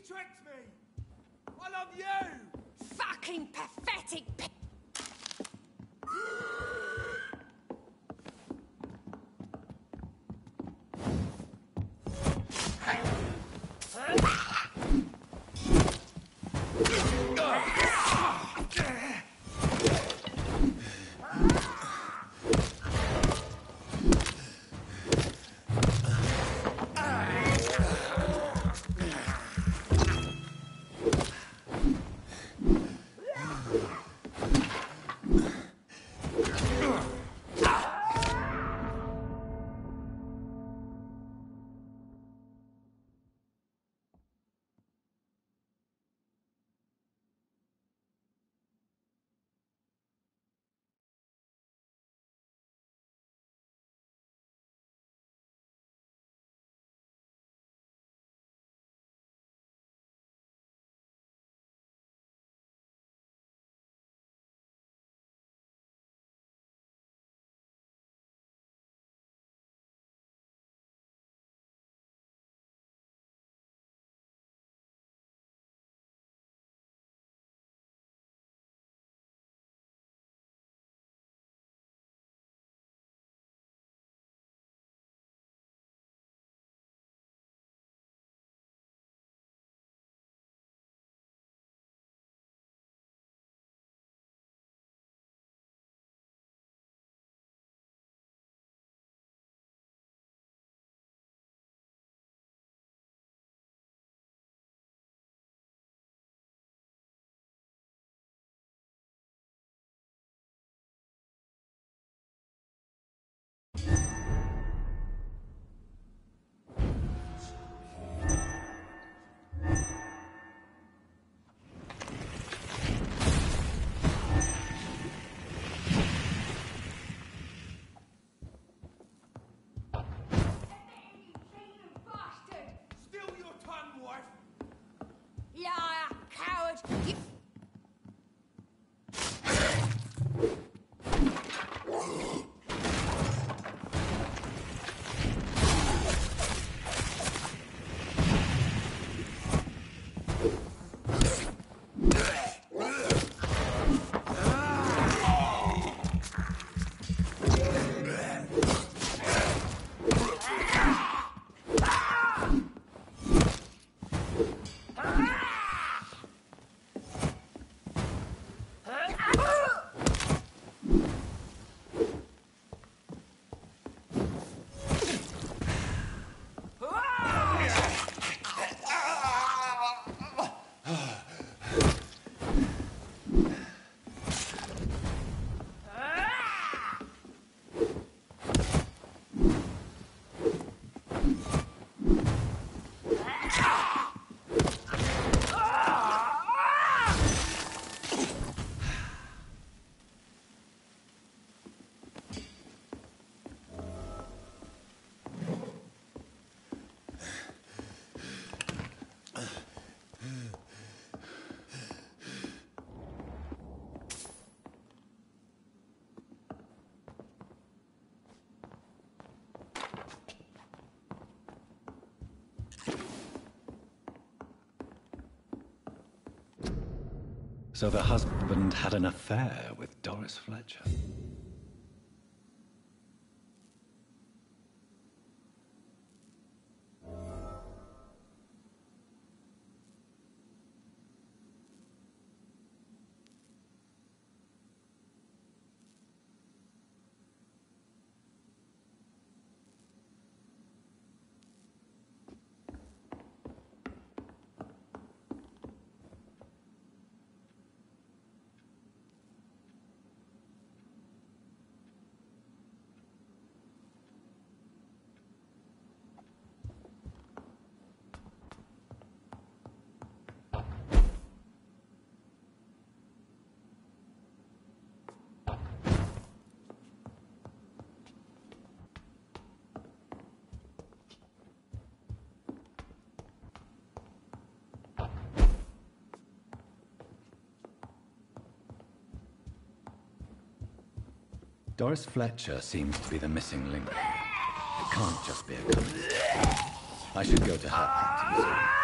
Tricked me! I love you! Fucking pathetic So the husband had an affair with Doris Fletcher. Doris Fletcher seems to be the missing link. It can't just be a coincidence. I should go to her practice.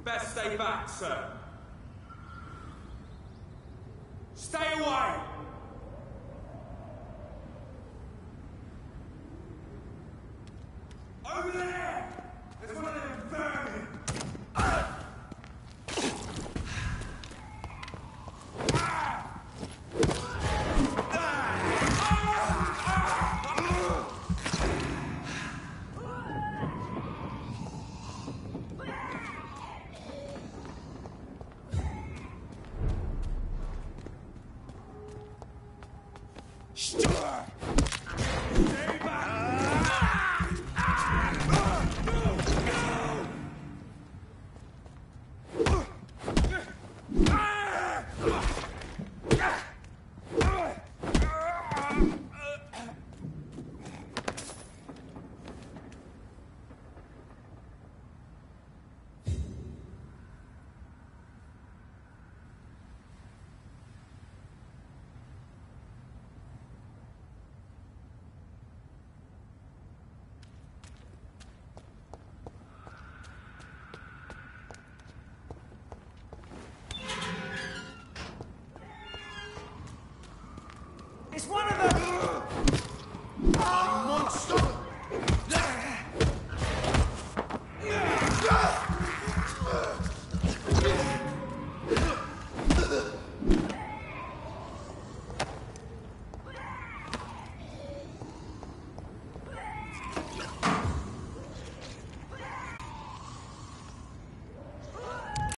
Best stay back, sir. Stay away! Over there! There's one of them vermin! Ah!